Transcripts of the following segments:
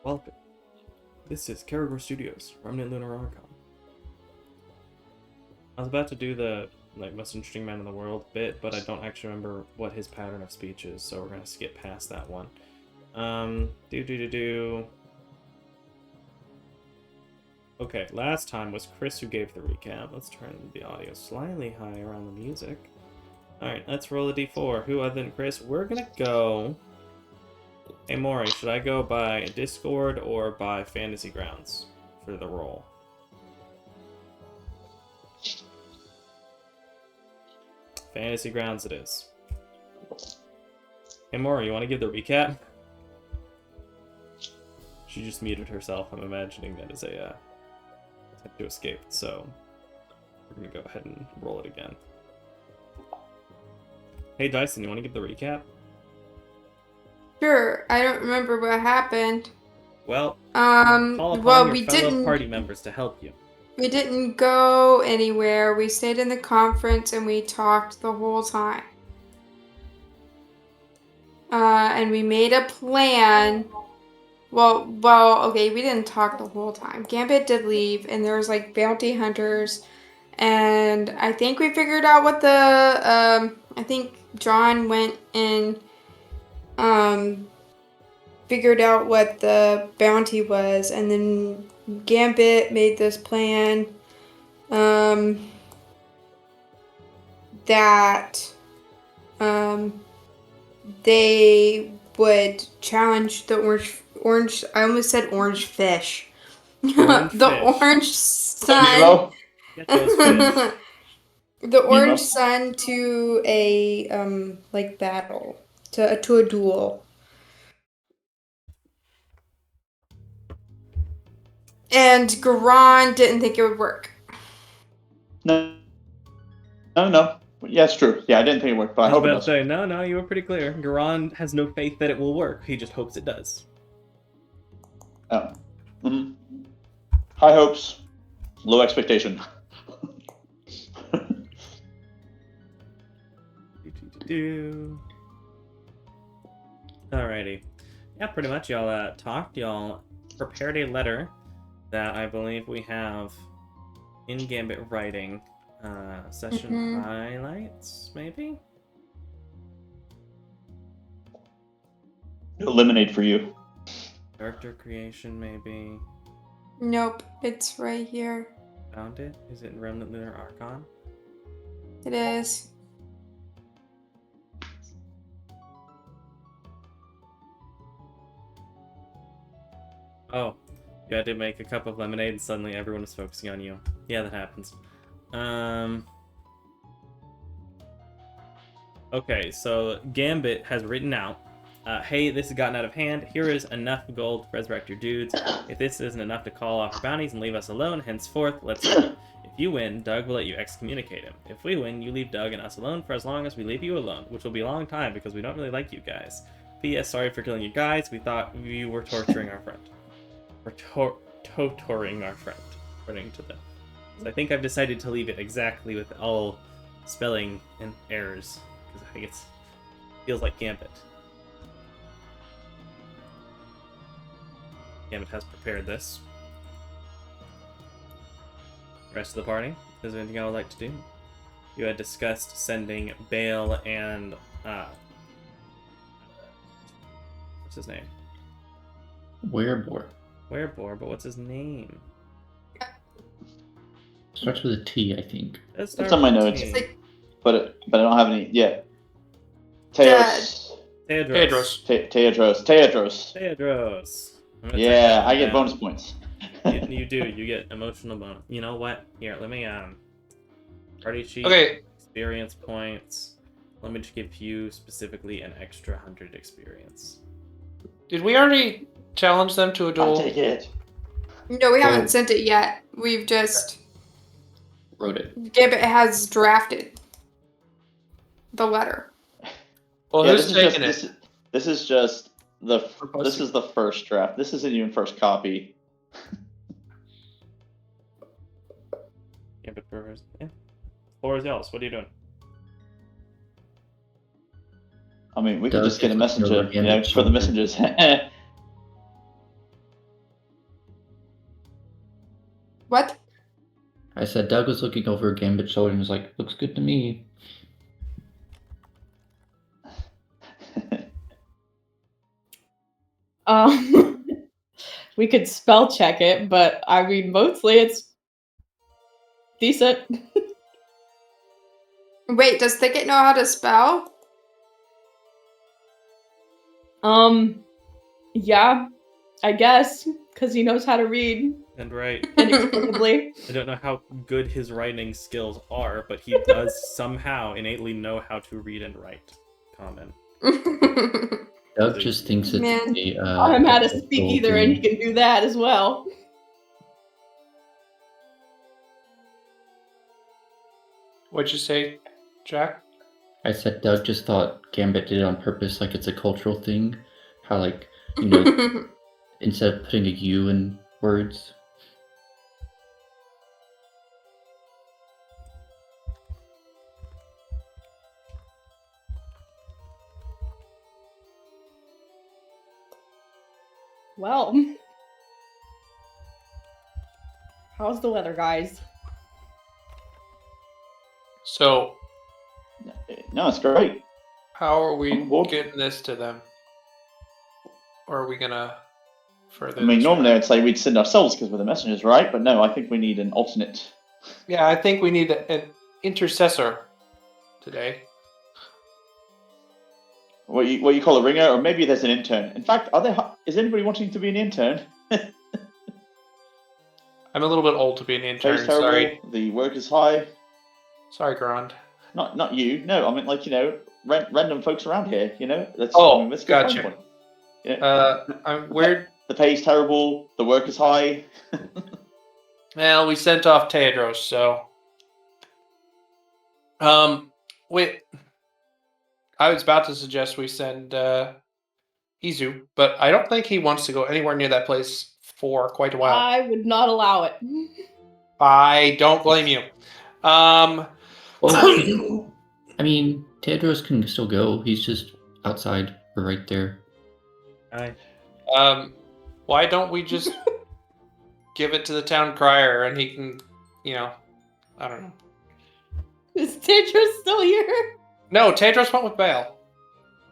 Welcome. This is Karagor Studios, Remnant Lunar Archon. I was about to do the most interesting man in the world bit, but I don't actually remember what his pattern of speech is, so we're gonna skip past that one. Okay, last time was Chris who gave the recap. Let's turn the audio slightly higher on the music. Alright, let's roll a d4. Who other than Chris? We're gonna go... Hey Maury, should I go by Discord or by Fantasy Grounds for the roll? Fantasy Grounds it is. Hey Maury, you want to give the recap? She just muted herself. I'm imagining that is a attempt to escape, so we're gonna go ahead and roll it again. Hey Dyson, you want to give the recap? Sure, I don't remember what happened. Well, call upon your we fellow didn't. party members to help you. We didn't go anywhere. We stayed in the conference and we talked the whole time. And we made a plan. Well, okay, we didn't talk the whole time. Gambit did leave, and there was like bounty hunters, and I think we figured out what the I think John went and figured out what the bounty was, and then Gambit made this plan that they would challenge the orange I almost said orange fish. Orange the fish. Orange Sun. Get those fish. The Orange Nemo. Sun to a like battle. To a duel. And Garan didn't think it would work. No. Yeah, it's true. Yeah, I didn't think it worked, but I I was hope it about to does. say, no, you were pretty clear. Garan has no faith that it will work. He just hopes it does. Oh. Mm-hmm. High hopes, low expectation. Alrighty. Yeah, pretty much. Y'all talked. Y'all prepared a letter that I believe we have in Gambit writing. Session highlights, maybe? Eliminate for you. Character creation, maybe? Nope, it's right here. Found it? Is it in Remnant Lunar Archon? It is. Oh, you had to make a cup of lemonade and suddenly everyone was focusing on you. Yeah, that happens. Okay, so Gambit has written out, hey, this has gotten out of hand. Here is enough gold to resurrect your dudes. If this isn't enough to call off bounties and leave us alone, henceforth, let's go. If you win, Doug will let you excommunicate him. If we win, you leave Doug and us alone for as long as we leave you alone, which will be a long time because we don't really like you guys. P.S. Sorry for killing you guys. We thought you were torturing our friend. We're torturing our friend, according to them. So I think I've decided to leave it exactly with all spelling and errors, because I think it feels like Gambit. Gambit has prepared this. Rest of the party, is there anything I would like to do? You had discussed sending Bale and, what's his name? Werebor. Werebor, but what's his name? Starts with a T, I think. It's on my notes. But I don't have any yet. Teos. Teodros. Teodros. Yeah, I get bonus points. you do. You get emotional bonus. You know what? Here, let me party sheet. Okay. Experience points. Let me just give you specifically an extra 100 experience. Did we already challenge them to a duel? I'll take it. No, we haven't sent it yet. We've just Wrote it. Gambit has drafted the letter. Well, Yeah, who's taking it? This is just this is the first draft. This isn't even first copy. Yeah, but yeah. Floor is yours. What are you doing? I mean, we could Doug just get a is messenger, looking over for the messages. What? I said Doug was looking over Gambit's shoulder and was like, looks good to me. We could spell check it, but I mean, mostly it's decent. Wait, does Thicket know how to spell? Yeah, I guess, because he knows how to read And write. inexplicably. I don't know how good his writing skills are, but he does somehow innately know how to read and write. Common. Doug just thinks it's Man. a. Taught him how to speak cultural either, and he thing. can do that as well. What'd you say, Jack? I said Doug just thought Gambit did it on purpose, like it's a cultural thing. How, like, you know, instead of putting a U in words. Well, how's the weather, guys? So, No, it's great. how are we I'm bored. getting this to them? Or are we gonna further? I mean, this normally route? I'd say we'd send ourselves because we're the messengers, right? But no, I think we need an alternate. Yeah, I think we need an intercessor today. What you call a ringer, or maybe there's an intern. In fact, is anybody wanting to be an intern? I'm a little bit old to be an intern. Pay's terrible. Sorry, The work is high. sorry, Grand. Not you. No, I mean, like, you know, random folks around here. You know, that's Oh, I mean, that's a good gotcha. point. You know, Where? the pay's terrible. The work is high. Well, we sent off Tedros, so. Wait. I was about to suggest we send Izu, but I don't think he wants to go anywhere near that place for quite a while. I would not allow it. I don't blame you. Well, I mean, Tedros can still go. He's just outside. We're right there. Hi. Why don't we just give it to the town crier and he can, you know, I don't know. Is Tedros still here? No, Tedros went with Bale.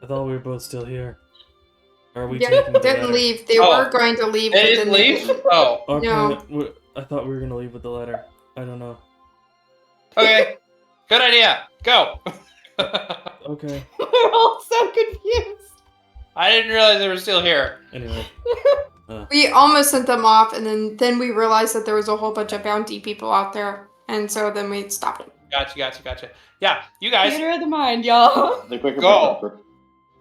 I thought we were both still here. Or are we Yeah, taking the didn't letter? leave. They Oh. were going to leave. They but didn't then they leave? didn't. Oh, Okay, No. I thought we were gonna leave with the letter. I don't know. okay. Good idea. Go. Okay. We're all so confused. I didn't realize they were still here. Anyway. We almost sent them off, and then we realized that there was a whole bunch of bounty people out there, and so then we stopped them. Gotcha. Yeah, you guys, Theater of the mind, y'all. The quicker Go. proper.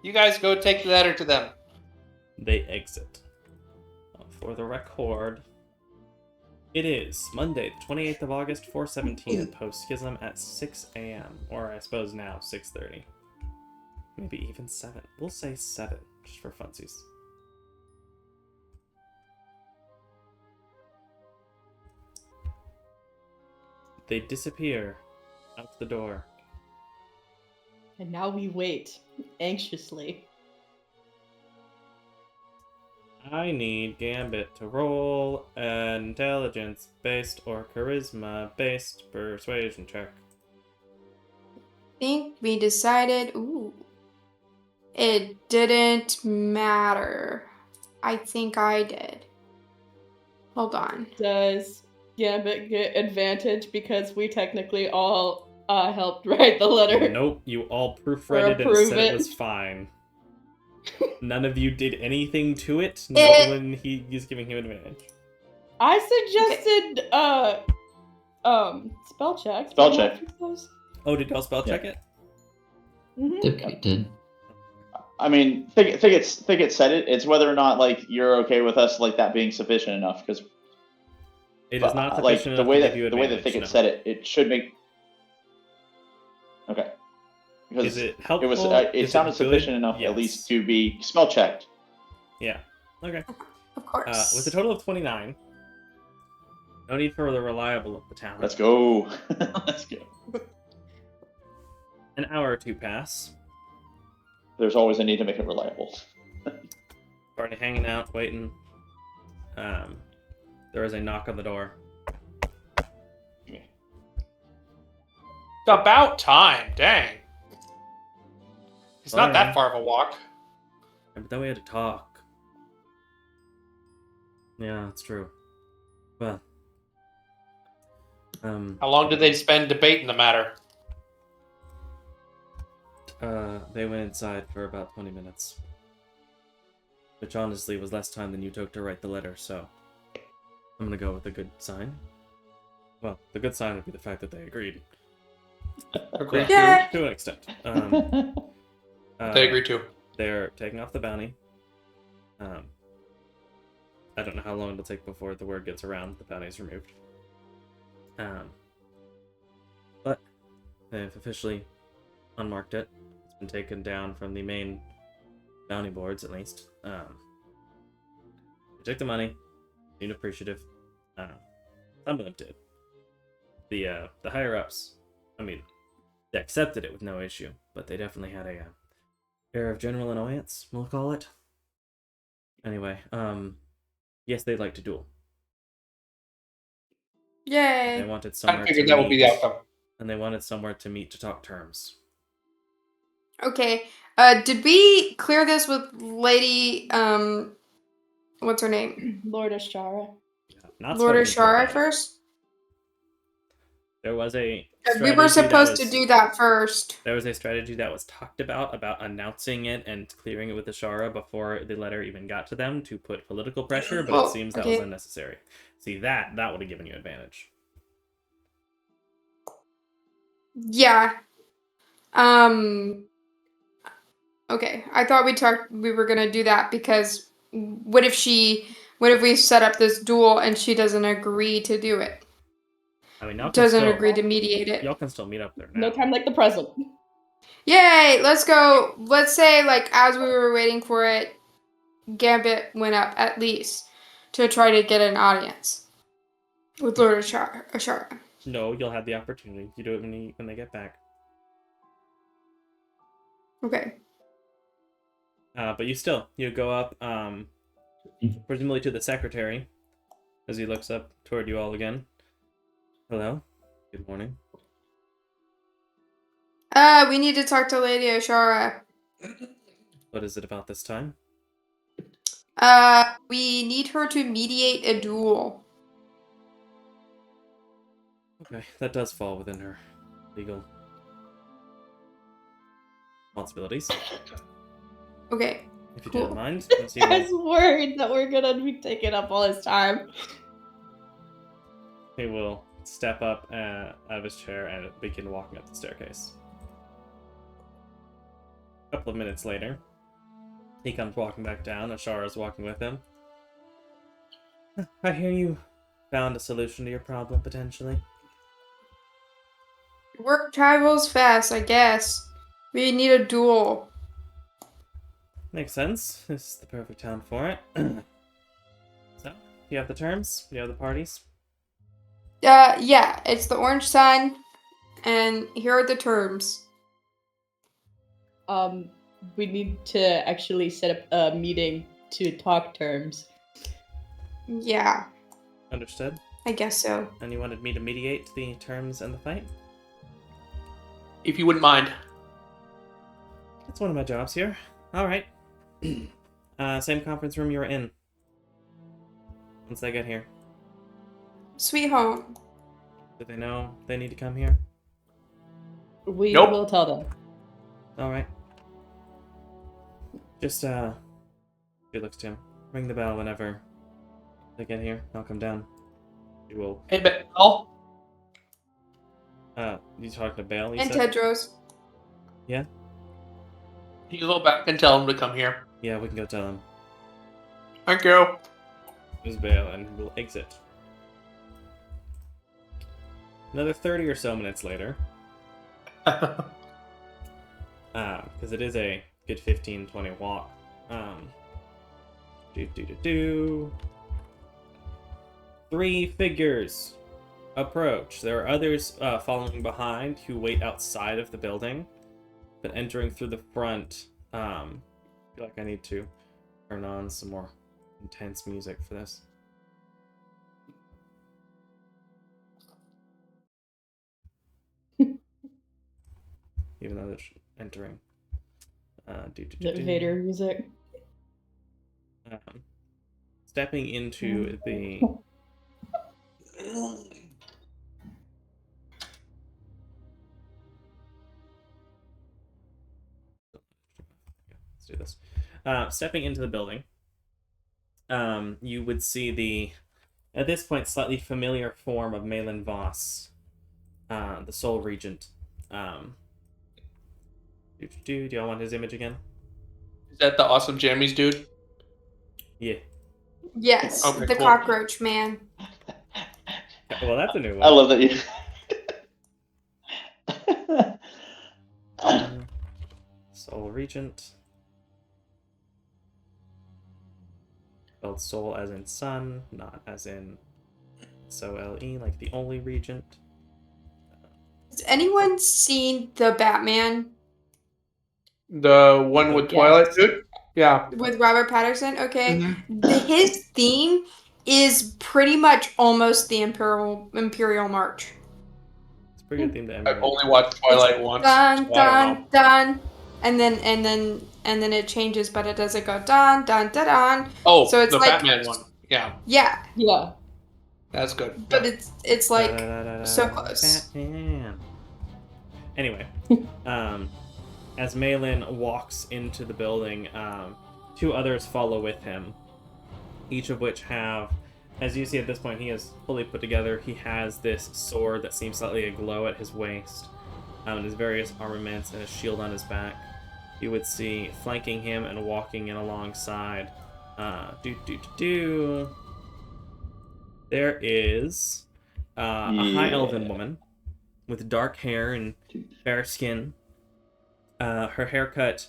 you guys go take the letter to them. They exit. For the record, it is Monday, the 28th of August, 4:17, post-schism at 6 a.m. Or I suppose now, 6:30. Maybe even 7. We'll say 7, just for funsies. They disappear out the door. And now we wait, anxiously. I need Gambit to roll an intelligence-based or charisma-based persuasion check. I think we decided, it didn't matter. I think I did. Hold on. Does Gambit get advantage because we technically all helped write the letter? Nope, you all proofread it and approve said it. it was fine. None of you did anything to it. Eh. No one is giving him advantage. I suggested spell check. Spell check. Oh, did y'all spell check it? Mm-hmm. Did. did. I mean, Thicket said it. It's whether or not like you're okay with us like that being sufficient enough, because It is not like sufficient the enough way to that give you the way that advantage, Thicket no. said it, it should make. Okay. Because Is it helpful? it was Is it sounded good? sufficient enough Yes. at least to be spell checked. Yeah. Okay. Of course. With a total of 29. No need for the reliable of the talent. Let's go. Let's go. An hour or two pass. There's always a need to make it reliable. Already hanging out, waiting. There is a knock on the door. about time. Dang. It's not Sorry. that far of a walk. But then we had to talk. Yeah, that's true. Well, How long did they spend debating the matter? they went inside for about 20 minutes. Which honestly was less time than you took to write the letter, so I'm gonna go with a good sign. Well, the good sign would be the fact that they agreed. Agree Yeah. To an extent. They agree too. They're taking off the bounty. I don't know how long it'll take before the word gets around the bounty's removed. But they've officially unmarked it. It's been taken down from the main bounty boards, at least. They took the money. Seemed appreciative. Some of them did. The higher ups, I mean, they accepted it with no issue, but they definitely had a air of general annoyance, we'll call it. Anyway, yes, they'd like to duel. They Yay. wanted I somewhere figured to that would be the meet, outcome. and they wanted somewhere to meet to talk terms. Okay. Did we clear this with Lady what's her name? Lord Ashara. Not Lord spoken to Ashara about it. first? There was a We were strategy supposed that to was- do that first. There was a strategy that was talked about announcing it and clearing it with Ashara before the letter even got to them to put political pressure, but Oh, it seems that was okay. unnecessary. See, that would have given you advantage. Yeah. Okay. I thought we were gonna do that because what if we set up this duel and she doesn't agree to do it? I mean, y'all can Doesn't still, agree to mediate it. y'all can still meet up there now. No time like the present. Yay! Let's go. Let's say, like, as we were waiting for it, Gambit went up at least to try to get an audience with Lord Ashara. No, you'll have the opportunity. You do it when they get back. Okay. But you go up, presumably to the secretary, as he looks up toward you all again. Hello. Good morning. We need to talk to Lady Ashara. What is it about this time? We need her to mediate a duel. Okay, that does fall within her legal responsibilities. Okay. If you Cool. don't mind, since he I was will, worried that we're gonna be taking up all his time. he will step up out of his chair and begin walking up the staircase. A couple of minutes later, he comes walking back down. Ashara's walking with him. I hear you found a solution to your problem, potentially. Work travels fast, I guess. We need a duel. Makes sense. This is the perfect town for it. So, you have the terms? You have the parties? Yeah, it's the Orange Sun, and here are the terms. We need to actually set up a meeting to talk terms. Yeah, Understood. I guess so. And you wanted me to mediate the terms and the fight? If you wouldn't mind. That's one of my jobs here. Alright. Same conference room you were in. Once they get here. Sweet home. Do they know they need to come here? We Nope. will tell them. Alright. Just, he looks to him. Ring the bell whenever they get here. I'll come down. You will, Hey, Bell. you talking to Bale, you And said? Tedros. Yeah? You go back and tell him to come here. Yeah, we can go tell him. Thank you. There's Bale, and we'll exit. Another 30 or so minutes later, because it is a good 15-20 walk. Three figures approach. There are others following behind who wait outside of the building, but entering through the front. I feel like I need to turn on some more intense music for this. even though they're entering. The Vader music. Stepping into the let's do this. Stepping into the building, you would see the, at this point, slightly familiar form of Malin Voss, the Soul Regent. Do y'all want his image again? Is that the awesome jammies dude? Yeah. Yes, Okay, the cool. cockroach man. Well, that's a new one. I love that you. Soul Regent. Spelled soul as in sun, not as in S-O-L-E, like the only regent. Has anyone seen the Batman The one with Twilight dude? Yeah. with Robert Patterson? Okay. Mhm. His theme is pretty much almost the Imperial March. It's a pretty good theme to I've emulate. only watched Twilight once. Dun so I don't know. dun dun, and then it changes, but it doesn't go dun dun dun dun. Oh, So it's the like- Batman one. Yeah, Yeah, Yeah. that's good. but Yeah. it's like Da-da-da-da-da, so close. Batman. Anyway, as Malin walks into the building, two others follow with him, each of which have, as you see at this point, he is fully put together. He has this sword that seems slightly aglow at his waist, and his various armaments and a shield on his back. You would see flanking him and walking in alongside. There is a high elven woman with dark hair and fair skin. Her haircut,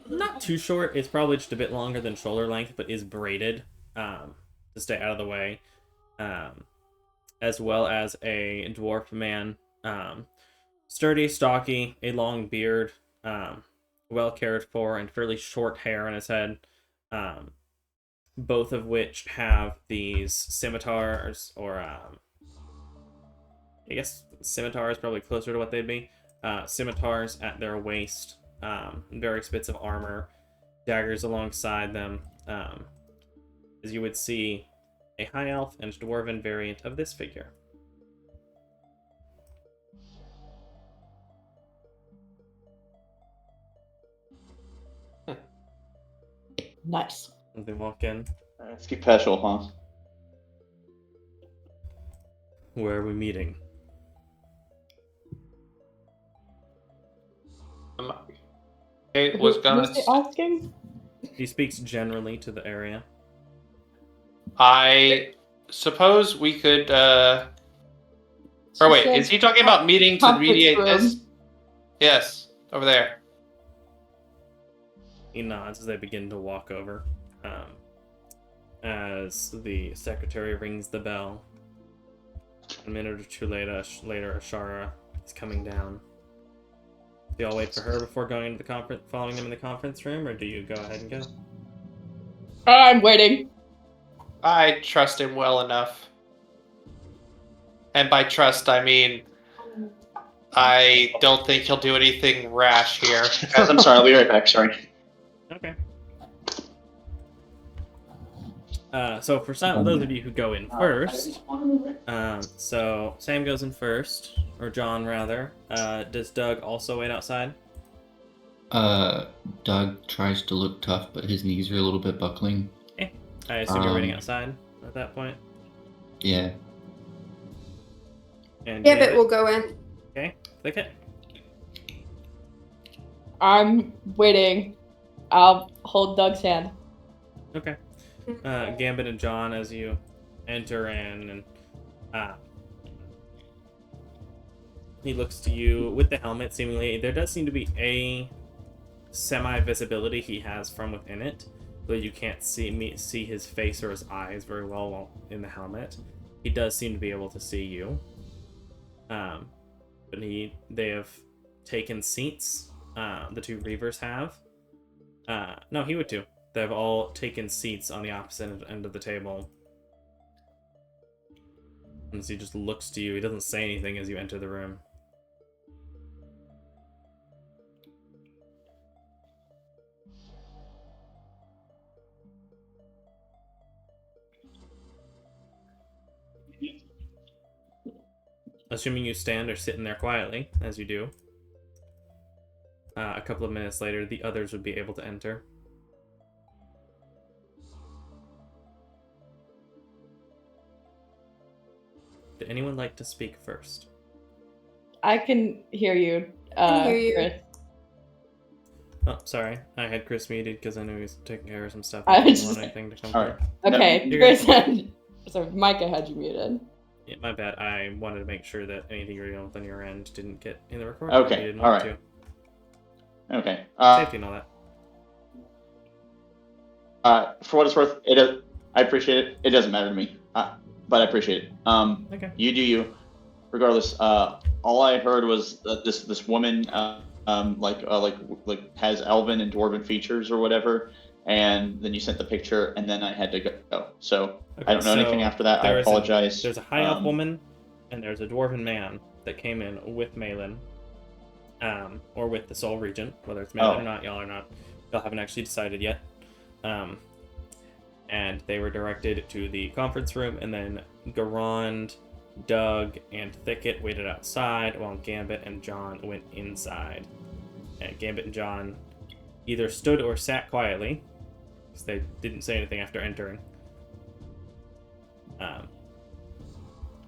not too short. It's probably just a bit longer than shoulder length, but is braided to stay out of the way. As well as a dwarf man, sturdy, stocky, a long beard, well cared for, and fairly short hair on his head. Both of which have these scimitars, or I guess scimitar is probably closer to what they'd be. Scimitars at their waist, various bits of armor, daggers alongside them, as you would see a high elf and dwarven variant of this figure. Nice. As they walk in, Skip Peschel, huh? where are we meeting? I was gonna. Who's asking? He speaks generally to the area. I suppose we could. Or wait, She is said he talking about meeting to conference mediate room. this? Yes, over there. He nods as they begin to walk over. As the secretary rings the bell. A minute or two later, Ashara is coming down. Do y'all wait for her before going into the conference, following them in the conference room, or do you go ahead and go? I'm waiting. I trust him well enough. And by trust, I mean I don't think he'll do anything rash here. Guys, I'm sorry. I'll be right back. Sorry. Okay. So for some those of you who go in first, so Sam goes in first, or John rather. Does Doug also wait outside? Doug tries to look tough, but his knees are a little bit buckling. I assume you're waiting outside at that point. Yeah. And Gambit will go in. Okay, click it. I'm waiting. I'll hold Doug's hand. Okay. Gambit and John, as you enter in, and he looks to you with the helmet. Seemingly, there does seem to be a semi-visibility he has from within it, though you can't see his face or his eyes very well while in the helmet. He does seem to be able to see you. But they have taken seats. The two Reavers have. No, he would too. They've all taken seats on the opposite end of the table. And he just looks to you. He doesn't say anything as you enter the room. assuming you stand or sit in there quietly, as you do, a couple of minutes later, the others would be able to enter. Would anyone like to speak first? I can hear you, can hear you. Chris. Oh, sorry. I had Chris muted because I knew he was taking care of some stuff. I I didn't just- want anything to come All right. through. Okay, you're Chris had... Sorry, Micah had you muted. Yeah, my bad. I wanted to make sure that anything you were doing on your end didn't get in the recording. Okay, You didn't all want right. to. Okay. Safety and all that. For what it's worth, I appreciate it. It doesn't matter to me, but I appreciate it. Okay. You do you. Regardless, all I heard was that this woman, like has elven and dwarven features or whatever, and then you sent the picture, and then I had to go. So I don't know anything after that. I apologize. There's a high elf woman, and there's a dwarven man that came in with Malin, or with the Soul Regent, whether it's Malin or not, y'all haven't actually decided yet. And they were directed to the conference room, and then Garand, Doug, and Thicket waited outside while Gambit and John went inside. And Gambit and John either stood or sat quietly, because they didn't say anything after entering.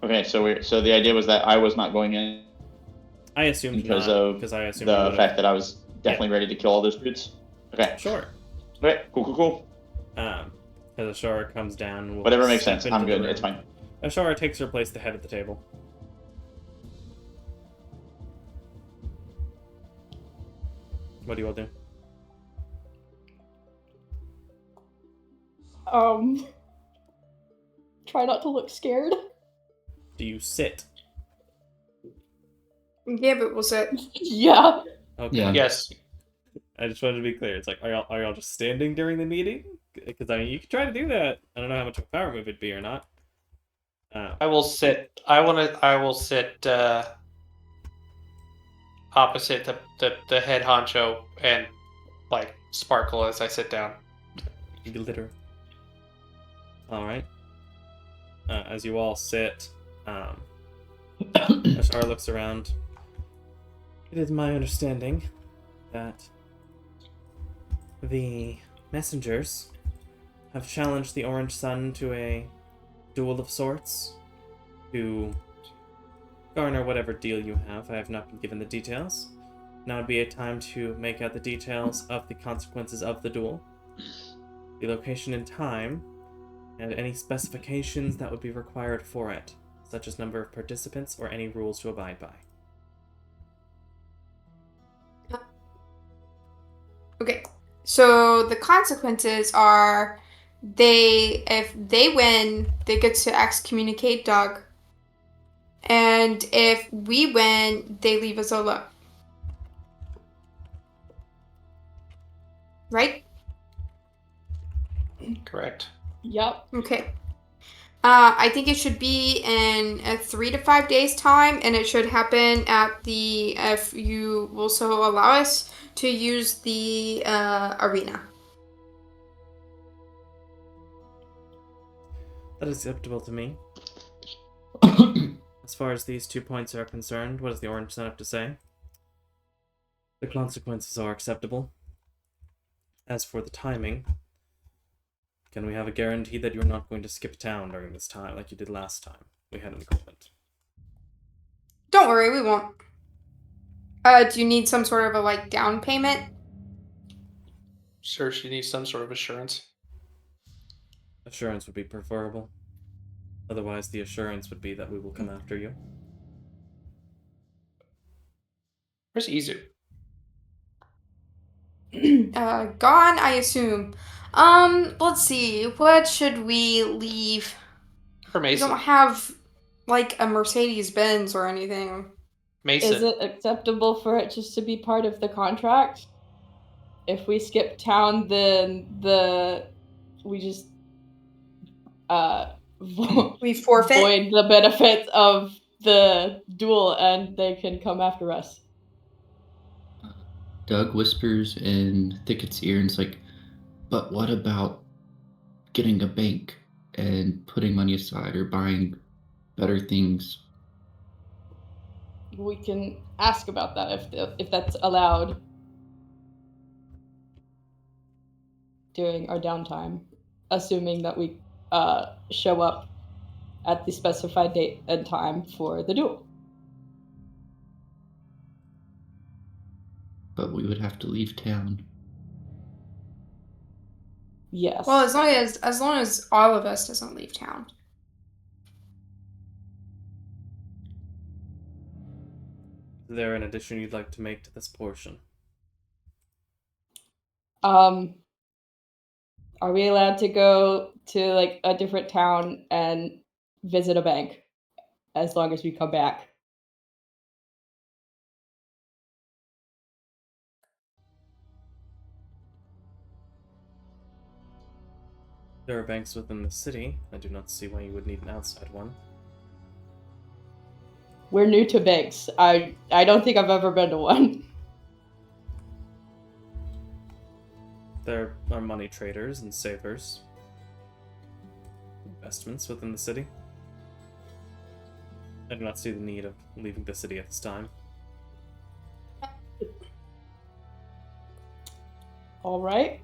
Okay, so the idea was that I was not going in I assumed because not, of because I assumed the fact that I was definitely ready to kill all those dudes. Okay. Sure. Okay. Cool. As Ashara comes down, we'll Whatever makes step sense. into I'm the good. room. It's fine. Ashara takes her place at the head of the table. What do you all do? Try not to look scared. Do you sit? Gambit will sit. Yeah. Okay. Yeah. Yes. I just wanted to be clear. It's like, are y'all just standing during the meeting? Because I mean, you could try to do that. I don't know how much of a power move it'd be or not. I will sit. I will sit opposite the head honcho and like sparkle as I sit down. You glitter. All right. As you all sit, Ashara looks around. It is my understanding that the messengers have challenged the Orange Sun to a duel of sorts to garner whatever deal you have. I have not been given the details. Now would be a time to make out the details of the consequences of the duel, the location and time, and any specifications that would be required for it, such as number of participants or any rules to abide by. Okay, so the consequences are if they win, they get to excommunicate Doug. And if we win, they leave us alone. Right? Correct. Yep. Okay. I think it should be in 3 to 5 days time, and it should happen at the, if you also allow us to use the arena. That is acceptable to me. As far as these 2 points are concerned, what does the Orange Sun have to say? The consequences are acceptable. As for the timing, can we have a guarantee that you're not going to skip town during this time like you did last time? We had an agreement. Don't worry, we won't. Do you need some sort of a down payment? Sure, she needs some sort of assurance. Assurance would be preferable. Otherwise, the assurance would be that we will come after you. Where's Izu? Gone, I assume. Let's see. What should we leave? Or We Mason? don't have a Mercedes-Benz or anything. Mason. Is it acceptable for it just to be part of the contract? If we skip town, then we just We forfeit. void the benefits of the duel, and they can come after us. Doug whispers in Thicket's ear and is like, but what about getting a bank and putting money aside or buying better things? we can ask about that if that's allowed during our downtime, assuming that we show up at the specified date and time for the duel. But we would have to leave town. Yes. Well, as long as all of us doesn't leave town. Is there an addition you'd like to make to this portion? Are we allowed to go to like a different town and visit a bank as long as we come back? There are banks within the city. I do not see why you would need an outside one. We're new to banks. I don't think I've ever been to one. There are money traders and savers. Investments within the city. I do not see the need of leaving the city at this time. All right.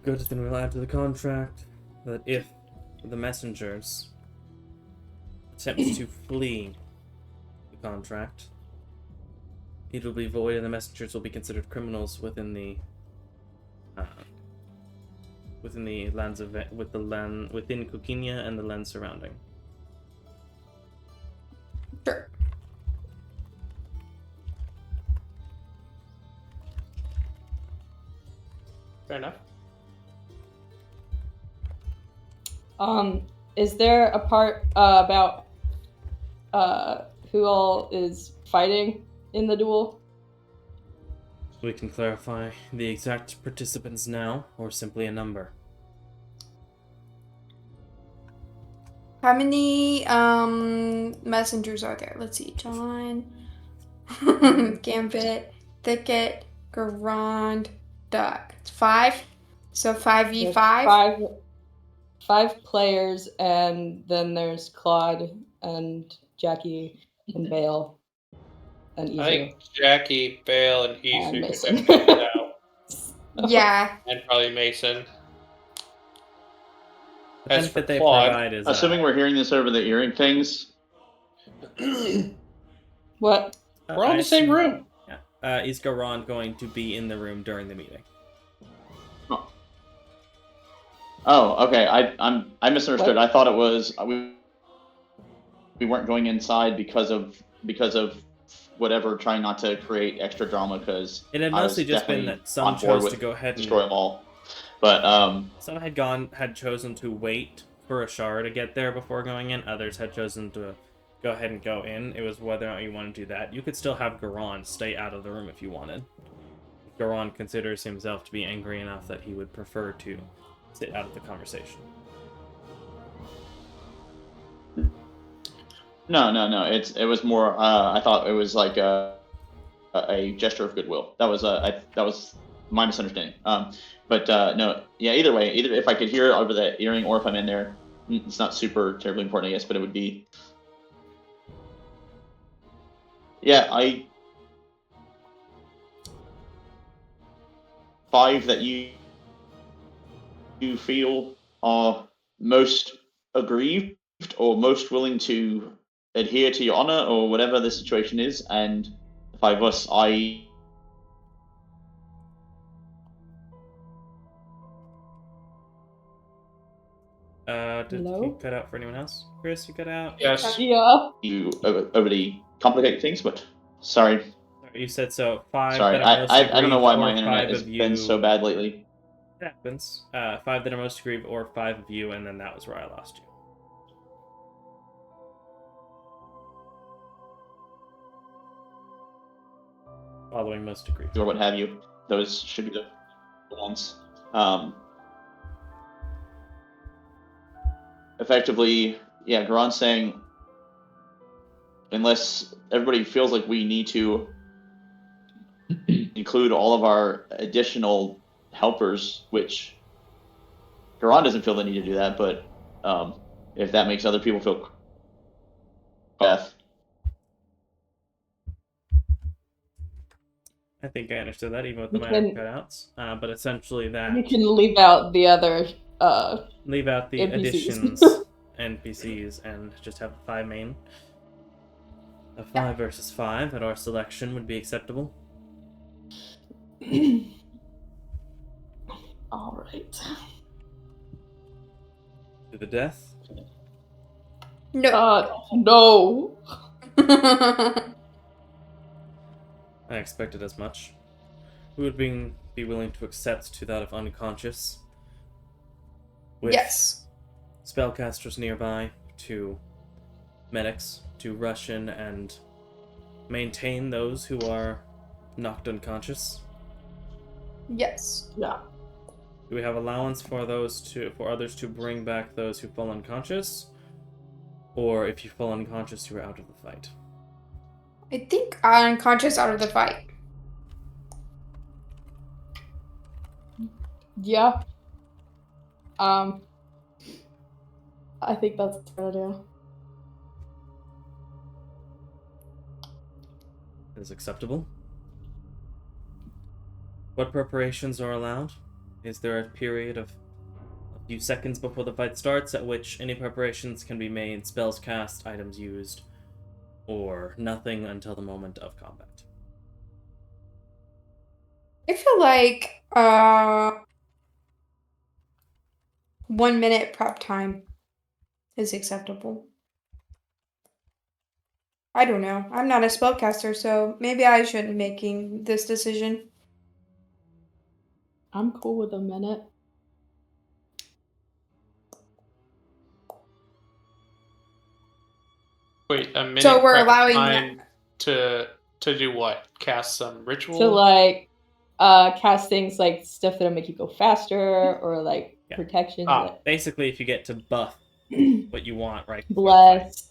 Good, then we'll add to the contract that if the messengers attempt to flee the contract, it will be void and the messengers will be considered criminals within the lands of within Kokinia and the land surrounding. Sure. Fair enough. Is there a part about who all is fighting in the duel? We can clarify the exact participants now, or simply a number. How many messengers are there? Let's see. John, Gambit, Thicket, Garand, Duck. It's 5. So 5v5. Five players, and then there's Claude and Jackie and Bale and Izu. I think Jackie, Bale, and And Isu Mason. could definitely get out. Yeah. And probably Mason. The As for benefit they Claude, provide is Assuming we're hearing this over the earring things, What? we're all in the same room. Yeah. Is Garand going to be in the room during the meeting? oh, okay. I misunderstood. What? I thought it was we weren't going inside because of whatever, trying not to create extra drama. Because It had I was mostly just been definitely that some on board chose with to go ahead destroy and them all. But some had chosen to wait for Ashara to get there before going in. Others had chosen to go ahead and go in. It was whether or not you want to do that. You could still have Garand stay out of the room if you wanted. Garand considers himself to be angry enough that he would prefer to sit out of the conversation. No. It was more. I thought it was like a gesture of goodwill. That was that was my misunderstanding. But no, yeah. Either way, either if I could hear it over the earring or if I'm in there, it's not super terribly important, I guess. But it would be. Yeah, 5 that you feel are most aggrieved or most willing to adhere to your honor or whatever the situation is, and the 5 of us, Did Hello? you cut out for anyone else? Chris, you cut out? Yes. Yeah. you overly complicate things, but sorry. You said so. 5 Sorry, that are most I don't know why aggrieved, my or internet 5 has of you. been so bad lately. It happens. 5 that are most aggrieved, or 5 of you, and then that was where I lost you. Following most aggrieved. Or what have you. Those should be the ones. Effectively, yeah, Garon's saying, unless everybody feels like we need to include all of our additional helpers, which Garon doesn't feel the need to do that, but if that makes other people feel death. I think I understood that, even with the We minor can- cutouts. But essentially that You can leave out the other leave out the NPCs. additions NPCs and just have 5 main. A 5 versus 5 at our selection would be acceptable. All right. To the death. No. No. I expected as much. Who would be willing to accept to that of unconscious? With Yes. spellcasters nearby, to medics to rush in and maintain those who are knocked unconscious. Yes. Yeah. Do we have allowance for others to bring back those who fall unconscious? Or if you fall unconscious, you're out of the fight. I think unconscious out of the fight. Yeah. I think that's a good idea. Is acceptable. What preparations are allowed? Is there a period of a few seconds before the fight starts at which any preparations can be made, spells cast, items used, or nothing until the moment of combat? I feel like 1 minute prep time is acceptable. I don't know. I'm not a spellcaster, so maybe I shouldn't be making this decision. I'm cool with a minute. Wait, a minute So we're prep allowing time to do what? Cast some ritual? To like cast things like stuff that'll make you go faster or like Yeah. protections Basically, if you get to buff what you want, right? bless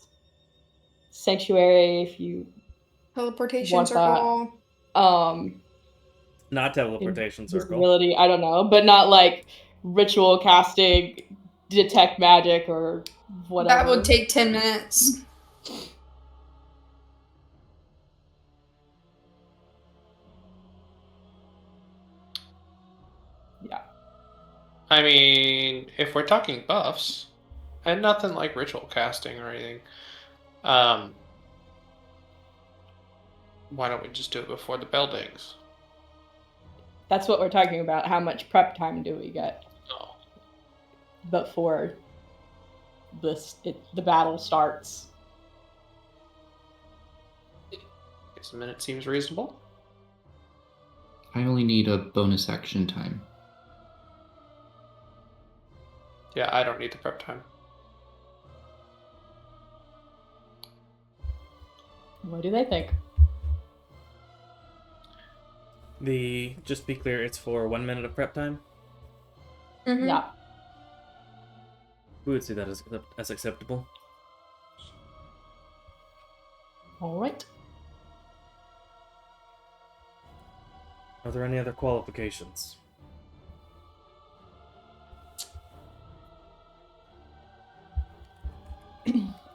sanctuary if you teleportation want circle. that. Not teleportation circle. Invisibility, I don't know, but not like ritual casting, detect magic or whatever. That would take 10 minutes. Yeah. I mean, if we're talking buffs, and nothing like ritual casting or anything, why don't we just do it before the bell dings? That's what we're talking about. How much prep time do we get Oh, before the battle starts? guess a minute seems reasonable. I only need a bonus action time. Yeah, I don't need the prep time. What do they think? Just be clear, it's for 1 minute of prep time? Mhm. Yeah. Who would see that as acceptable? All right. Are there any other qualifications?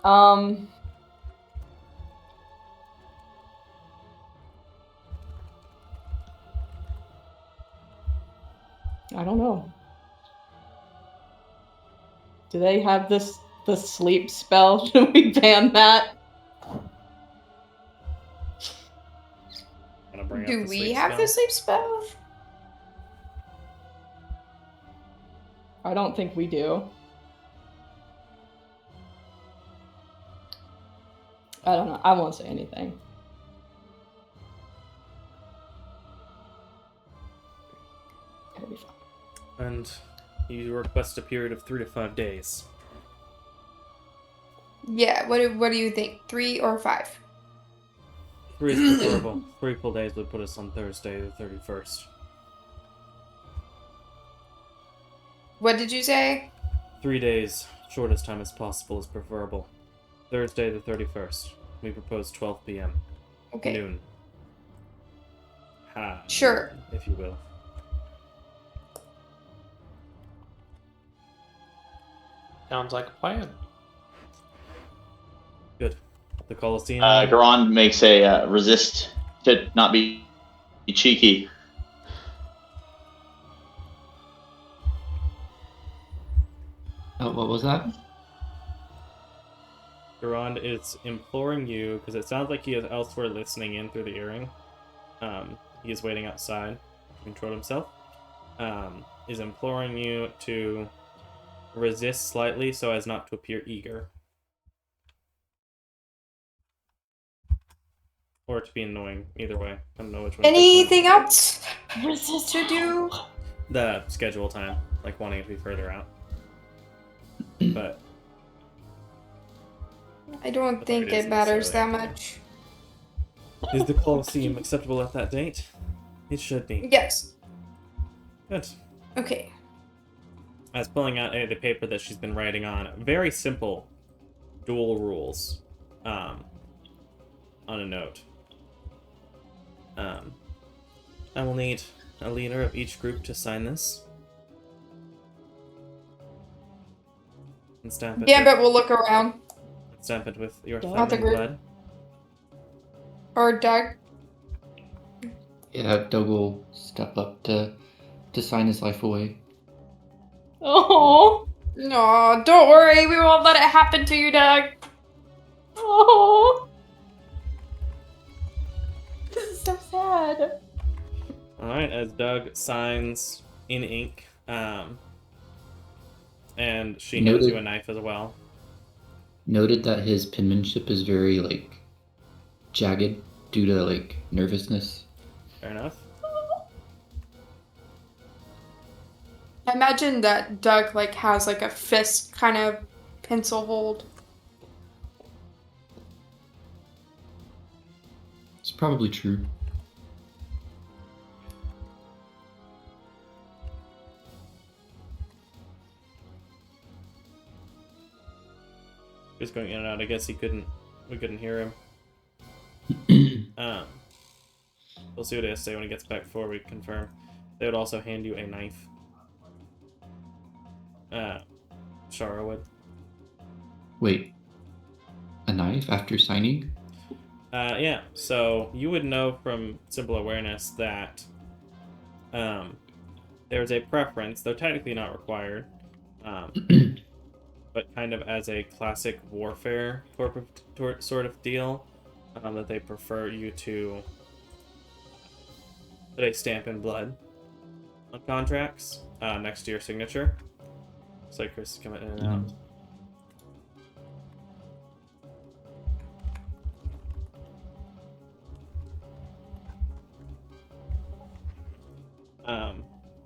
I don't know. Do they have the sleep spell? Should we ban that? Gonna bring up Do the we sleep have spell. the sleep spell? I don't think we do. I don't know. I won't say anything. It'll be fine. And you request a period of 3 to 5 days. Yeah, what do you think? 3 or 5? 3 is preferable. 3 full days would put us on Thursday the 31st. What did you say? 3 days, shortest time as possible, is preferable. Thursday the 31st. We propose 12 p.m. Okay. Noon. Sure. If you will. Sounds like a plan. The Colosseum. Garand makes a resist to not be cheeky. Oh, what was that? Garand is imploring you, because it sounds like he is elsewhere listening in through the earring. He is waiting outside to control himself. Is imploring you to resist slightly so as not to appear eager. Or to be annoying, either way. I don't know which one. Anything else Resist to do? The schedule time, like wanting it to be further out. But I don't But think it is it matters that necessarily much. is the Colosseum acceptable at that date? It should be. Yes. Good. Okay. I was pulling out the paper that she's been writing on. Very simple dual rules on a note. I will need a leader of each group to sign this. And stamp it, Gambit will look around. stamp it with your Not thumb the and group. blood. Or Doug. Yeah, Doug will step up to sign his life away. Oh. No, don't worry. We won't let it happen to you, Doug. Oh. This is so sad. Alright, as Doug signs in ink, and she hands Noted. you a knife as well. Noted that his penmanship is very, like, jagged due to, like, nervousness. Fair enough. I imagine that Doug like has like a fist kind of pencil hold. It's probably true. Just going in and out. I guess we couldn't hear him. We'll see what he has to say when he gets back before we confirm. They would also hand you a knife. Shara would. Wait. A knife after signing? Yeah, so you would know from simple awareness that there's a preference, though technically not required, but kind of as a classic warfare sort of deal, that they prefer you to put a stamp in blood on contracts next to your signature. Looks like Chris is coming in and out.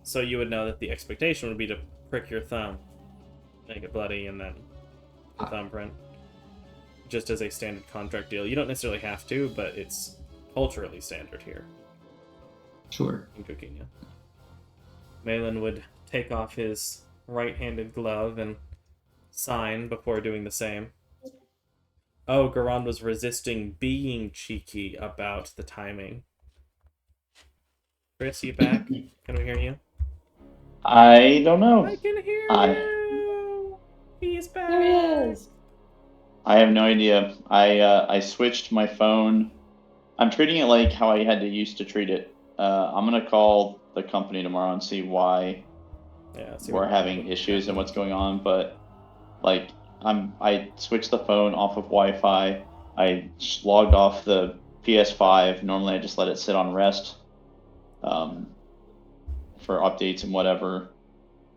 So you would know that the expectation would be to prick your thumb, make it bloody, and then the thumbprint. Just as a standard contract deal. You don't necessarily have to, but it's culturally standard here Sure. in Coquina. Malin would take off his right-handed glove and sign before doing the same. Oh, Garand was resisting being cheeky about the timing. Chris, you back? Can we hear you? I don't know. I can hear I- you! He's back! There he is. I have no idea. I switched my phone. I'm treating it like how I had to used to treat it. I'm gonna call the company tomorrow and see why Yeah, see we're what- having issues and what's going on. But like, I switched the phone off of Wi-Fi. I logged off the PS5. Normally, I just let it sit on rest for updates and whatever.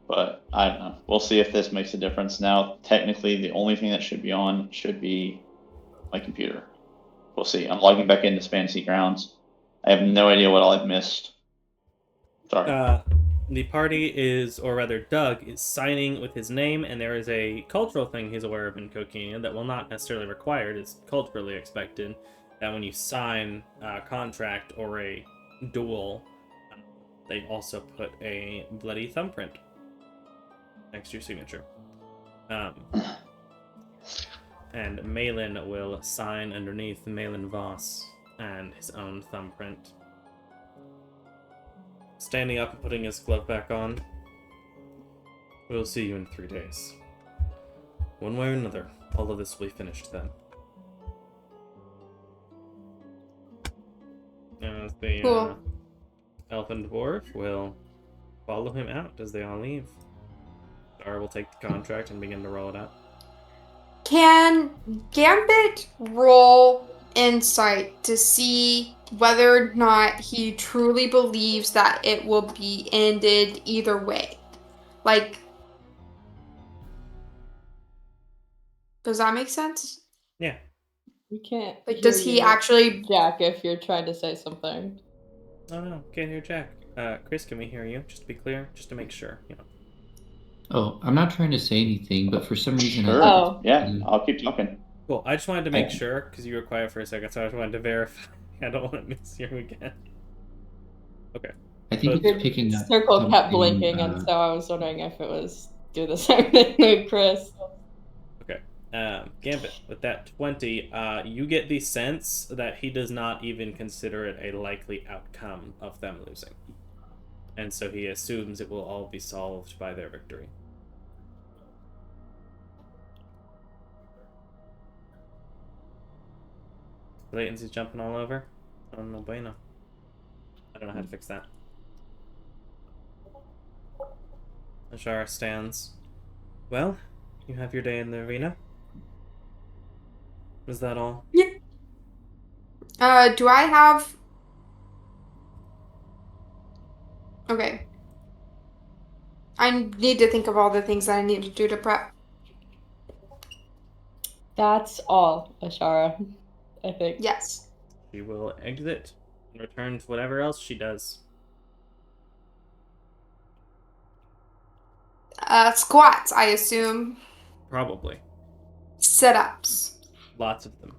But I don't know. We'll see if this makes a difference. Now, technically, the only thing that should be on should be my computer. We'll see. I'm logging back into Fantasy Grounds. I have no idea what all I've missed. Sorry. The party is, or rather Doug, is signing with his name, and there is a cultural thing he's aware of in Coquina that will not necessarily required, it's culturally expected, that when you sign a contract or a duel, they also put a bloody thumbprint next to your signature. And Malin will sign underneath Malin Voss and his own thumbprint. Standing up and putting his glove back on. We'll see you in 3 days. One way or another, all of this will be finished then. The Cool. elf and dwarf will follow him out as they all leave. Dara will take the contract and begin to roll it out. Can Gambit roll insight to see whether or not he truly believes that it will be ended either way? Like, does that make sense? Yeah. We can't. Like, hear does he you, actually? Jack, if you're trying to say something. Oh no, can't hear Jack. Chris, can we hear you? Just to be clear, just to make sure. Oh, I'm not trying to say anything, but for some reason Sure. Oh. Yeah, I'll keep talking. Cool. I just wanted to make sure because you were quiet for a second, so I just wanted to verify. I don't want to miss you again. Okay. I think But- it's picking up. Circle kept something, blinking, and so I was wondering if it was do the same thing with Chris. Okay. Gambit, with that 20, you get the sense that he does not even consider it a likely outcome of them losing. And so he assumes it will all be solved by their victory. Latency's jumping all over. Oh, no bueno. I don't know how to fix that. Ashara stands. Well, you have your day in the arena. Was that all? Yeah. Do I have? Okay. I need to think of all the things that I need to do to prep. That's all, Ashara. I think. Yes. She will exit and return to whatever else she does. Squats, I assume. Probably. Sit-ups. Lots of them.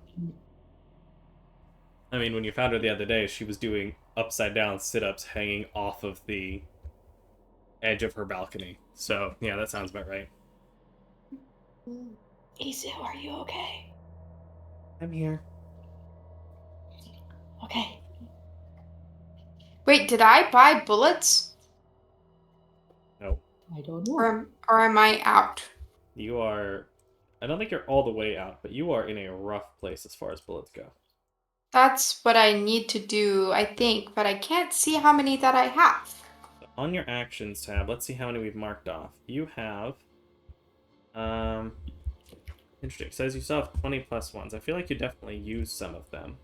I mean, when you found her the other day, she was doing upside down sit-ups hanging off of the edge of her balcony. So, yeah, that sounds about right. Isu, are you okay? I'm here. Okay. Wait, did I buy bullets? No. I don't know. Or am I out? You are... I don't think you're all the way out, but you are in a rough place as far as bullets go. That's what I need to do, I think, but I can't see how many that I have. On your actions tab, let's see how many we've marked off. You have... Interesting. It says you still have 20 plus ones. I feel like you definitely used some of them.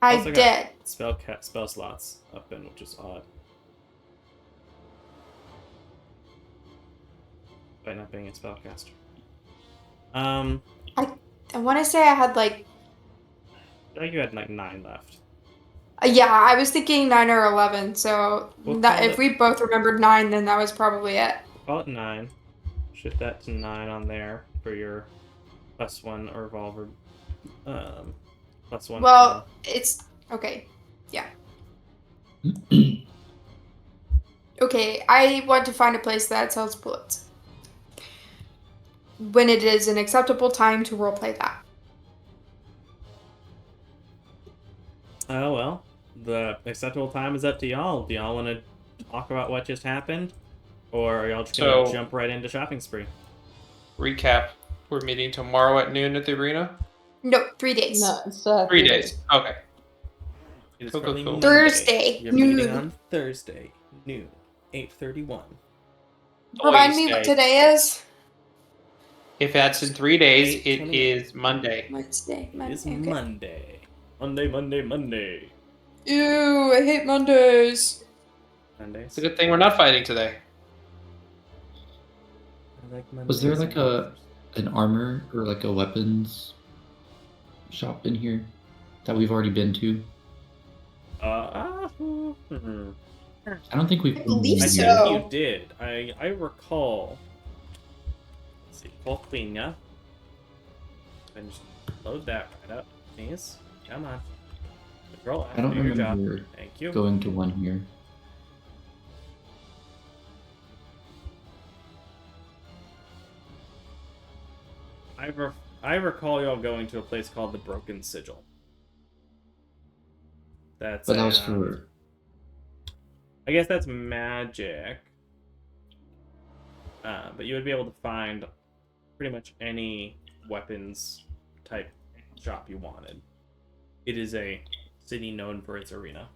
I Also got did. spell slots up in, which is odd. By not being a spellcaster. I want to say I had like... I feel like you had like 9 left. Yeah, I was thinking 9 or 11, so We'll that, call if it- we both remembered 9, then that was probably it. Call it 9. Shift that to 9 on there for your +1 or revolver. +1. Well, it's... Okay. Yeah. Okay, I want to find a place that sells bullets. When it is an acceptable time to roleplay that. Oh, well. The acceptable time is up to y'all. Do y'all want to talk about what just happened? Or are y'all just going to jump right into shopping spree? Recap. We're meeting tomorrow at noon at the arena. No, 3 days. No, it's 3 days. Okay. It is Cool, currently cool, cool. Monday. Thursday, You're meeting noon. on Thursday, noon, 8:31. Remind me what today is? If that's in 3 days, it 28. is Monday. Wednesday. It is Okay. Monday. Monday. Ew, I hate Mondays. Mondays. It's a good thing we're not fighting today. I like Mondays. Was there like an armor or like a weapons shop in here that we've already been to? I I don't think we've been believe in think here. so. you did. I recall. Let's see, Colquina. And just load that right up, please. Come on. Roll. I don't Do your job. remember Thank you. going to one here. I recall y'all going to a place called the Broken Sigil. That's. But that was for. I guess that's magic. But you would be able to find pretty much any weapons type shop you wanted. It is a city known for its arena.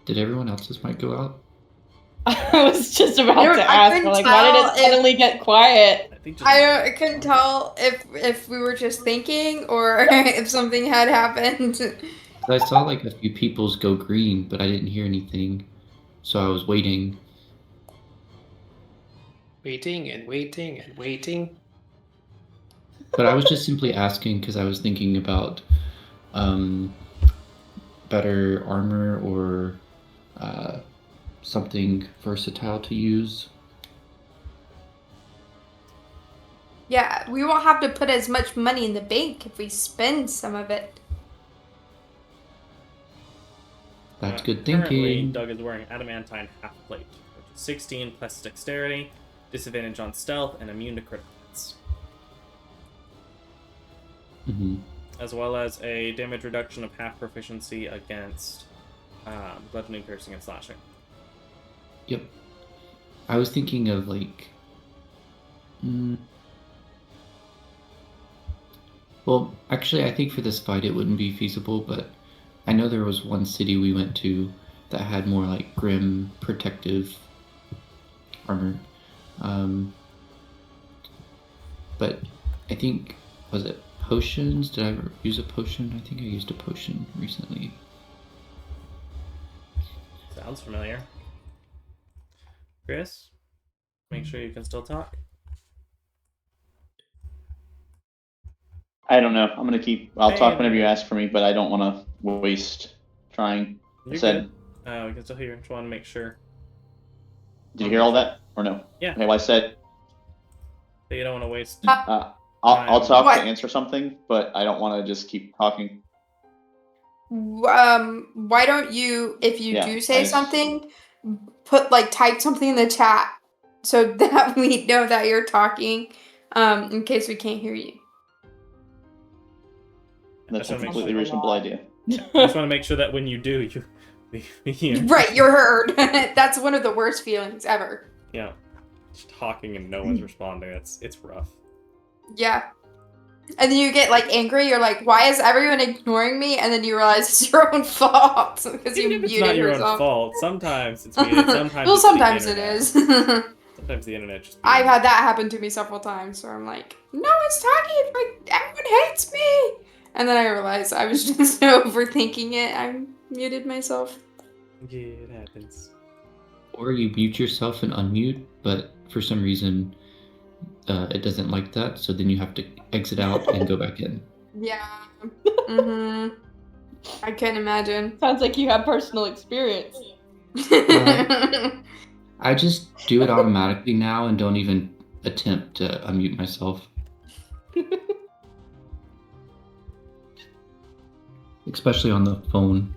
Did everyone else's mic go out? I was just about I to ask. couldn't Like, why did tell it suddenly get quiet? I think just I couldn't tell if we were just thinking or if something had happened. I saw like a few people's go green, but I didn't hear anything, so I was waiting. Waiting and waiting and waiting. But I was just simply asking because I was thinking about better armor or something versatile to use. Yeah, we won't have to put as much money in the bank if we spend some of it. That's good Currently, thinking. Doug is wearing adamantine half plate, which is 16 plus dexterity, disadvantage on stealth, and immune to critical hits, Mm-hmm. as well as a damage reduction of half proficiency against bludgeoning, piercing, and slashing. Yep. I was thinking of like. Well, actually, I think for this fight it wouldn't be feasible, but I know there was one city we went to that had more like grim protective armor. But I think, was it potions? Did I ever use a potion? I think I used a potion recently. Sounds familiar. Chris, make sure you can still talk. I don't know. I'm gonna keep. I'll talk Hey, whenever you man. ask for me, but I don't want to waste trying. You're said- good. We can still hear you. Just want to make sure Did you hear all that or no? Yeah. Okay. Well, I said that you don't want to waste. I'll talk What? to answer something, but I don't want to just keep talking. Why don't you, if you Yeah, do I say just- something, type something in the chat so that we know that you're talking, in case we can't hear you. That's a That makes completely sense. reasonable idea. I just want to make sure that when you do, you hear. Right, you're heard. That's one of the worst feelings ever. Yeah. Just talking and no one's responding. It's rough. Yeah. And then you get angry. You're like, why is everyone ignoring me? And then you realize it's your own fault because you Even if it's muted not your yourself. own fault. Sometimes it's muted. Sometimes well, it's the sometimes it internet. is. Sometimes the internet just. I've had that happen to me several times where I'm like, no one's talking. Everyone hates me. And then I realized I was just overthinking it. I muted myself. Yeah, it happens. Or you mute yourself and unmute, but for some reason it doesn't like that, so then you have to exit out and go back in. Yeah. I can't imagine. Sounds like you have personal experience. I just do it automatically now and don't even attempt to unmute myself. Especially on the phone.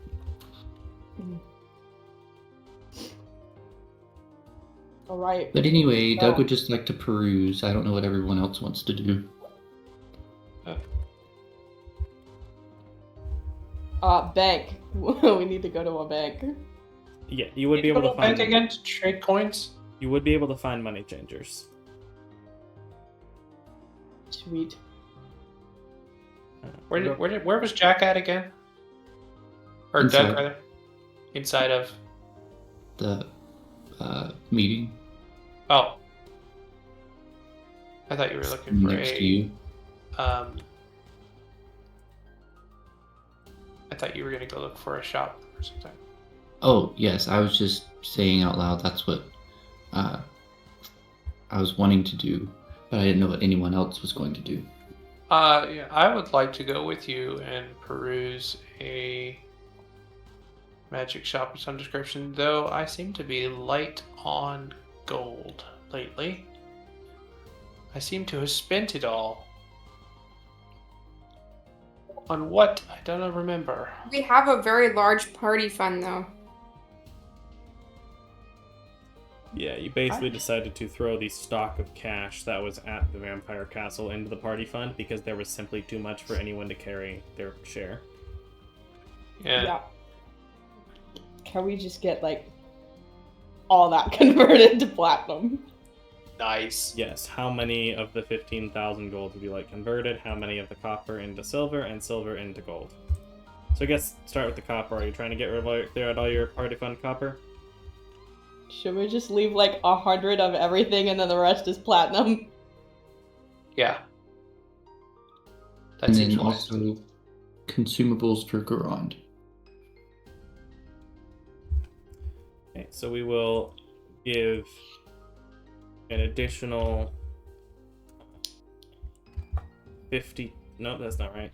All right. But anyway, Doug would just like to peruse. I don't know what everyone else wants to do. Bank. We need to go to a bank. Yeah, you would be able to bank find again to trade coins. You would be able to find money changers. Sweet. Where was Jack at again? Or Inside. Doug rather? Inside of. The meeting Oh. I thought you were looking for next to you. I thought you were gonna go look for a shop or something. Oh, yes, I was just saying out loud that's what I was wanting to do, but I didn't know what anyone else was going to do. Yeah, I would like to go with you and peruse a magic shop of some description, though I seem to be light on gold lately. I seem to have spent it all. On what? I don't remember. We have a very large party fund, though. Yeah, you basically decided to throw the stock of cash that was at the vampire castle into the party fund because there was simply too much for anyone to carry their share. Yeah. Can we just get all that converted to platinum? Nice. Yes, how many of the 15,000 gold would you like converted? How many of the copper into silver and silver into gold? So I guess start with the copper. Are you trying to clear out all your party fund copper? Should we just leave like 100 of everything and then the rest is platinum? Yeah. That And seems then wise. also consumables for Garand. Okay, so we will give an additional 50. No, that's not right.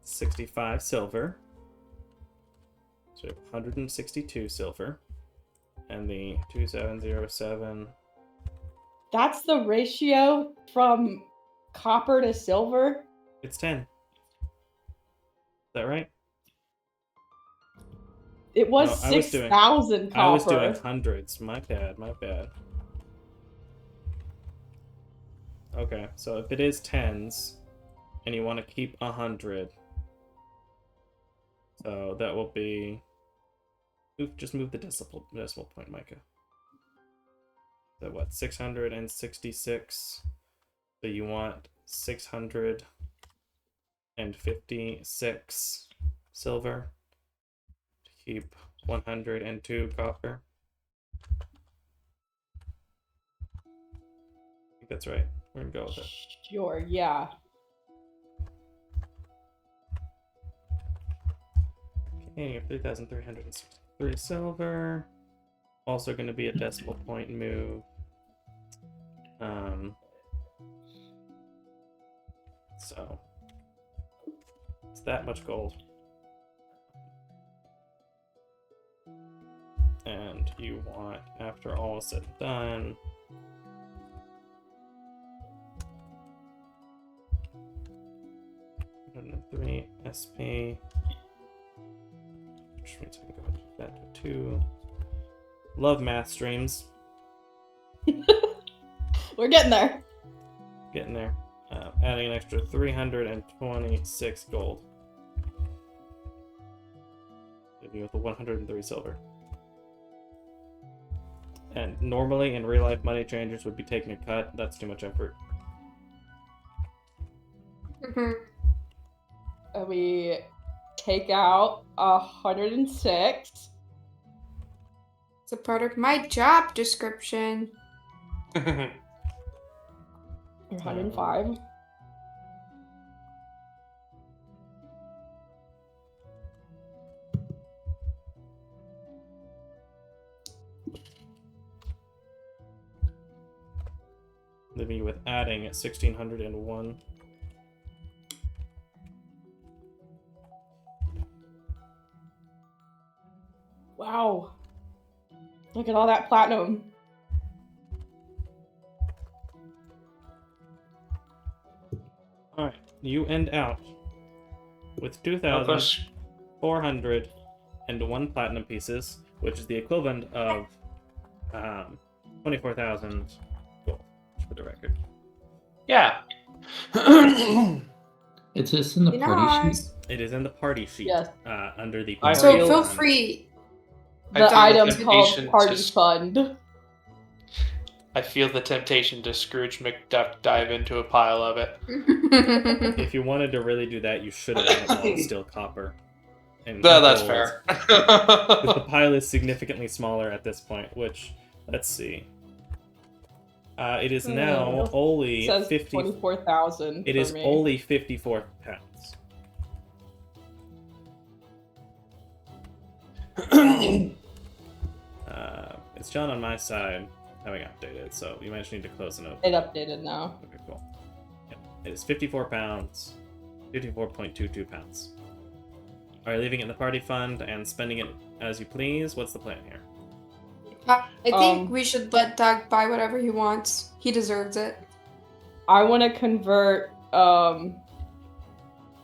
65 silver. So we have 162 silver. And the 2707. That's the ratio from copper to silver? It's 10. Is that right? It was No, I was 6,000 copper. I was doing hundreds. My bad. Okay, so if it is tens, and you want to keep 100, so that will be. Just move the decimal point, Micah. So what? 666. So you want 656 silver to keep 102 copper. I think that's right. We're gonna go with it. Sure, yeah. Okay, you have 3,363 silver. Also going to be a decimal point move. So it's that much gold. And you want, after all is said and done, $103 SP. Which means I can go ahead and put that to 2. Love math streams. We're getting there. Getting there. Adding an extra 326 gold. Leave you with the 103 silver. And normally in real life, money changers would be taking a cut. That's too much effort. We take out 106. It's a part of my job description. 105. Leaving you with adding at 1,601. Wow. Look at all that platinum. Alright, you end out with 2,401 platinum pieces, which is the equivalent of 24,000 gold, for the record. Yeah. It's just in the party sheet. It is in the party sheet. Yes. Under the I So feel- feel free. I The feel item the called temptation Party to- Fund. I feel the temptation to Scrooge McDuck dive into a pile of it. If you wanted to really do that, you should have done it while it's still copper. And No, that's gold. fair. Because the pile is significantly smaller at this point, which, let's see. It is now only It says 50. 24,000. It for is me. only 54 pounds. It's John on my side having updated, so you might just need to close the note. It updated now. Okay, cool. Yep. It is 54 pounds. 54.22 pounds. Are you leaving it in the party fund and spending it as you please? What's the plan here? I think we should let Doug buy whatever he wants. He deserves it. I want to convert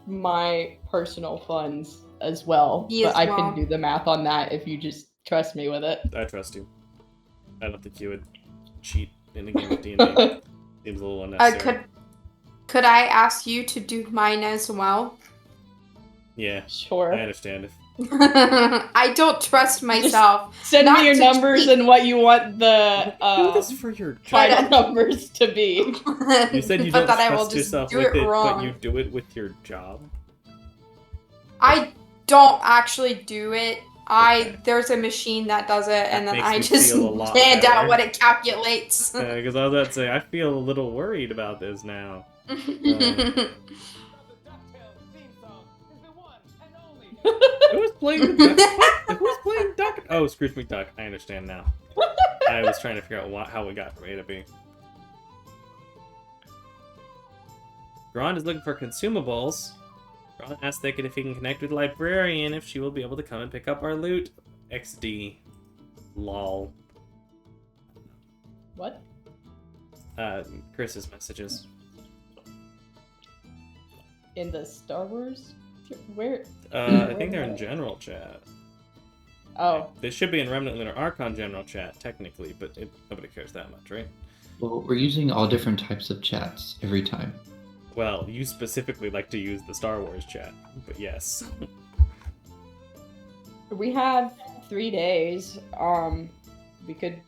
my personal funds as well. Me but as I well. can do the math on that if you just trust me with it. I trust you. I don't think you would cheat in a game of D&D. Seems a little unnecessary. Could I ask you to do mine as well? Yeah, Sure. I understand. I don't trust myself. Send Not me your to numbers cheat. and what you want the Do this for your job. final numbers to be. You said you but don't that I will trust just yourself do with it, wrong. but you do it with your job. I don't actually do it. There's a machine that does it, and then makes I me just feel a lot hand better. out what it calculates. Because I was about to say, I feel a little worried about this now. Who was playing the duck? Who's playing duck? Oh, Scrooge McDuck. I understand now. I was trying to figure out how we got from A to B. Grond is looking for consumables. Grond asks Thicket if he can connect with the librarian, if she will be able to come and pick up our loot. XD. Lol. What? Chris's messages. In the Star Wars? Where? I think they're in general chat. Oh. They should be in Remnant Lunar Archon general chat, technically, but nobody cares that much, right? Well, we're using all different types of chats every time. Well, you specifically like to use the Star Wars chat, but yes. We have 3 days. We could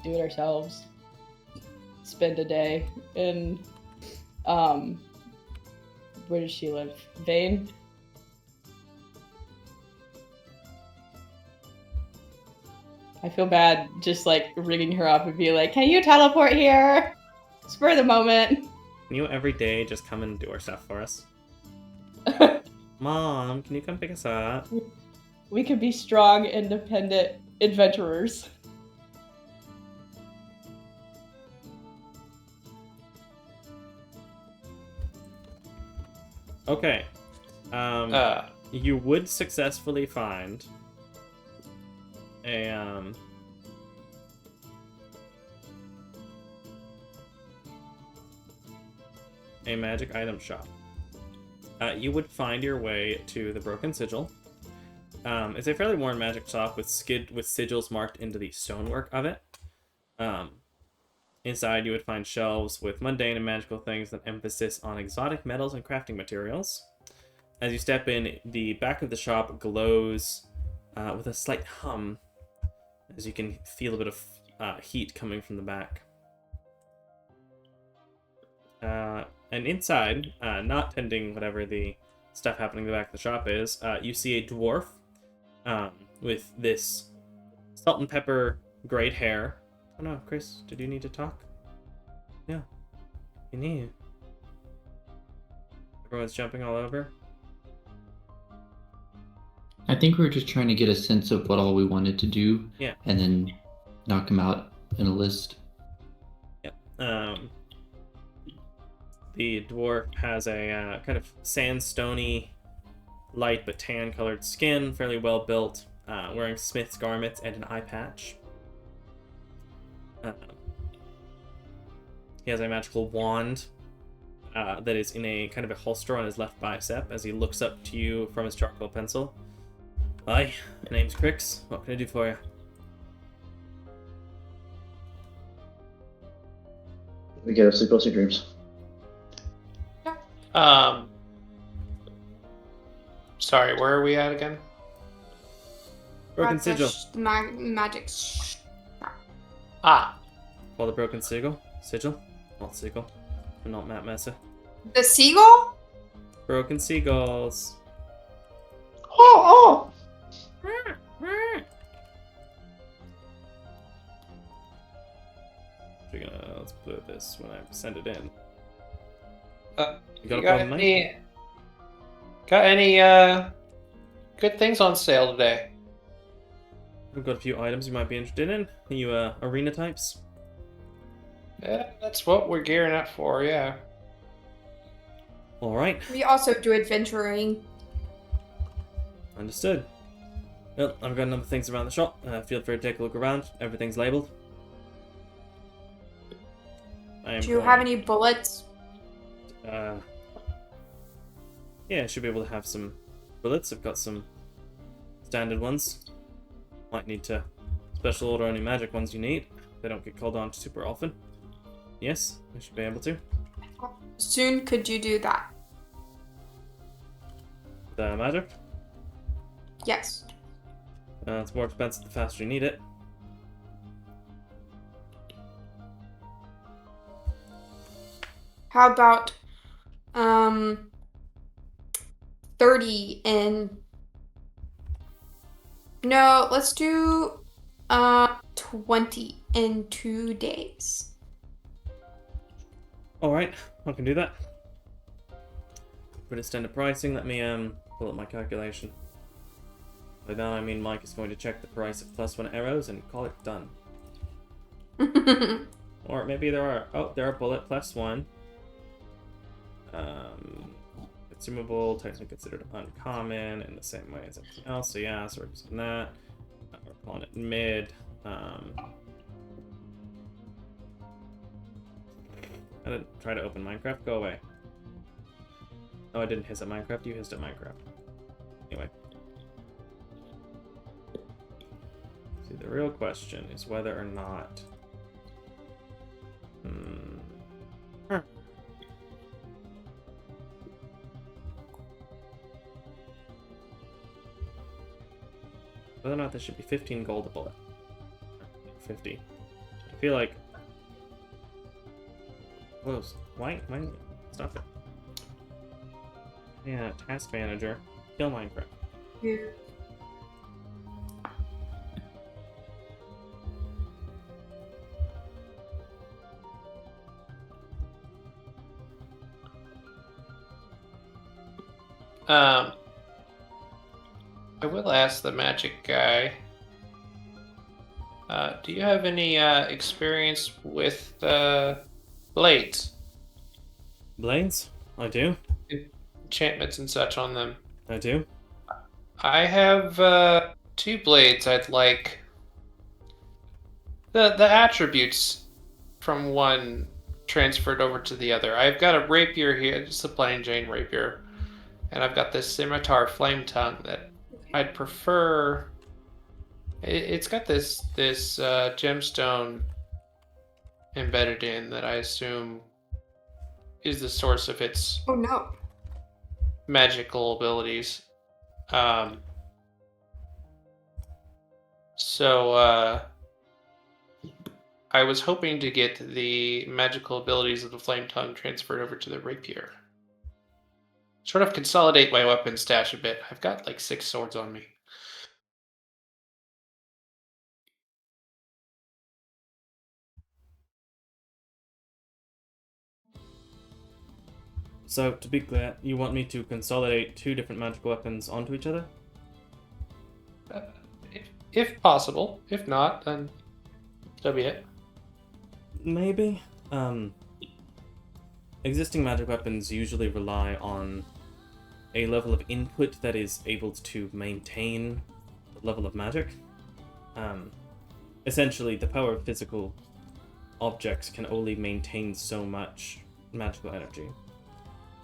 do it ourselves. Spend a day in, where does she live? Vane? I feel bad just like ringing her up and be like, can you teleport here? Spur the moment. Can you every day just come and do our stuff for us? Mom, can you come pick us up? We could be strong, independent adventurers. Okay. You would successfully find a magic item shop. You would find your way to the Broken Sigil. It's a fairly worn magic shop with sigils marked into the stonework of it. Inside, you would find shelves with mundane and magical things with an emphasis on exotic metals and crafting materials. As you step in, the back of the shop glows with a slight hum, as you can feel a bit of heat coming from the back. And inside, not tending whatever the stuff happening in the back of the shop is, you see a dwarf with this salt and pepper grayed hair. Oh no, Chris, did you need to talk? No, you need. Everyone's jumping all over. I think we were just trying to get a sense of what all we wanted to do. Yeah. And then knock them out in a list. Yep. The dwarf has a kind of sandstony, light but tan-colored skin, fairly well built, wearing smith's garments and an eye patch. He has a magical wand that is in a kind of a holster on his left bicep as he looks up to you from his charcoal pencil. Hi, my name's Crix. What can I do for you? We get our sleepless dreams. Sorry, where are we at again? Broken Sigil. Magic. Ah, Call the Broken Sigil. Sigil? Not Sigil. I'm not Matt Messer. The seagull? Broken Seagulls. Oh! Let's put this when I send it in. you got a got problem, Mike? any good things on sale today? We've got a few items you might be interested in. Are you arena types? Yeah, that's what we're gearing up for, yeah. All right. We also do adventuring. Understood. Well, I've got a number of things around the shop. Feel free to take a look around. Everything's labeled. Do you have any bullets? Yeah, I should be able to have some bullets. I've got some standard ones. Might need to special order any magic ones you need. They don't get called on super often. Yes, I should be able to. Soon could you do that? The magic? Yes. It's more expensive the faster you need it. How about 30 in. No, let's do 20 in 2 days. All right, I can do that. For the standard pricing, let me pull up my calculation. By that I mean Mike is going to check the price of +1 arrows and call it done. Or maybe there are bullet +1. Consumable, technically considered uncommon in the same way as everything else. So yeah, so we're using that. We're calling it mid. I didn't try to open Minecraft. Go away. Oh, I didn't hiss at Minecraft. You hissed at Minecraft. Anyway. See, the real question is whether or not... Whether or not this should be 15 gold a bullet. 50. I feel like... Whoa, why? Stop it. Yeah, task manager. Kill Minecraft. Yeah. I will ask the magic guy. Do you have any experience with blades? Blades? I do. Enchantments and such on them. I do. I have 2 blades I'd like. The attributes from one transferred over to the other. I've got a rapier here, just a plain Jane rapier. And I've got this scimitar flame tongue that I'd prefer. It's got this gemstone embedded in that I assume is the source of its Oh no. magical abilities. So I was hoping to get the magical abilities of the flame tongue transferred over to the rapier. Sort of consolidate my weapon stash a bit. I've got like 6 swords on me. So, to be clear, you want me to consolidate 2 different magical weapons onto each other? If possible. If not, then so be it. Maybe. Existing magic weapons usually rely on a level of input that is able to maintain the level of magic. Essentially, the power of physical objects can only maintain so much magical energy.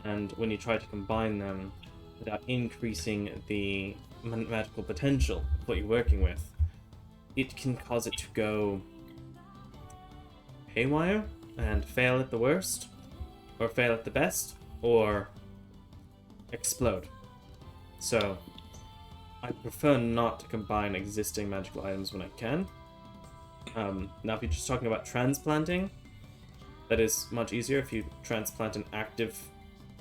And when you try to combine them without increasing the magical potential of what you're working with, it can cause it to go haywire and fail at the worst, or fail at the best, or explode. So, I prefer not to combine existing magical items when I can. Now, if you're just talking about transplanting, that is much easier if you transplant an active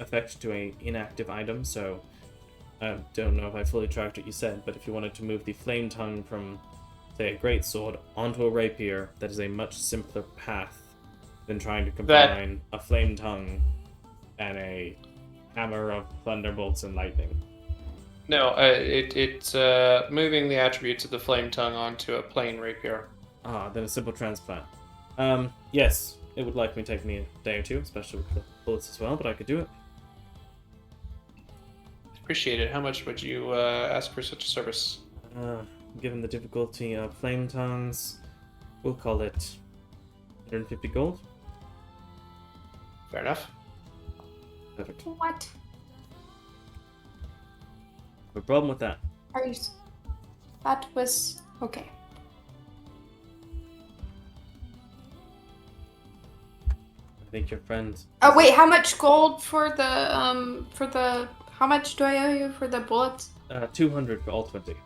effect to an inactive item. So, I don't know if I fully tracked what you said, but if you wanted to move the flame tongue from, say, a greatsword onto a rapier, that is a much simpler path than trying to combine a flame tongue and a hammer of thunderbolts and lightning. No, it's moving the attributes of the flame tongue onto a plain rapier. Ah, then a simple transplant. Yes, it would likely take me a day or 2, especially with the bullets as well, but I could do it. Appreciate it. How much would you ask for such a service? Given the difficulty of flame tongues, we'll call it 150 gold. Fair enough. Perfect. What? No problem with that. Are you... That was... Okay. I think your friend... Oh wait, how much gold for the... How much do I owe you for the bullets? 200 for all 20.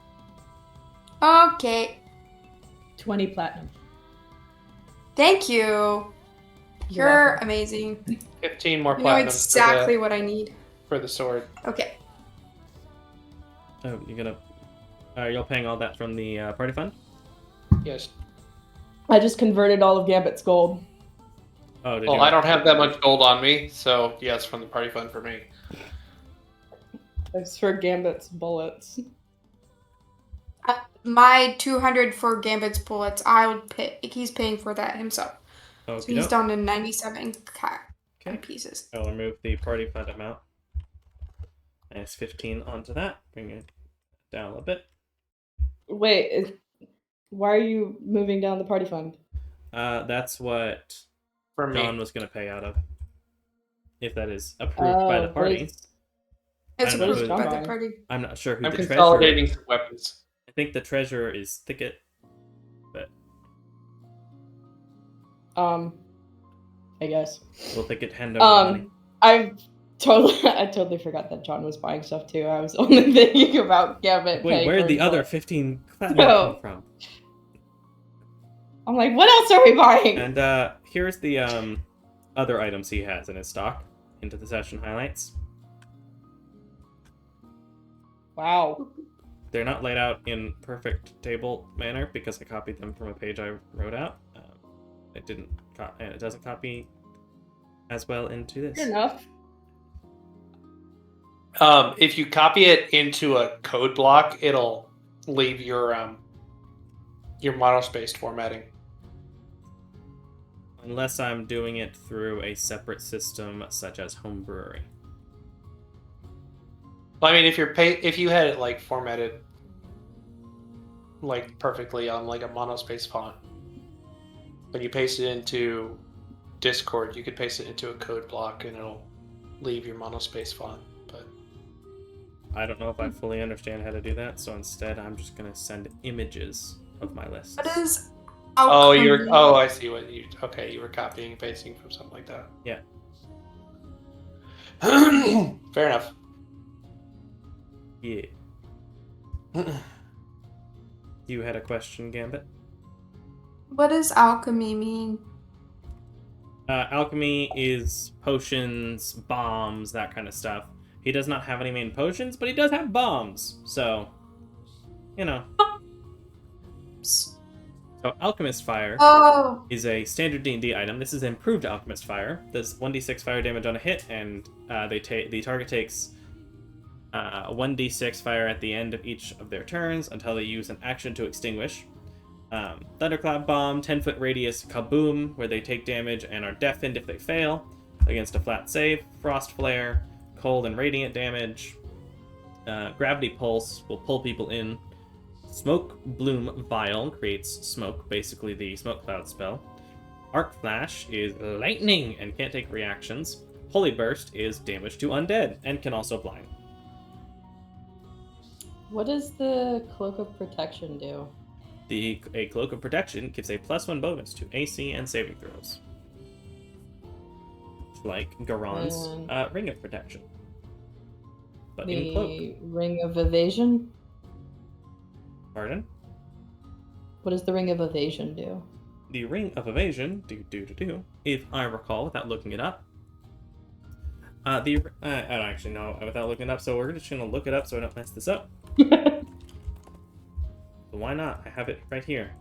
Okay. 20 platinum. Thank you. You're amazing. 15 more You know platinum exactly what I need. for the sword. Okay. Oh, you're gonna. Are y'all paying all that from the party fund? Yes. I just converted all of Gambit's gold. Oh, did Well, you? I don't have that much gold on me, so yes, from the party fund for me. It's for Gambit's bullets. My 200 for Gambit's bullets, I would pay. He's paying for that himself. So he's down to 97 pieces. I'll remove the party fund amount. Minus 15 onto that. Bring it down a little bit. Wait, why are you moving down the party fund? That's what For me. John was going to pay out of. If that is approved by the party. It's I don't know approved who- by the party. I'm not sure who I'm the treasurer. consolidating some weapons. I think the treasurer is Thicket, but I guess. will Thicket hand over the money? I totally forgot that John was buying stuff too. I was only thinking about Gambit. Wait, paying where'd for the himself. other 15 platinum No. come from? I'm like, what else are we buying? And here's the other items he has in his stock into the session highlights. Wow. They're not laid out in perfect table manner because I copied them from a page I wrote out. It didn't, and it doesn't copy as well into this. Good enough. If you copy it into a code block, it'll leave your monospaced formatting. Unless I'm doing it through a separate system such as Homebrewery. I mean, if you had it like formatted like perfectly on like a monospace font, when you paste it into Discord, you could paste it into a code block and it'll leave your monospace font. But I don't know if I fully understand how to do that, so instead I'm just gonna send images of my list. What is I see what you. Okay, you were copying and pasting from something like that. Yeah. Fair enough. Yeah. You had a question, Gambit? What does alchemy mean? Alchemy is potions, bombs, that kind of stuff. He does not have any main potions, but he does have bombs. So, you know. So, Alchemist Fire is a standard D&D item. This is improved Alchemist Fire. Does 1d6 fire damage on a hit, and the target takes 1d6 fire at the end of each of their turns until they use an action to extinguish. Thunderclap Bomb, 10-foot radius Kaboom, where they take damage and are deafened if they fail against a flat save. Frost Flare, cold and radiant damage. Gravity Pulse will pull people in. Smoke Bloom Vial creates smoke, basically the smoke cloud spell. Arc Flash is lightning and can't take reactions. Holy Burst is damage to undead and can also blind. What does the Cloak of Protection do? A Cloak of Protection gives a +1 bonus to AC and saving throws. Like Garon's Ring of Protection. But in Cloak. The Ring of Evasion? Pardon? What does the Ring of Evasion do? The Ring of Evasion, if I recall, without looking it up. I don't actually know without looking it up, so we're just going to look it up so I don't mess this up. So why not? I have it right here.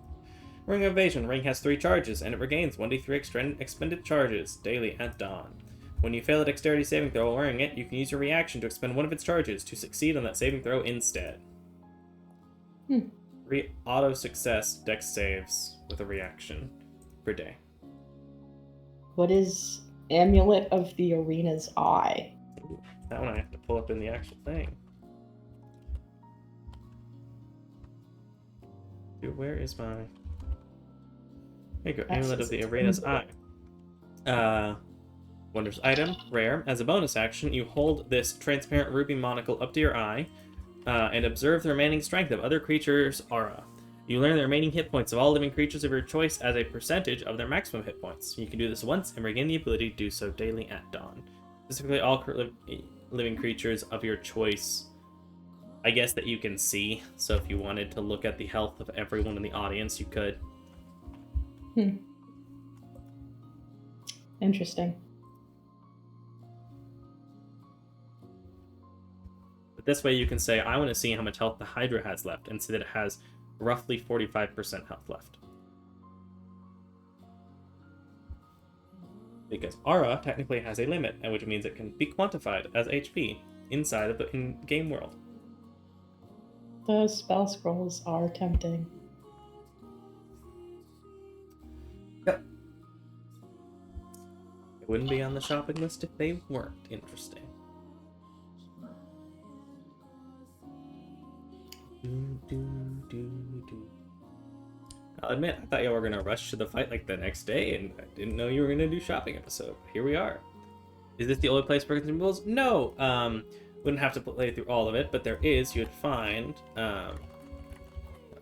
Ring of Evasion. Ring has 3 charges, and it regains 1d3 expended charges daily at dawn. When you fail a dexterity saving throw while wearing it, you can use your reaction to expend one of its charges to succeed on that saving throw instead. 3 auto-success dex saves with a reaction per day. What is Amulet of the Arena's Eye? Ooh, that one I have to pull up in the actual thing. Dude, where is my... There you go, Amulet of the Arena's Eye. Wondrous item, rare. As a bonus action, you hold this transparent ruby monocle up to your eye and observe the remaining strength of other creatures' aura. You learn the remaining hit points of all living creatures of your choice as a percentage of their maximum hit points. You can do this once and regain the ability to do so daily at dawn. Specifically, all living creatures of your choice, I guess, that you can see. So if you wanted to look at the health of everyone in the audience, you could. Interesting. But this way you can say, I want to see how much health the Hydra has left, and see that it has roughly 45% health left. Because Aura technically has a limit, which means it can be quantified as HP inside of the in-game world. Those spell scrolls are tempting. Yep. It wouldn't be on the shopping list if they weren't interesting. I'll admit, I thought y'all were gonna rush to the fight like the next day, and I didn't know you were gonna do shopping episode. Here we are. Is this the only place for consumables? No. Wouldn't have to play through all of it, but there is. You would find. I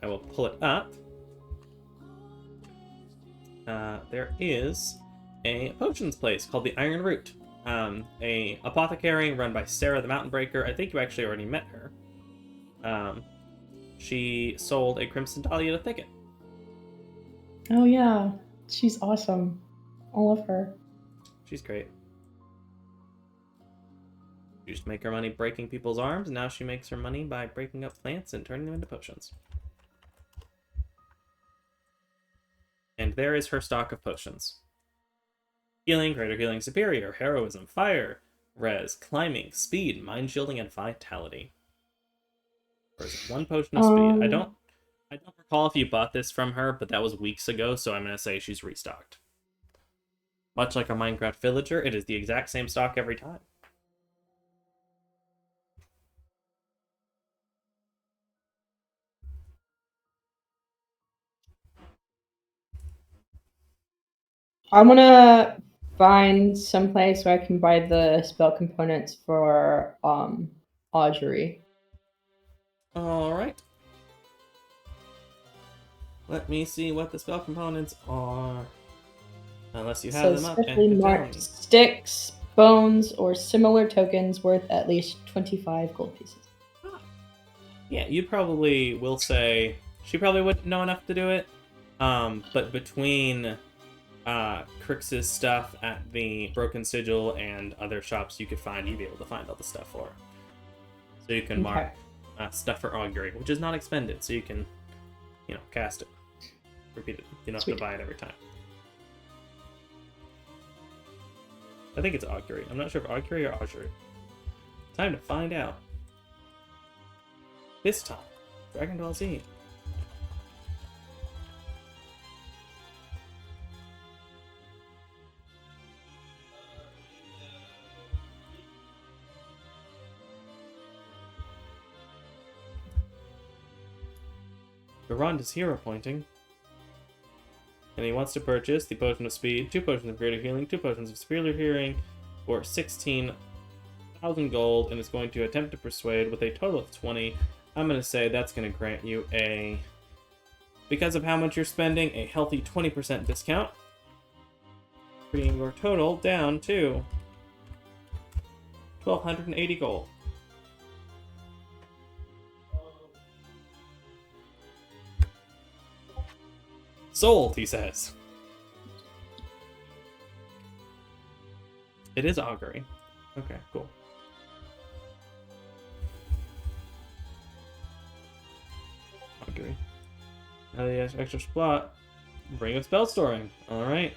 will pull it up. There is a potions place called the Iron Root. A apothecary run by Sarah the Mountain Breaker. I think you actually already met her. She sold a Crimson Dahlia to Thicket. Oh yeah, she's awesome. I love her. She's great. She used to make her money breaking people's arms, and now she makes her money by breaking up plants and turning them into potions. And there is her stock of potions. Healing, greater healing, superior, heroism, fire, res, climbing, speed, mind shielding, and vitality. Or is it one potion of speed? I don't recall if you bought this from her, but that was weeks ago, so I'm going to say she's restocked. Much like a Minecraft villager, it is the exact same stock every time. I'm gonna find someplace where I can buy the spell components for augury. Alright. Let me see what the spell components are. Unless you have them up. Specially marked sticks, bones, or similar tokens worth at least 25 gold pieces. Yeah, you probably will say she probably wouldn't know enough to do it. But between Crix's stuff at the Broken Sigil and other shops you could find, you'd be able to find all the stuff for her. So you can mark stuff for augury, which is not expended, so you can, cast it. Repeat it. You don't have to buy it every time. I think it's augury. I'm not sure if augury or augury. Time to find out. This time, Dragon Ball Z. Garand is hero pointing. And he wants to purchase the Potion of Speed, 2 Potions of Greater Healing, 2 Potions of Superior Hearing, for 16,000 gold, and is going to attempt to persuade with a total of 20. I'm going to say that's going to grant you because of how much you're spending, a healthy 20% discount. Bringing your total down to 1,280 gold. Sold, he says. It is augury. Okay, cool. Augury. Now the extra spot. Ring of Spell Storing. Alright.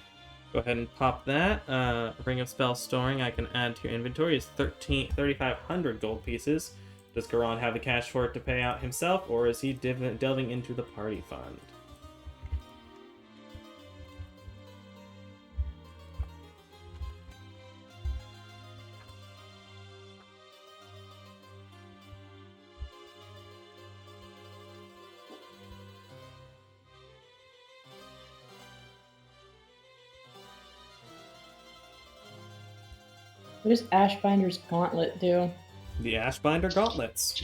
Go ahead and pop that. Ring of Spell Storing I can add to your inventory is 3,500 gold pieces. Does Garand have the cash for it to pay out himself, or is he delving into the party fund? What does Ashbinder's Gauntlet do? The Ashbinder Gauntlets.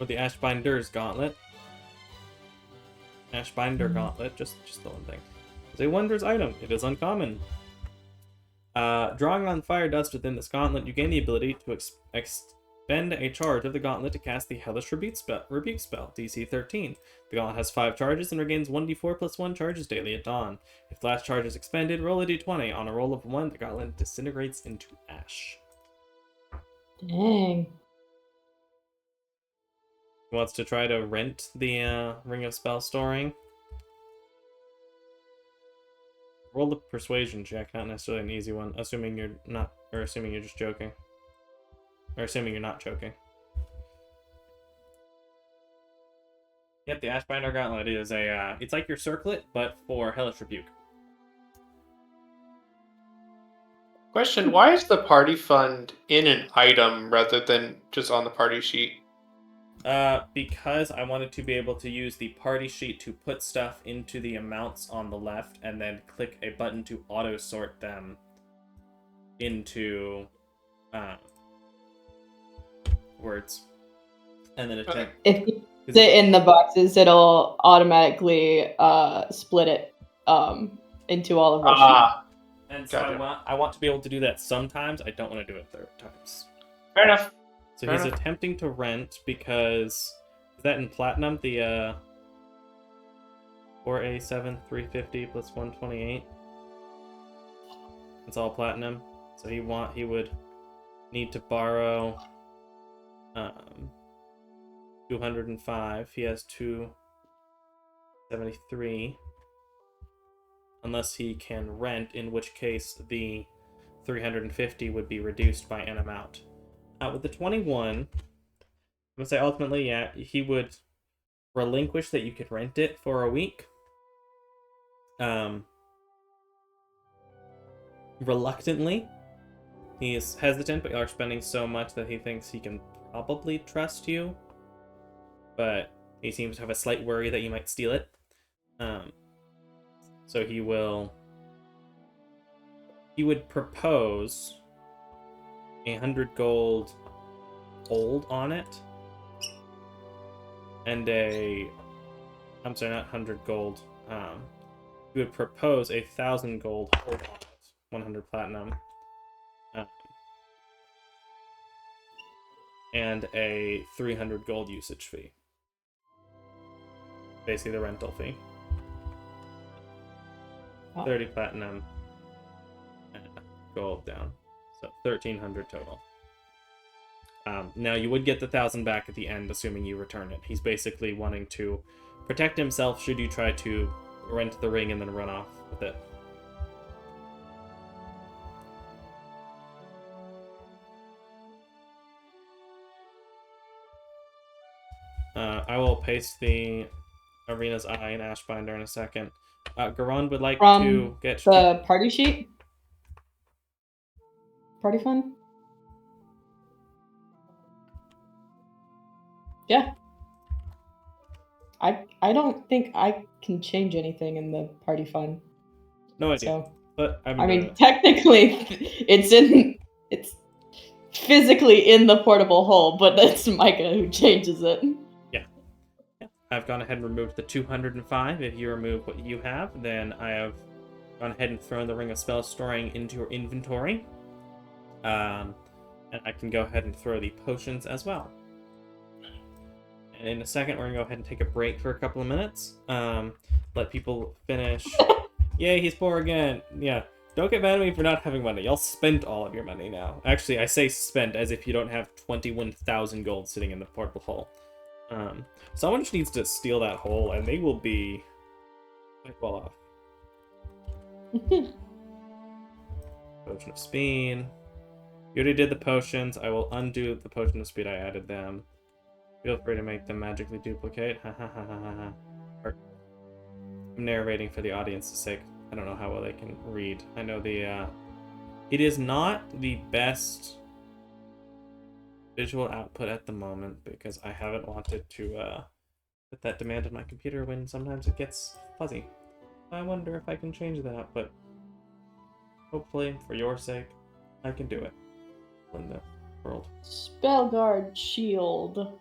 Or the Ashbinder's Gauntlet. Ashbinder Gauntlet, just the one thing. It's a wondrous item. It is uncommon. Drawing on fire dust within this gauntlet, you gain the ability to expend a charge of the gauntlet to cast the Hellish Rebuke spell, DC 13. The gauntlet has 5 charges and regains 1d4 plus 1 charges daily at dawn. If the last charge is expended, roll a d20. On a roll of 1, the gauntlet disintegrates into ash. Dang. He wants to try to rent the Ring of Spell Storing. Roll the persuasion check, not necessarily an easy one, assuming you're not, or assuming you're just joking. Or assuming you're not joking. Yep, the Ashbinder Gauntlet is it's like your circlet, but for Hellish Rebuke. Question, why is the party fund in an item rather than just on the party sheet? Because I wanted to be able to use the party sheet to put stuff into the amounts on the left, and then click a button to auto-sort them into words. And then attempt... If you put it in the boxes, it'll automatically split it into all of our sheets. And so Gotcha. I want to be able to do that sometimes. I don't want to do it 30 times. Fair enough. So Fair he's enough. attempting to rent because... Is that in Platinum? The 4A7 350 plus 128. It's all Platinum. So he would need to borrow 205. He has 273. Unless he can rent, in which case the 350 would be reduced by an amount. With the 21, I'm gonna say ultimately, yeah, he would relinquish that you could rent it for a week. Reluctantly, he is hesitant, but you are spending so much that he thinks he can probably trust you. But he seems to have a slight worry that you might steal it. So he would propose 100 gold hold on it, and I'm sorry, not 100 gold. He would propose 1,000 gold hold on it, 100 platinum, and a 300 gold usage fee. Basically the rental fee. 30 platinum and gold down. So 1,300 total. Now you would get the 1,000 back at the end, assuming you return it. He's basically wanting to protect himself should you try to rent the ring and then run off with it. I will paste the Arena's Eye and Ashbinder in a second. Garon would like to get the party sheet? Party fund? Yeah. I don't think I can change anything in the party fund. No idea. So, but I mean, technically, it's physically in the portable hole, but that's Micah who changes it. Yeah. I've gone ahead and removed the 205. If you remove what you have, then I have gone ahead and thrown the Ring of Spell Storing into your inventory. And I can go ahead and throw the potions as well. And in a second, we're going to go ahead and take a break for a couple of minutes. Let people finish. Yay, he's poor again. Yeah. Don't get mad at me for not having money. Y'all spent all of your money now. Actually, I say spent as if you don't have 21,000 gold sitting in the portable hole. Someone just needs to steal that hole, and they will be quite well off. Potion of Speed. You already did the potions. I will undo the Potion of Speed. I added them. Feel free to make them magically duplicate. Ha ha ha ha ha. I'm narrating for the audience's sake. I don't know how well they can read. I know it is not the best visual output at the moment because I haven't wanted to put that demand on my computer when sometimes it gets fuzzy. I wonder if I can change that, but hopefully, for your sake, I can do it in the world. Spellguard Shield.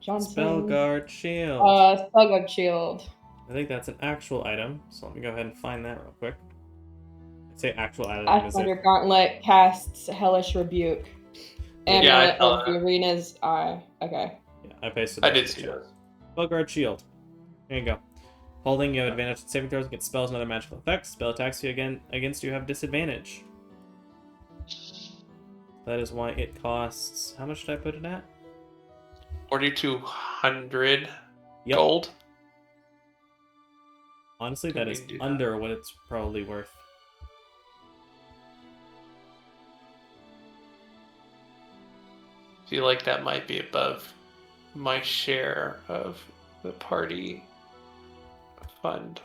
Johnson. Spellguard Shield. Spellguard Shield. I think that's an actual item, so let me go ahead and find that real quick. I say actual item. Ashbinder Gauntlet casts Hellish Rebuke. Amulet of the Arena's Eye. Okay. Yeah, I pasted I did see that. Spellguard Shield. There you go. Holding, you have advantage in saving throws against spells and other magical effects. Spell attacks you against you have disadvantage. That is why it costs. How much did I put it at? 4,200 Yep. gold. Honestly, Can that we is do that? under what it's probably worth. I feel like that might be above my share of the party fund.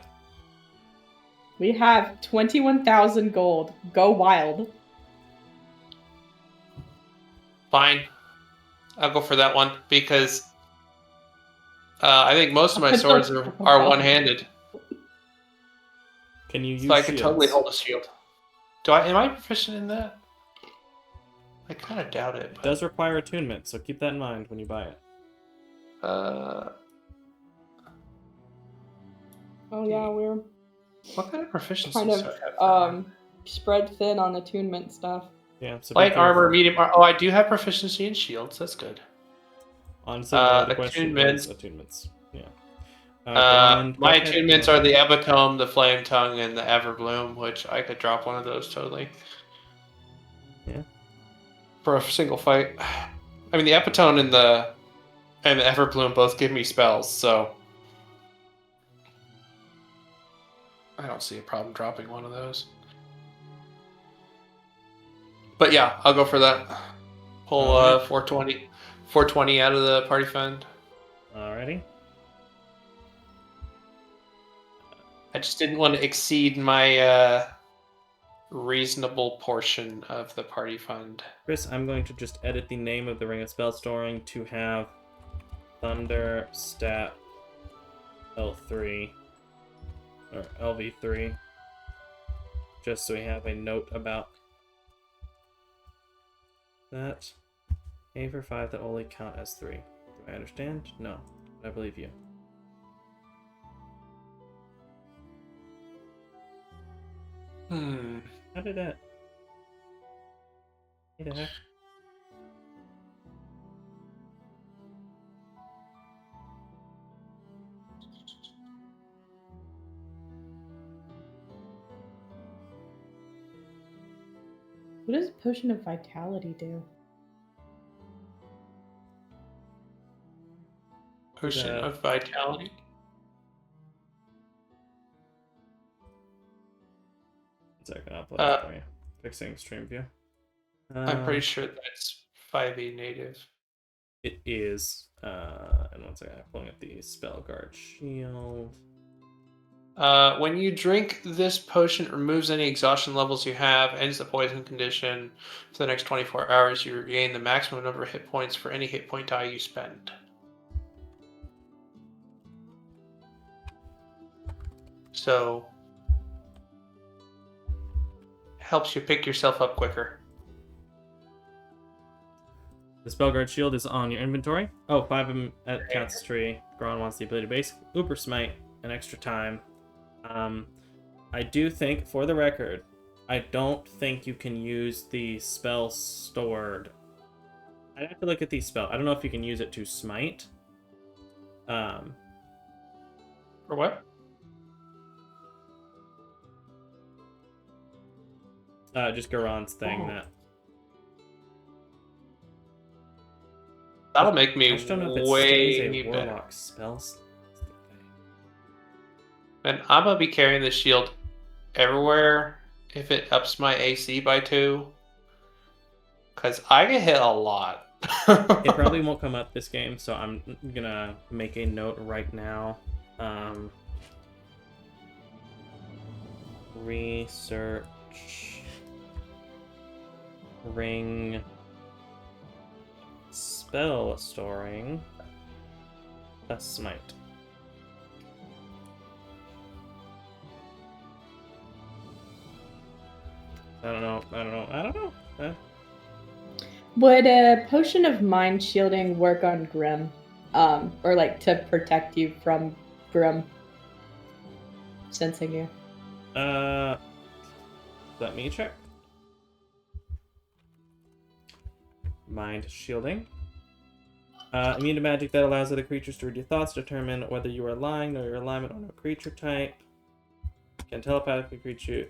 We have 21,000 gold. Go wild. Fine. I'll go for that one because I think most of my swords are one-handed. Can you use So I could totally shields? hold a shield. Am I proficient in that? I kind of doubt it. It does require attunement, so keep that in mind when you buy it. But, Oh yeah, we're what kind of proficiency kind do I have? of spread thin on attunement stuff. Yeah, so Light be armor, careful. medium armor. Oh, I do have proficiency in shields. That's good. Honestly, more of the question is attunements. attunements. Yeah. Gromond, My go ahead. attunements are the Epitome, the Flame Tongue, and the Everbloom, which I could drop one of those totally. Yeah. For a single fight. I mean, the Epitome and the Everbloom both give me spells, so I don't see a problem dropping one of those. But yeah, I'll go for that. Pull Alright. 420 out of the party fund. Alrighty. I just didn't want to exceed my reasonable portion of the party fund. Chris, I'm going to just edit the name of the Ring of Spell Storing to have Thunder Stat L3 or LV3, just so we have a note about that. Aim for 5 that only count as 3. Do I understand? No. I believe you. How did that? What the heck? What does Potion of Vitality do? Potion of Vitality. One second, I'll play it for you. Fixing stream view. I'm pretty sure that's 5e native. It is. And one second, I'm pulling up the Spell Guard Shield. When you drink this potion, it removes any exhaustion levels you have, ends the poison condition. For the next 24 hours, you regain the maximum number of hit points for any hit point die you spend. So, helps you pick yourself up quicker. The Spellguard Shield is on your inventory. Oh, 5 of them at counts tree. Gron wants the ability to base Uber Smite an extra time. I do think, for the record, I don't think you can use the spell stored. I'd have to look at the spell. I don't know if you can use it to smite. For what? Just Garon's thing that. That'll make me I just don't know if it way stays a better. warlock spells. And I'm gonna be carrying this shield everywhere if it ups my AC by 2. Because I get hit a lot. It probably won't come up this game, so I'm gonna make a note right now. Research ring spell storing a smite. I don't know. Would a Potion of Mind Shielding work on Grim? Or like to protect you from Grim sensing you? Let me check. Mind shielding. Immune to magic that allows other creatures to read your thoughts, determine whether you are lying, know your alignment, or no creature type. Can telepathically create you.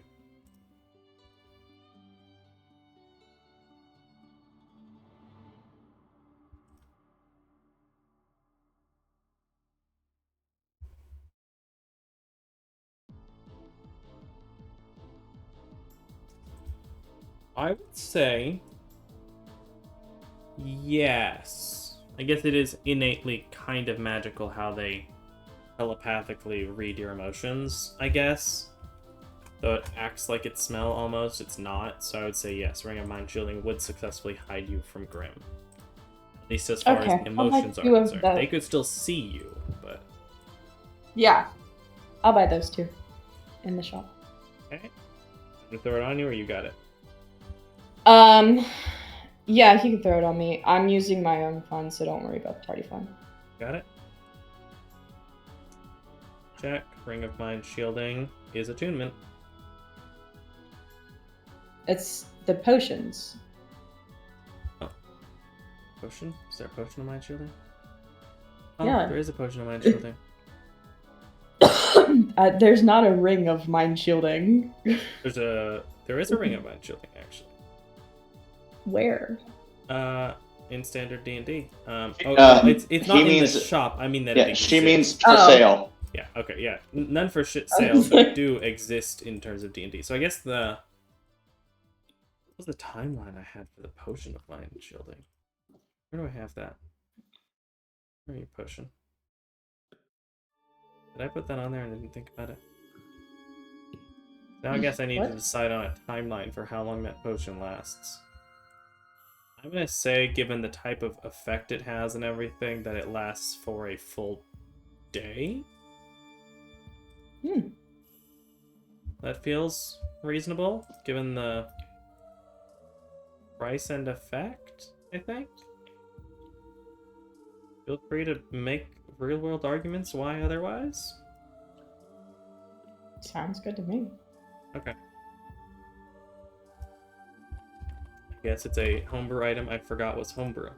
I would say yes. I guess it is innately kind of magical how they telepathically read your emotions, I guess. Though it acts like it smell almost, it's not. So I would say yes, Ring of Mind Shielding would successfully hide you from Grim. At least as far Okay, as emotions are two of concerned. those. They could still see you, but Yeah. I'll buy those two in the shop. okay. I'm gonna throw it on you or you got it? Yeah, you can throw it on me. I'm using my own funds, so don't worry about the party fund. Got it. Check. Ring of Mind Shielding is attunement. It's the potions. Potion? Is there a potion of Mind Shielding? Oh, Yeah. there is a potion of Mind Shielding. There's not a ring of mind shielding. There is a Ring of Mind Shielding actually. Where? In standard D&D. She It's not in means- the shop. I mean that Yeah, it she exists. means for Oh. sale. Yeah. Okay. Yeah. None for shit sale, but do exist in terms of D&D. So I guess what was the timeline I had for the potion of mind shielding? Where do I have that? Where are you, potion? Did I put that on there and didn't think about it? Now I guess I need to What? decide on a timeline for how long that potion lasts. I'm gonna say, given the type of effect it has and everything, that it lasts for a full day. That feels reasonable, given the price and effect, I think. Feel free to make real-world arguments why otherwise. Sounds good to me. Okay. I guess it's a homebrew item I forgot was homebrew.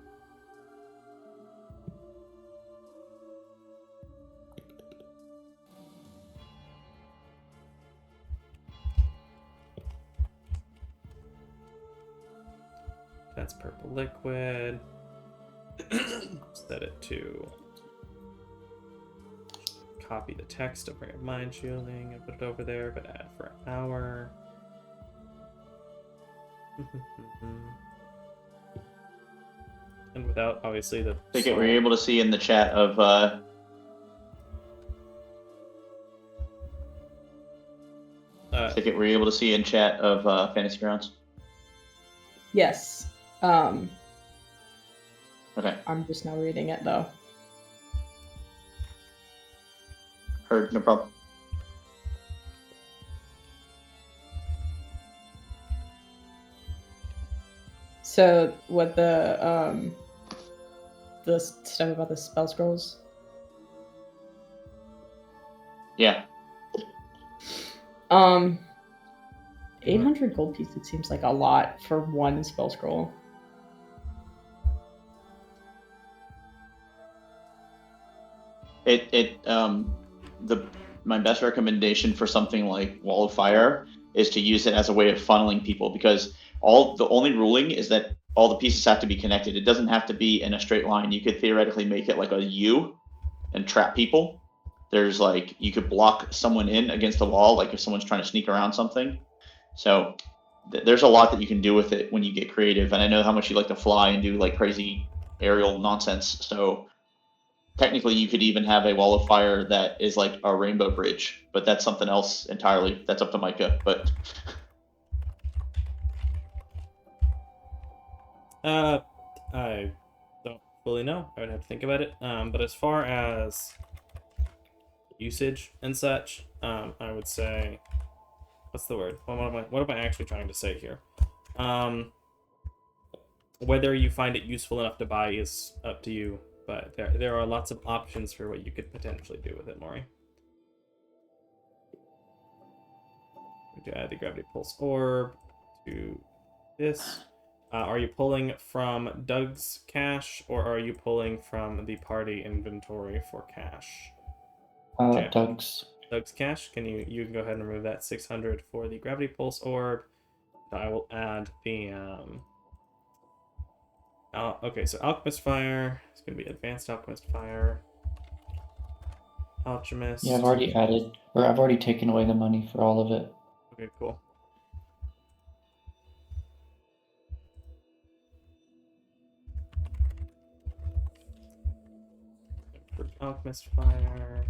That's purple liquid. Set it to copy the text of Ring of Mind Shielding and put it over there, but add for an hour. And without, obviously, the... I think were you able to see in the chat of ticket were you able to see in chat of Fantasy Grounds? Yes. Okay. I'm just now reading it though. Heard, no problem. So what the stuff about the spell scrolls? Yeah. 800 gold pieces seems like a lot for one spell scroll. My best recommendation for something like Wall of Fire is to use it as a way of funneling people, because the only ruling is that all the pieces have to be connected. It doesn't have to be in a straight line. You could theoretically make it like a U and trap people. There's like, you could block someone in against the wall, like if someone's trying to sneak around something. So there's a lot that you can do with it when you get creative. And I know how much you like to fly and do like crazy aerial nonsense. So technically you could even have a Wall of Fire that is like a rainbow bridge, but that's something else entirely. That's up to Micah, but... I don't fully know. I would have to think about it. But as far as usage and such, I would say, what's the word? What am I actually trying to say here? Whether you find it useful enough to buy is up to you, but there are lots of options for what you could potentially do with it, Maury. To add the Gravity Pulse Orb to this. Are you pulling from Doug's cash, or are you pulling from the party inventory for cash? Jack? Doug's. Doug's cash. You can go ahead and remove that 600 for the Gravity Pulse Orb. I will add the okay, so Alchemist Fire. It's gonna be Advanced Alchemist Fire. Alchemist. Yeah, I've already taken away the money for all of it. Okay, cool. Alchemist Fire.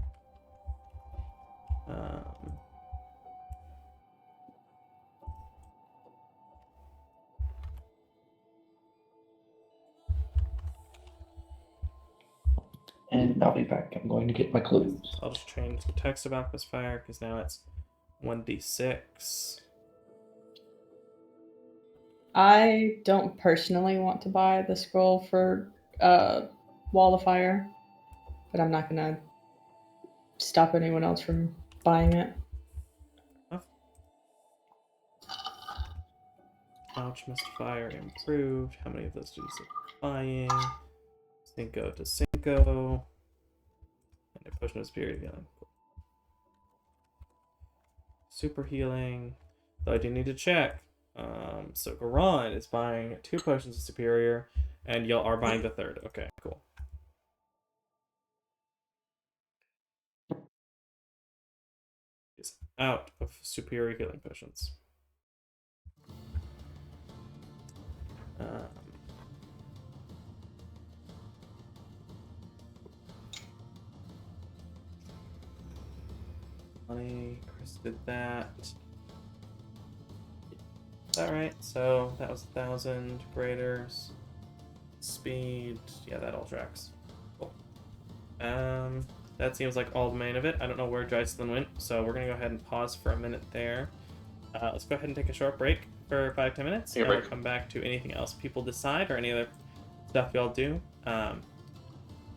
And I'll be back. I'm going to get my clothes. I'll just change the text of Alchemist Fire because now it's 1d6. I don't personally want to buy the scroll for Wall of Fire, but I'm not gonna stop anyone else from buying it. Alchemist Fire improved. How many of those do you say buying? Cinco to Cinco. And a potion of spirit healing. Cool. Super healing. Though I do need to check. So Garon is buying 2 potions of superior, and y'all are buying the 3rd. Okay, cool. Is out of superior healing potions. Money, Chris did that. Is that right? So that was 1,000 graders. Speed, yeah, that all tracks. Cool. That seems like all the main of it. I don't know where Jocelyn went, so we're gonna go ahead and pause for a minute there. Let's go ahead and take a short break for 5-10 minutes, and we'll come back to anything else people decide or any other stuff y'all do. I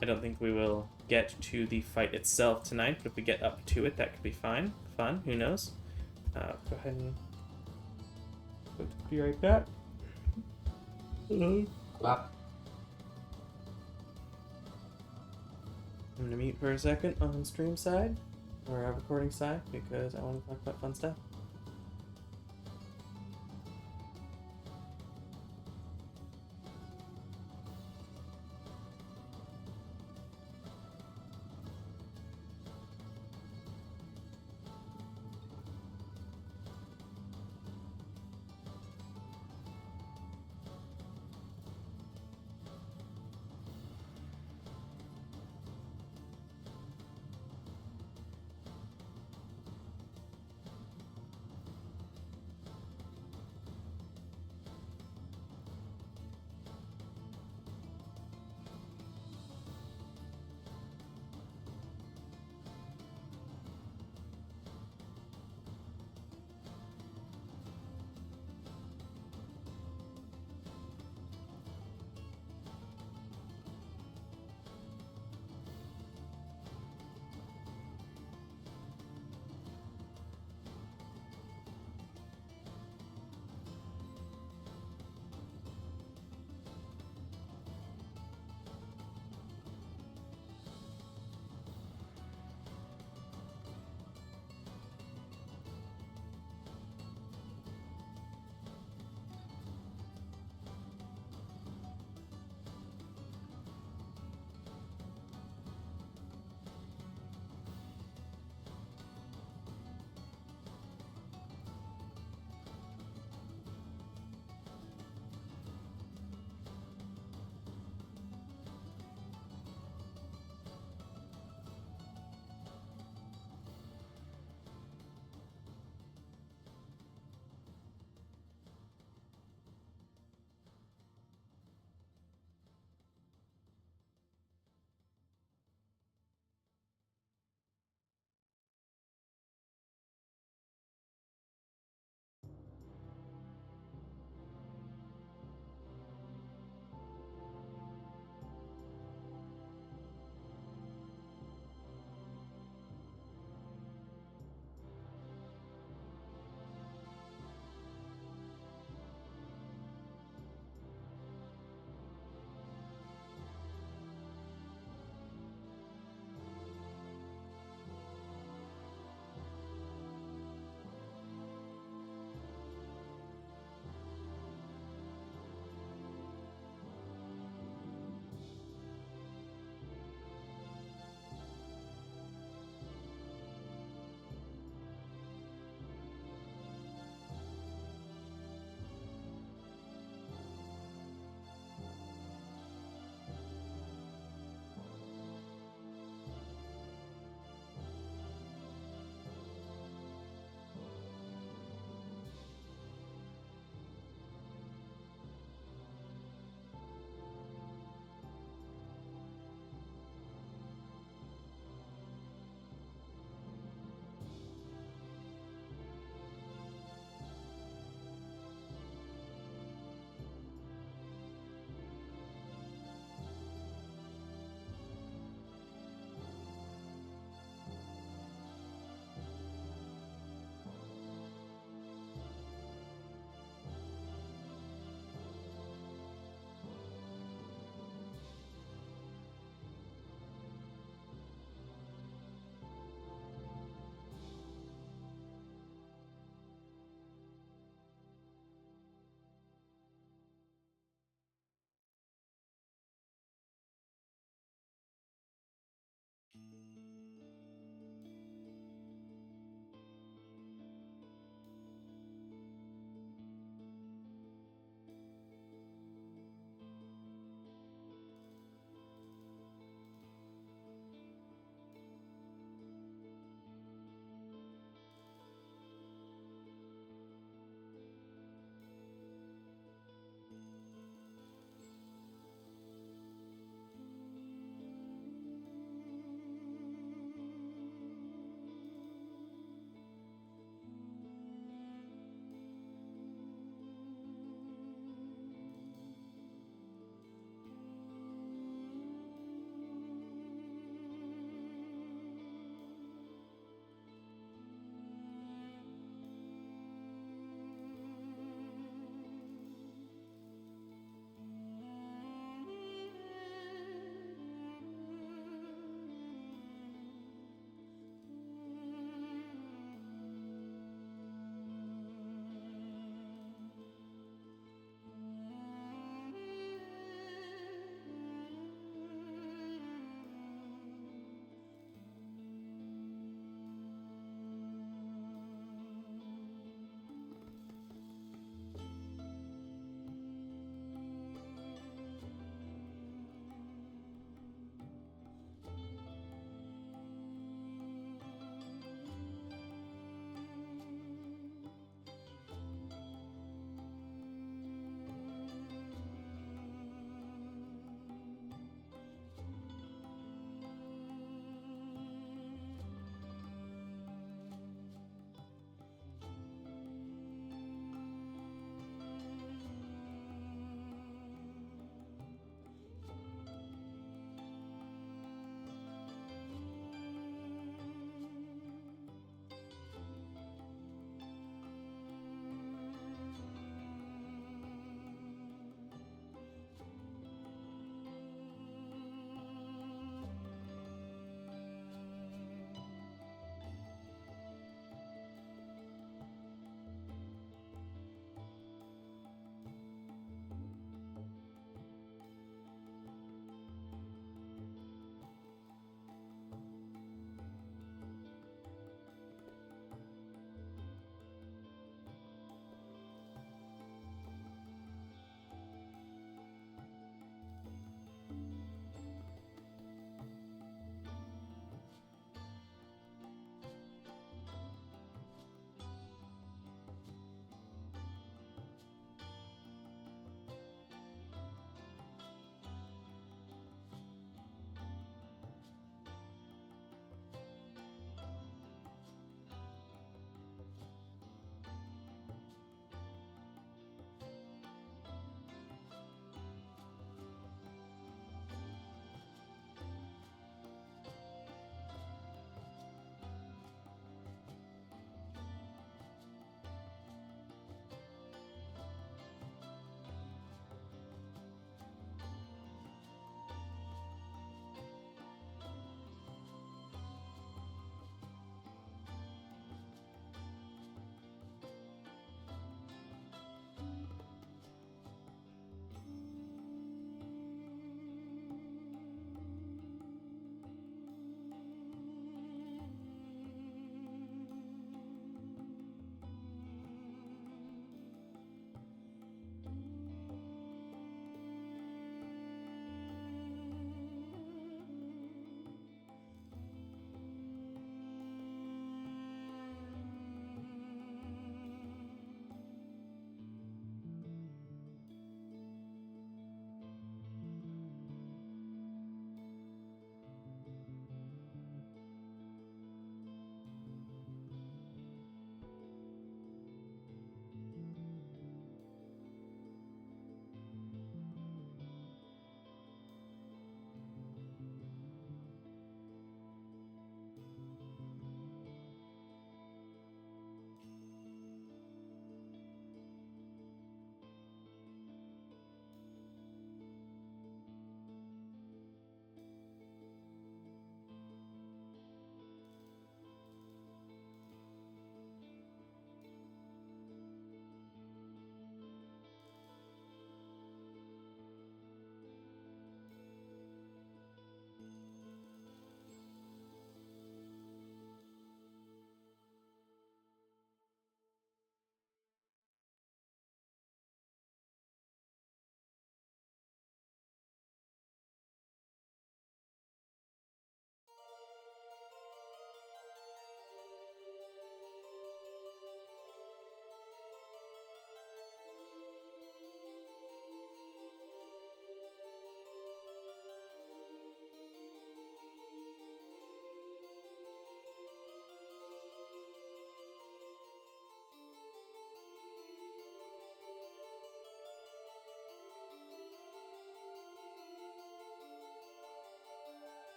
don't think we will get to the fight itself tonight, but if we get up to it, that could be fun. Who knows? Go ahead and be right back. Wow. I'm gonna mute for a second on stream side or recording side because I want to talk about fun stuff.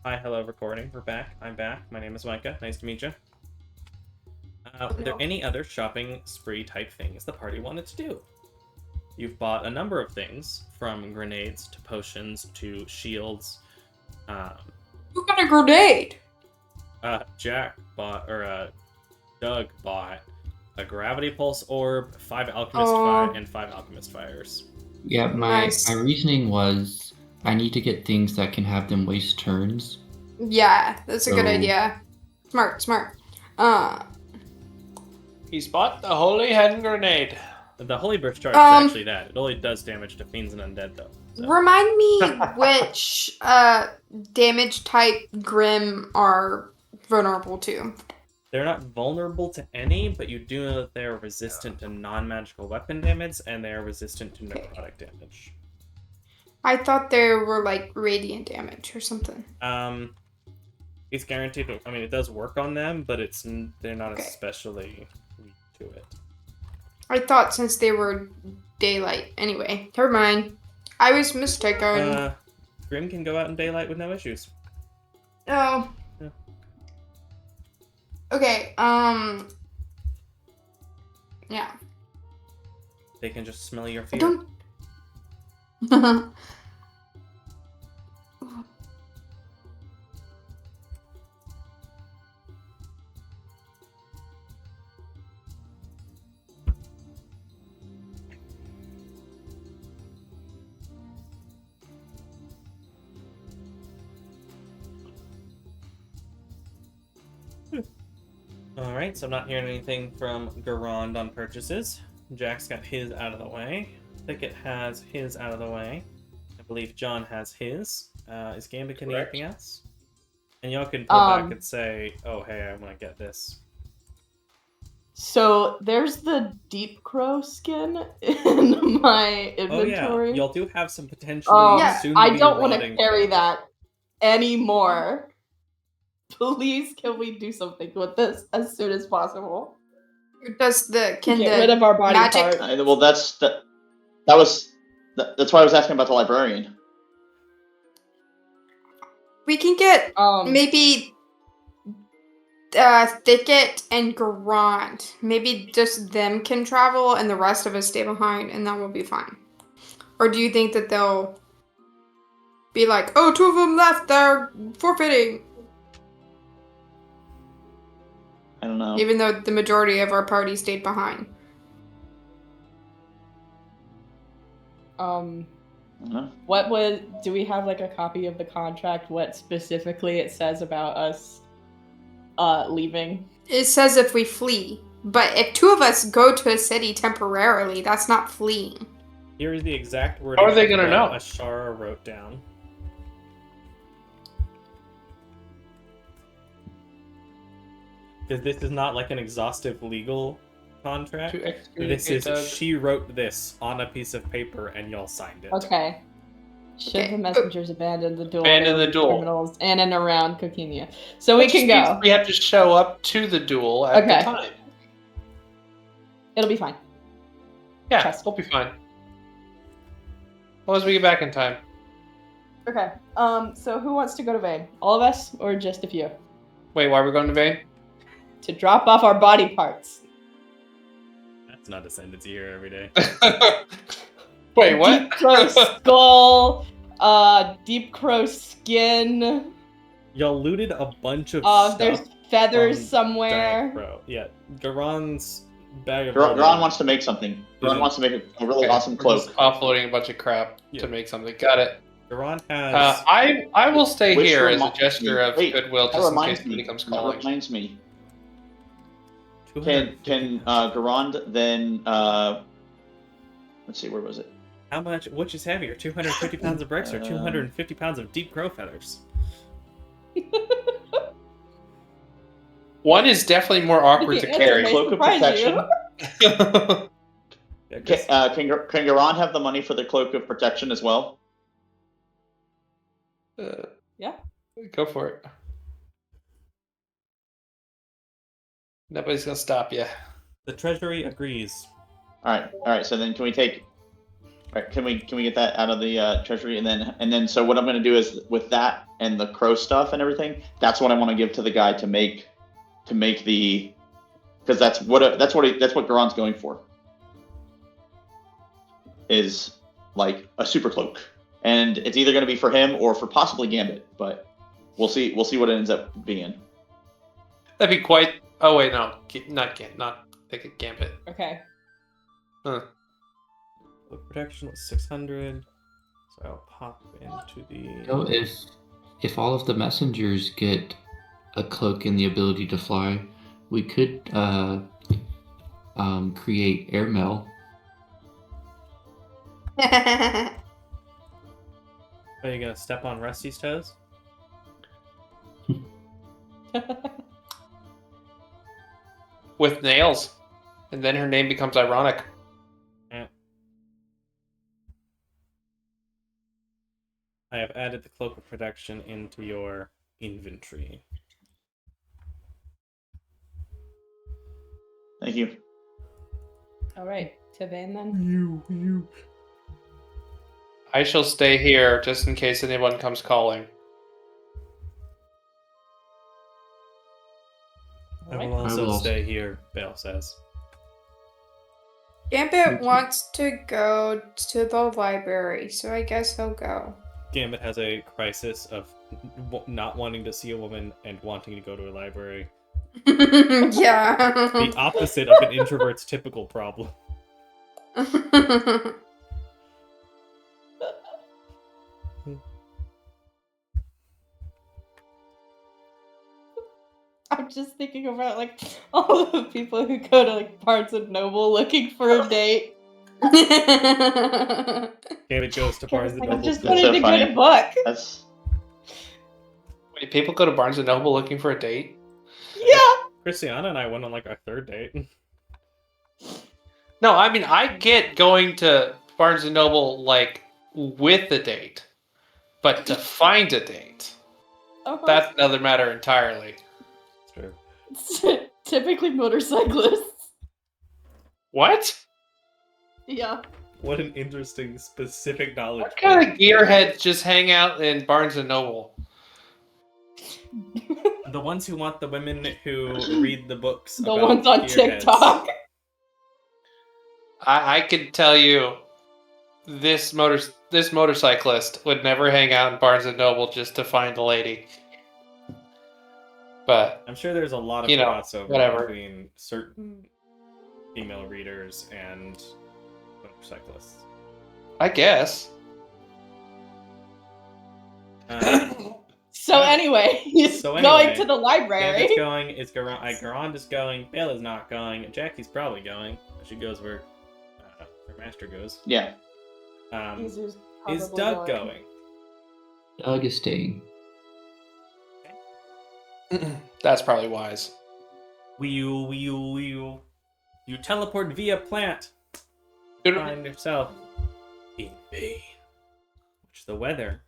Hi, hello, recording. We're back. I'm back. My name is Micah. Nice to meet you. Are there any other shopping spree type things the party wanted to do? You've bought a number of things, from grenades to potions to shields. Who got a grenade? Doug bought a gravity pulse orb, 5 alchemist and 5 alchemist fires. Yeah, Nice. my reasoning was I need to get things that can have them waste turns. Yeah, that's a good So- idea. Smart. He's bought the holy hand grenade. The holy burst charge is actually that. It only does damage to fiends and undead though. So. Remind me which damage type Grim are vulnerable to. They're not vulnerable to any, but you do know that they are resistant to non-magical weapon damage, and they are resistant to necrotic damage. I thought they were like radiant damage or something. It's guaranteed to, I mean, it does work on them, but they're not Okay. especially weak to it. I thought since they were daylight. Anyway, never mind. I was mistaken. Grim can go out in daylight with no issues. Oh. Yeah. Okay, yeah. They can just smell your I fear. don't... Alright, so I'm not hearing anything from Garand on purchases. Jack's got his out of the way. Thicket has his out of the way. I believe John has his. Is Gambit getting Correct. anything else? And y'all can pull back and say, oh, hey, I want to get this. So there's the deep crow skin in my Oh, inventory. yeah. Y'all do have some potentially Yeah, soon I to be don't want to rotting carry things. that anymore. Please, can we do something with this as soon as possible? Can Get the rid of our body magic- parts. Well, that's why I was asking about the librarian. we can get maybe Thicket and Garand. Maybe just them can travel and the rest of us stay behind and that will be fine. Or do you think that they'll be like, oh, 2 of them left, they're forfeiting? I don't know. Even though the majority of our party stayed behind. I don't know. Do we have like a copy of the contract? What specifically it says about us leaving? It says if we flee. But if 2 of us go to a city temporarily, that's not fleeing. Here is the exact wording How are they of gonna what know? Ashara wrote down. Because this is not like an exhaustive legal contract. To execute This it, is, Doug. she wrote this on a piece of paper and y'all signed it. Okay. Should Okay. the messengers abandon the duel? Abandon there the will be duel. Criminals in and around Coquinia. So we Which can means go. We have to show up to the duel at Okay. the time. It'll be fine. Yeah, Trust. we'll be fine. As long as we get back in time. Okay. So who wants to go to Vane? All of us, or just a few? Wait, why are we going to Vane? To drop off our body parts. That's not a sentence you hear every day. Wait, what? Deep crow skull. Deep crow skin. Y'all looted a bunch of There's stuff. feathers from somewhere. Bro, yeah. Garon's bag of Garon holding- wants to make something. Garon Isn't- wants to make a really Okay, awesome we're cloak. just offloading a bunch of crap Yeah. to make something. Got it. Garon has. I will stay Which here as a reminds gesture me- of wait, goodwill That just in reminds case somebody me. comes That calling. reminds me. 250 Can Garand then? Let's see. Where was it? How much? Which is heavier, 250 pounds of bricks or 250 pounds of deep crow feathers? One is definitely more awkward to The answer carry. may Cloak of surprise protection. you. Yeah, Can Garand have the money for the cloak of protection as well? Yeah. Go for it. Nobody's gonna stop you. the treasury agrees. All right. So then, can we take Right? Can we get that out of the treasury, and then so what I'm going to do is with that and the crow stuff and everything, that's what I want to give to the guy to make the, because that's what Garon's going for, is like a super cloak, and it's either going to be for him or for possibly Gambit, but we'll see what it ends up being. That'd be quite. Oh wait, no, not Gambit. Okay. Huh. Cloak protection was 600. So I'll pop into the. So if all of the messengers get a cloak and the ability to fly, we could create airmail. Are you gonna step on Rusty's toes? With nails, and then her name becomes ironic. I have added the cloak of protection into your inventory. Thank you. All right, to Vane then. You. I shall stay here just in case anyone comes calling. I All will right. also I will also- stay here, Bale says. Gambit wants to go to the library, so I guess he'll go. Gambit has a crisis of not wanting to see a woman and wanting to go to a library. Yeah. The opposite of an introvert's typical problem. I'm just thinking about like all the people who go to like Barnes and Noble looking for a date. Gambit goes to Barnes and I Noble. just That's wanted so to funny. get a book. That's Wait, people go to Barnes and Noble looking for a date? Yeah. Christiana and I went on like our third date. No, I mean I get going to Barnes and Noble like with a date, but to find a date, that's another matter entirely. True. Typically motorcyclists. What? Yeah. What an interesting, specific knowledge. What kind of gearheads just hang out in Barnes and Noble? The ones who want the women who read the books. The about ones on gearheads. TikTok. I can tell you, this motorcyclist would never hang out in Barnes and Noble just to find a lady. But I'm sure there's a lot of You know, crossover whatever. between certain female readers and motorcyclists. I guess. So anyway, he's So going anyway, to the library. Gambit's going. Is Garon is going. Bale is not going. Jackie's probably going. She goes where her master goes. yeah. Caesar's Is probably Doug going? Doug is staying. That's probably wise. Wheel. You teleport via plant. Find yourself in vain. Which the weather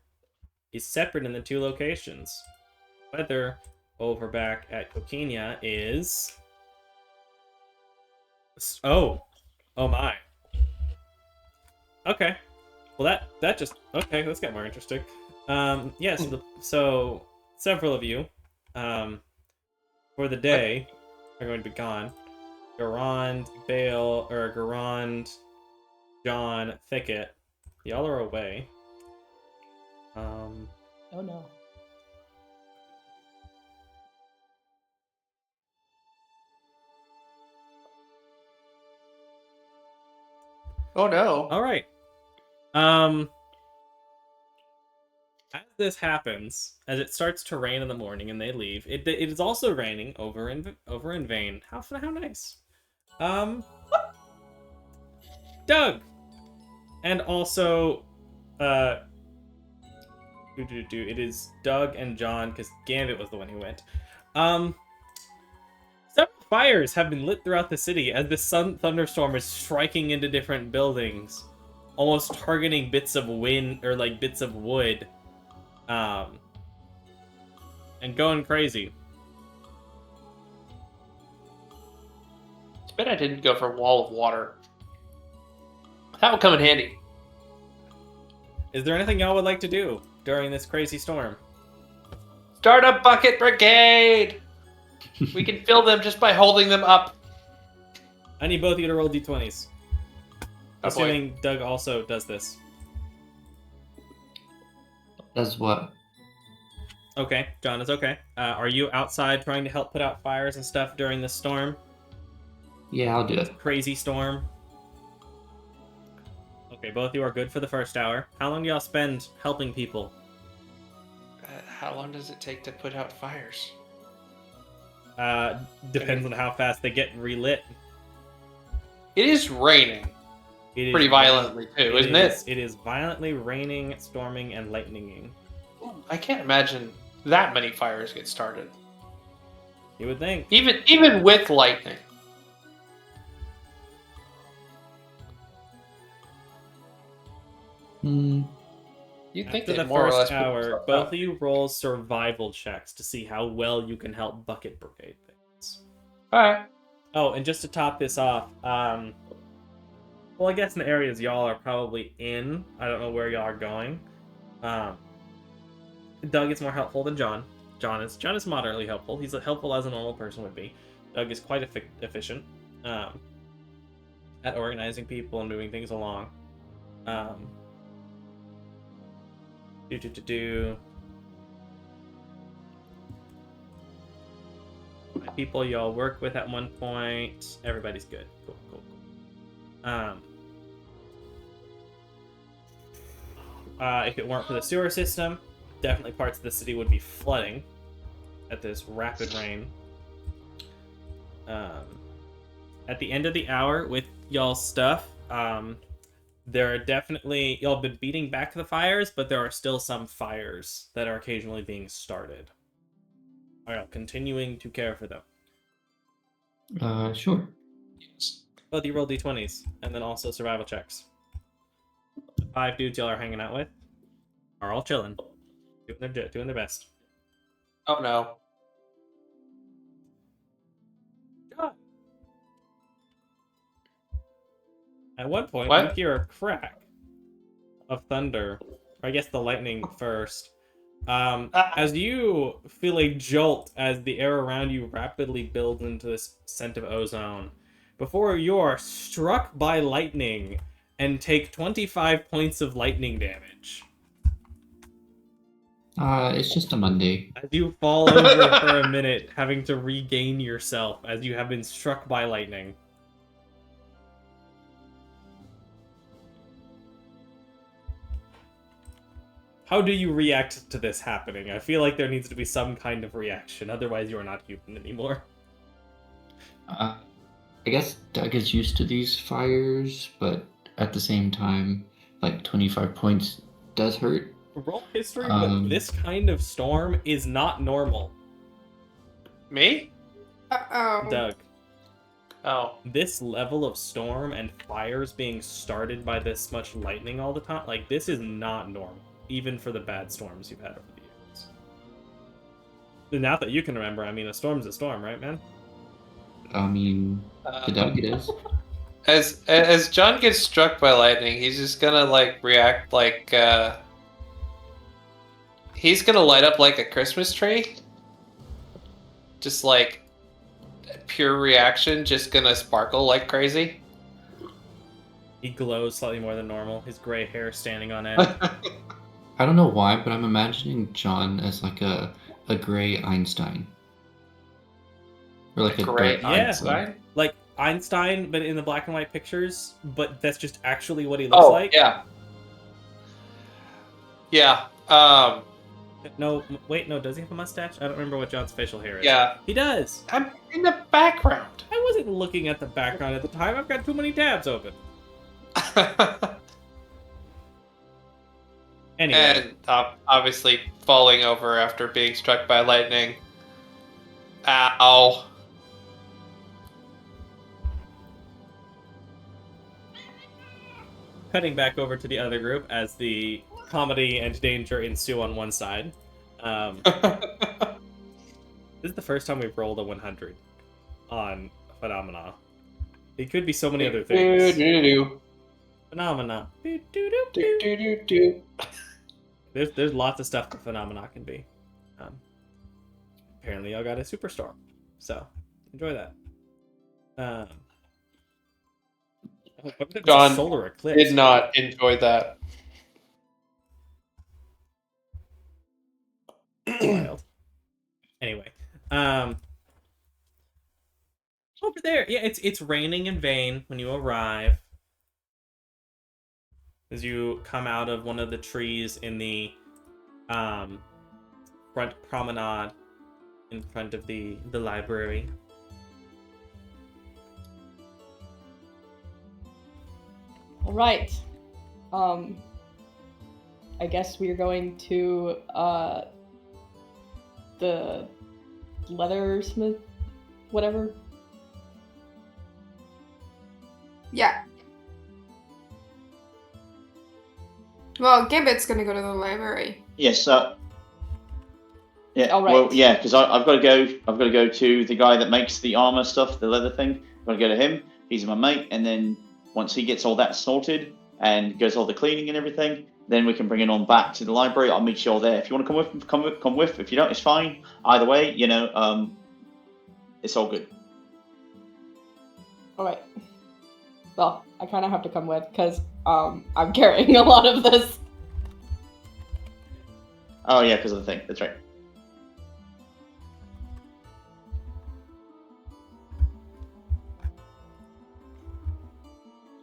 is separate in the two locations. Weather over back at Coquinia is. Oh my. Okay. Well, that just okay. Let's get more interesting. Yes. So several of you, for the day, are going to be gone. Garand, Bale, or Garand, John, Thicket. Y'all are away. Oh no. Oh no. All right. As this happens, as it starts to rain in the morning and they leave, it is also raining over in Vane. How nice. Doug, and also, it is Doug and John because Gambit was the one who went. Several fires have been lit throughout the city as the thunderstorm is striking into different buildings, almost targeting bits of wind or like bits of wood, and going crazy. It's bet I didn't go for Wall of Water. That would come in handy. Is there anything y'all would like to do during this crazy storm? Start a bucket brigade! We can fill them just by holding them up. I need both of you to roll d20s. Oh, boy. Assuming Doug also does this. Does what? Okay, John is okay. Are you outside trying to help put out fires and stuff during this storm? Yeah, I'll do it. Crazy storm. Okay, both of you are good for the first hour. How long do y'all spend helping people? How long does it take to put out fires? Depends on how fast they get relit. It is raining. It is Pretty violently, too, isn't it? It is violently raining, storming, and lightninging. I can't imagine that many fires get started. You would think. Even with lightning. Hmm. You'd think After they'd the more or less first put hour, themselves both out. of you roll survival checks to see how well you can help bucket brigade things. Alright. Oh, and just to top this off, well, I guess in the areas y'all are probably in, I don't know where y'all are going. Doug is more helpful than John. John is moderately helpful. He's helpful as a normal person would be. Doug is quite efficient at organizing people and moving things along. People y'all work with at one point. Everybody's good. Cool. If it weren't for the sewer system, definitely parts of the city would be flooding at this rapid rain. At the end of the hour with y'all's stuff, there are definitely... Y'all have been beating back the fires, but there are still some fires that are occasionally being started. Are y'all continuing to care for them? Sure. Both you roll d20s, and then also survival checks. The 5 dudes y'all are hanging out with are all chilling. Doing their best. Oh no. At one point, What? you hear a crack of thunder. Or I guess the lightning first. As you feel a jolt as the air around you rapidly builds into this scent of ozone, before you are struck by lightning and take 25 points of lightning damage. It's just a Monday. As you fall over for a minute, having to regain yourself as you have been struck by lightning. How do you react to this happening? I feel like there needs to be some kind of reaction, otherwise you are not human anymore. I guess Doug is used to these fires, but at the same time, like 25 points does hurt. Roll history with this kind of storm is not normal. Me? Uh-oh. Doug, Oh. this level of storm and fires being started by this much lightning all the time, like, this is not normal. Even for the bad storms you've had over the years. Now that you can remember, I mean, a storm's a storm, right, man? I mean, to Doug it is. As John gets struck by lightning, he's just gonna like react like he's gonna light up like a Christmas tree. Just like pure reaction, just gonna sparkle like crazy. He glows slightly more than normal, his gray hair standing on end. I don't know why, but I'm imagining John as like a gray Einstein. Or like a Great. dark Yeah. Einstein. Like Einstein, but in the black and white pictures, but that's just actually what he looks Oh, like. yeah. Yeah. No, wait, no, does he have a mustache? I don't remember what John's facial hair is. Yeah. He does! I'm in the background. I wasn't looking at the background at the time, I've got too many tabs open. Anyway. And obviously falling over after being struck by lightning. Ow. Cutting back over to the other group as the comedy and danger ensue on one side. This is the first time we've rolled a 100 on Phenomena. It could be so many other things. Phenomena. Do, do, do, do. There's lots of stuff that phenomena can be. Apparently, y'all got a superstorm, so enjoy that. What if it's a John solar eclipse? did not enjoy that. Wild. Anyway, over there, yeah, it's raining in vain when you arrive. As you come out of one of the trees in the front promenade in front of the library. All right. I guess we're going to the leathersmith, whatever. Yeah. Well, Gambit's gonna go to the library. Yes. Yeah. All right. Well, yeah, because I've got to go. I've got to go to the guy that makes the armor stuff, the leather thing. I've got to go to him. He's my mate, and then once he gets all that sorted and goes all the cleaning and everything, then we can bring it on back to the library. I'll meet you all there. If you want to come with. If you don't, it's fine. Either way, it's all good. All right. Well, I kind of have to come with because I'm carrying a lot of this. Oh yeah, because of the thing. That's right.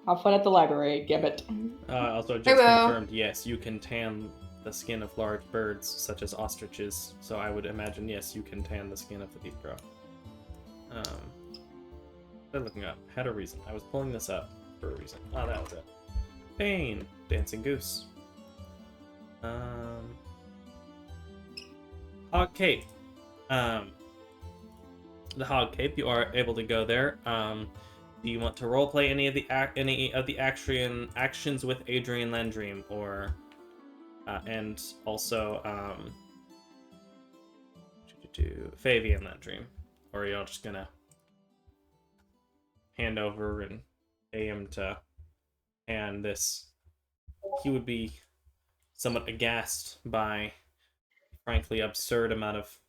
Have fun at the library, Gambit. Also, just Hello. confirmed, yes, you can tan the skin of large birds, such as ostriches. So I would imagine, yes, you can tan the skin of the deep crow. They're looking up. Had a reason. I was pulling this up for a reason. Oh, that was it. Bane, dancing goose. Hog Cape. The Hog Cape. You are able to go there. Do you want to roleplay any of the actions with Adrian Landream, or and also Fabian Landream, or are y'all just gonna hand over and pay him to hand this? He would be somewhat aghast by frankly absurd amount of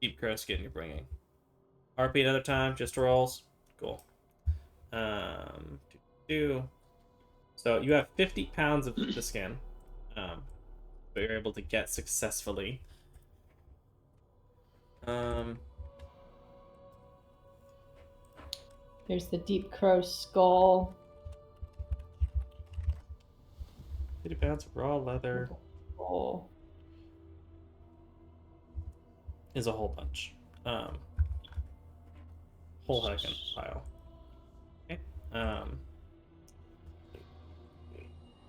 deep crow skin you're bringing. RP another time, just rolls. Cool. So you have 50 pounds of the skin, but you're able to get successfully. There's the deep crow skull. 50 pounds of raw leather Oh. is a whole bunch. Whole heckin' pile. Okay.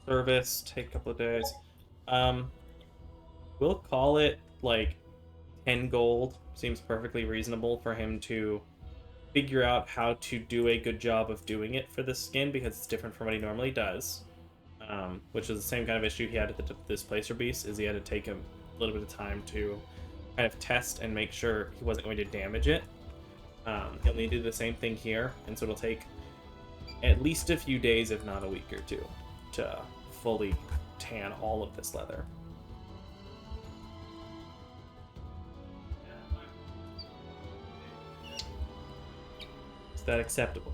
Service, take a couple of days. We'll call it like 10 gold. Seems perfectly reasonable for him to figure out how to do a good job of doing it for the skin, because it's different from what he normally does. Which is the same kind of issue he had at the Displacer Beast, is he had to take him a little bit of time to kind of test and make sure he wasn't going to damage it. He'll need to do the same thing here, and so it'll take at least a few days, if not a week or two, to fully tan all of this leather. Is that acceptable?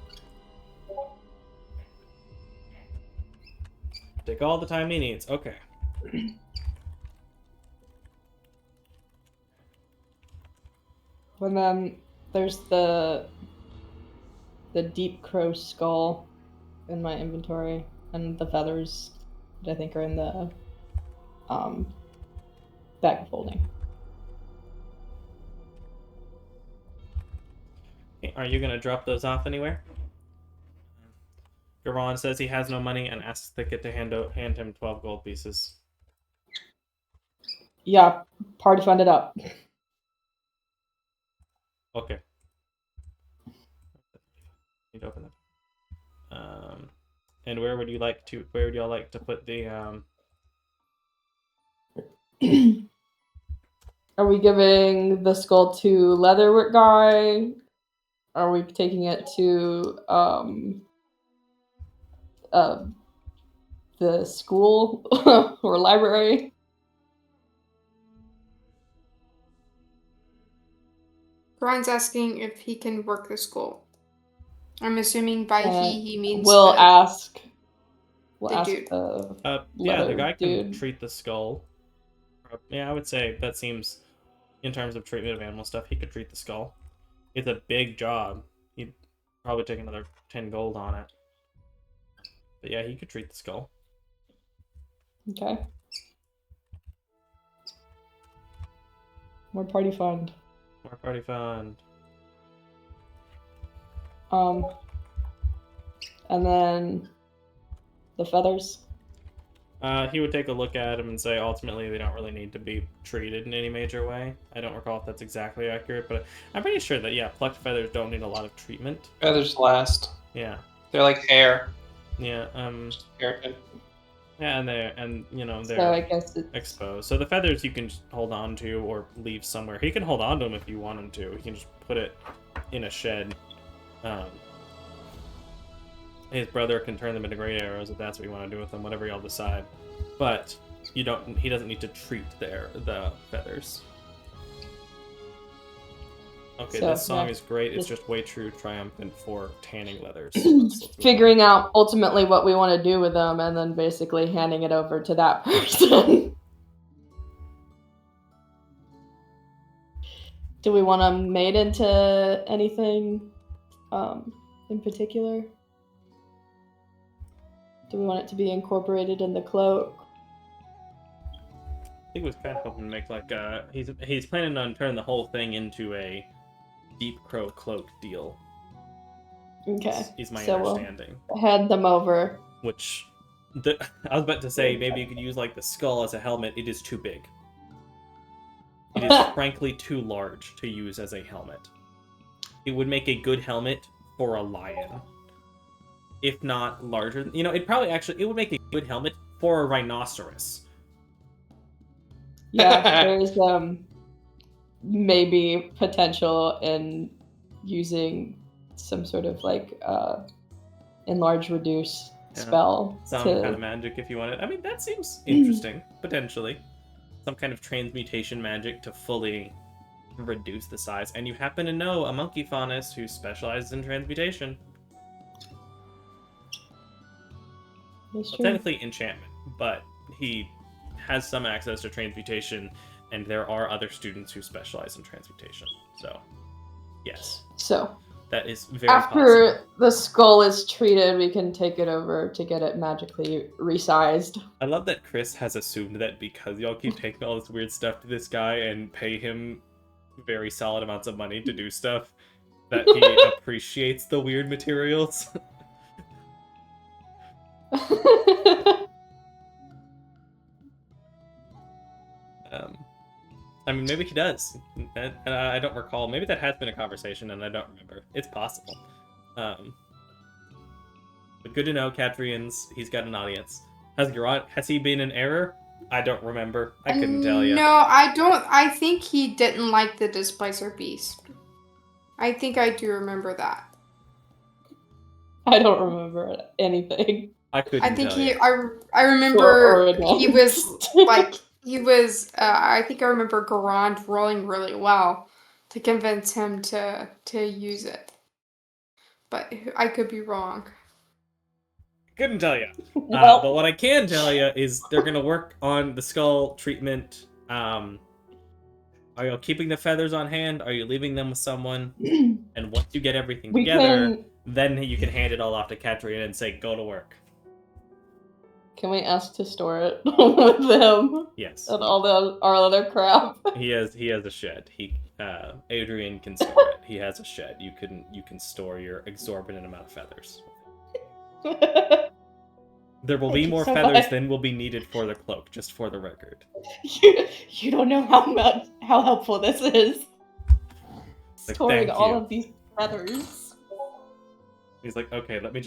Take all the time he needs. Okay. And then there's the deep crow skull in my inventory, and the feathers that I think are in the bag of holding. Okay, are you gonna drop those off anywhere? Garon says he has no money and asks the kid to hand him 12 gold pieces. Yeah, party funded up. Okay. Need to open it. And where would y'all like to put the Are we giving the skull to Leatherwork guy? are we taking it to the school or library? Ron's asking if he can work the school. I'm assuming by he means We'll the, ask. We'll the ask dude. the Yeah, the leather guy can dude. treat the skull. Yeah, I would say that seems, in terms of treatment of animal stuff, he could treat the skull. It's a big job. He'd probably take another 10 gold on it. But yeah, he could treat the skull. Okay. More party fund. More party fund. And then the feathers. He would take a look at him and say, ultimately, they don't really need to be treated in any major way. I don't recall if that's exactly accurate, but I'm pretty sure that, yeah, plucked feathers don't need a lot of treatment. Feathers last. Yeah. They're like hair. Yeah, Hair. yeah, and they're So I guess it's exposed. So the feathers you can just hold on to or leave somewhere. He can hold on to them if you want him to. He can just put it in a shed. His brother can turn them into great arrows if that's what you want to do with them, whatever y'all decide. But he doesn't need to treat the feathers. Okay, So, this song yeah, is great. It's this- just way too triumphant for tanning leathers. figuring out ultimately what we want to do with them and then basically handing it over to that person. Do we want them made into anything in particular? Do we want it to be incorporated in the cloak? I think it was kind of hoping to make like he's planning on turning the whole thing into a Deep Crow cloak deal. Okay. Is my so understanding. We'll hand them over. Which I was about to say maybe you could use like the skull as a helmet. It is too big. It is frankly too large to use as a helmet. It would make a good helmet for a lion. If not larger. It would make a good helmet for a rhinoceros. Yeah, there's maybe potential in using some sort of like enlarge reduce spell. Some kind of magic if you want it. I mean, that seems interesting, potentially. Some kind of transmutation magic to fully reduce the size. And you happen to know a monkey faunus who specializes in transmutation. That's Well, true. technically enchantment, but he has some access to transmutation, and there are other students who specialize in transmutation. So, yes, So that is very after possible. the skull is treated, we can take it over to get it magically resized. I love that Chris has assumed that because y'all keep taking all this weird stuff to this guy and pay him very solid amounts of money to do stuff, that he appreciates the weird materials. I mean, maybe he does. I don't recall. Maybe that has been a conversation, and I don't remember. It's possible. But good to know, Catrian's. He's got an audience. Has he been in error? I don't remember. I couldn't tell you. No, I don't. I think he didn't like the Displacer Beast. I think I do remember that. I don't remember anything. I couldn't I think tell you. I remember Or he was like he was. I think I remember Garand rolling really well to convince him to use it, but I could be wrong. Couldn't tell you. Well- But what I can tell you is they're gonna work on the skull treatment. Are you keeping the feathers on hand? Are you leaving them with someone? And once you get everything together, then you can hand it all off to Catrian and say, "Go to work." Can we ask to store it with them Yes. and all our other crap? He has a shed. Adrian can store it. He has a shed. You can store your exorbitant amount of feathers. There will be Thank you more so feathers much. than will be needed for the cloak, just for the record. You don't know how helpful this is. Like, Storing thank all you. of these feathers. He's like, okay, let me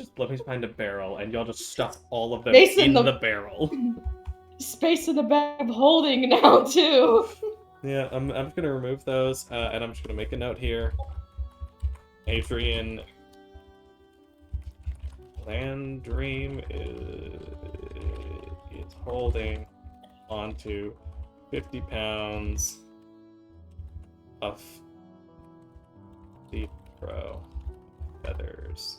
find a barrel, and y'all just stuff all of them Space in in the barrel. Space in the bag of holding now too. Yeah, I'm just gonna remove those, and I'm just gonna make a note here. Adrian Landream is holding onto 50 pounds of Deep Pro feathers.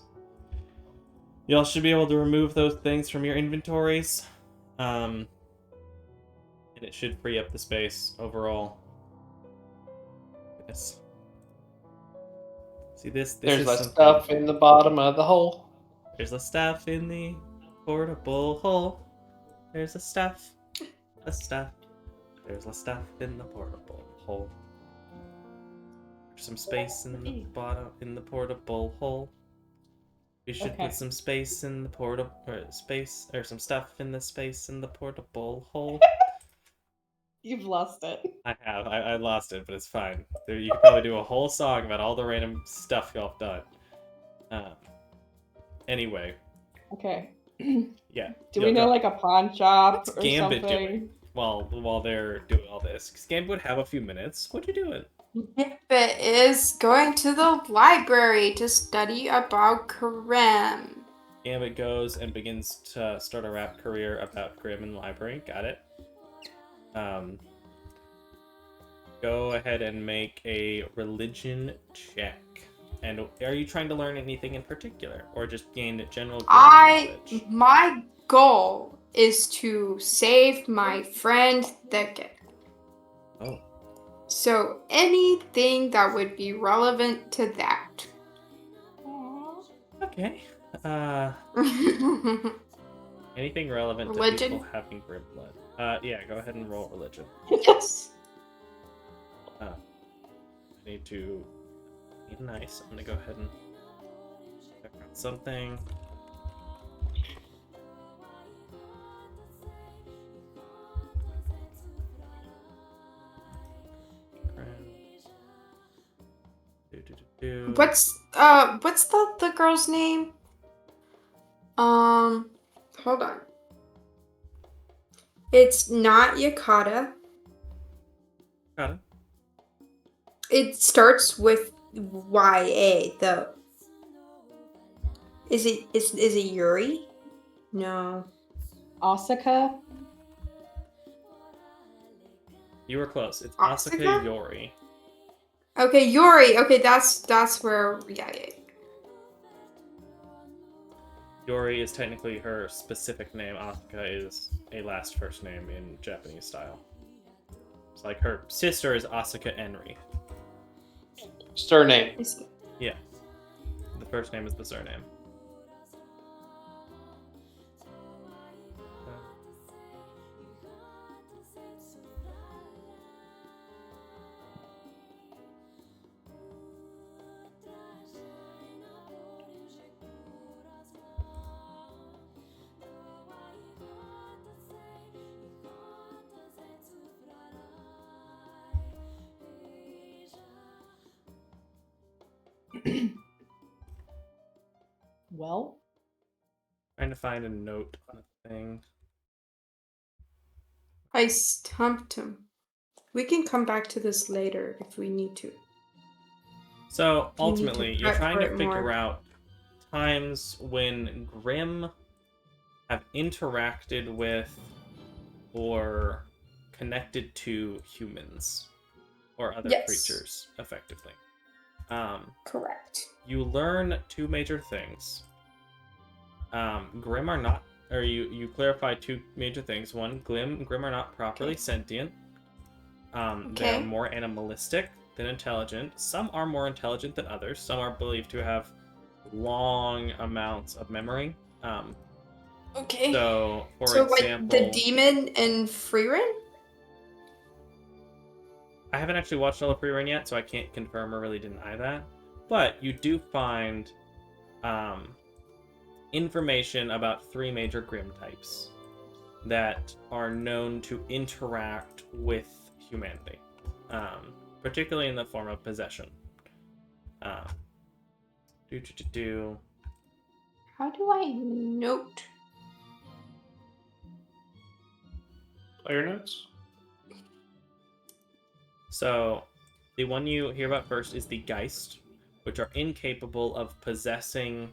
Y'all should be able to remove those things from your inventories. And it should free up the space overall. Goodness. See this There's is less something. stuff in the bottom of the hole. There's the stuff in the portable hole. There's the stuff. The stuff. There's the stuff in the portable hole. There's some space in the bottom in the portable hole. We should Okay. put some space in the portable space or some stuff in the space in the portable hole. You've lost it. I have. I lost it, but it's fine. You could probably do a whole song about all the random stuff y'all have done. Anyway, Okay. yeah. Do we know like a pawn shop What's or Gambit something? doing while they're doing all this? 'Cause Gambit would have a few minutes. What you doing? Gambit is going to the library to study about Grimm. Gambit goes and begins to start a rap career about Grimm in the library. Got it. Go ahead and make a religion check. And are you trying to learn anything in particular, or just gain general Grimm knowledge? My goal is to save my friend Thicket. Oh. So anything that would be relevant to that. Okay. Anything relevant Religion? to people having Grimm blood? Yeah. Go ahead and roll religion. Yes. I need to be nice. I'm gonna go ahead and check out something. What's the girl's name? Hold on. It's not Yakata. Got it. It starts with YA though. Is it Yuri? No. Asuka? You were close. It's Asuka? Asuka Yori. Okay, Yuri. Okay, that's where yeah. Yori is technically her specific name. Asuka is a last first name in Japanese style. It's like her sister is Asuka Enri. Surname. Yeah. The first name is the surname. Well, Trying to find a note on a thing. I stumped him. We can come back to this later if we need to. So You need to ultimately, you're prep trying for to it figure more. out times when Grimm have interacted with or connected to humans or other Yes. creatures effectively. Correct. You learn two major things. Grimm are not, or you clarify two major things. One, Grimm are not properly sentient. They're Okay. more animalistic than intelligent. Some are more intelligent than others. Some are believed to have long amounts of memory. Okay. So, for So example, like the demon in Freerun? I haven't actually watched all of Free Run yet, so I can't confirm or really deny that. But you do find information about three major Grimm types that are known to interact with humanity, particularly in the form of possession. How do I note? Player notes? So, the one you hear about first is the Geist. which are incapable of possessing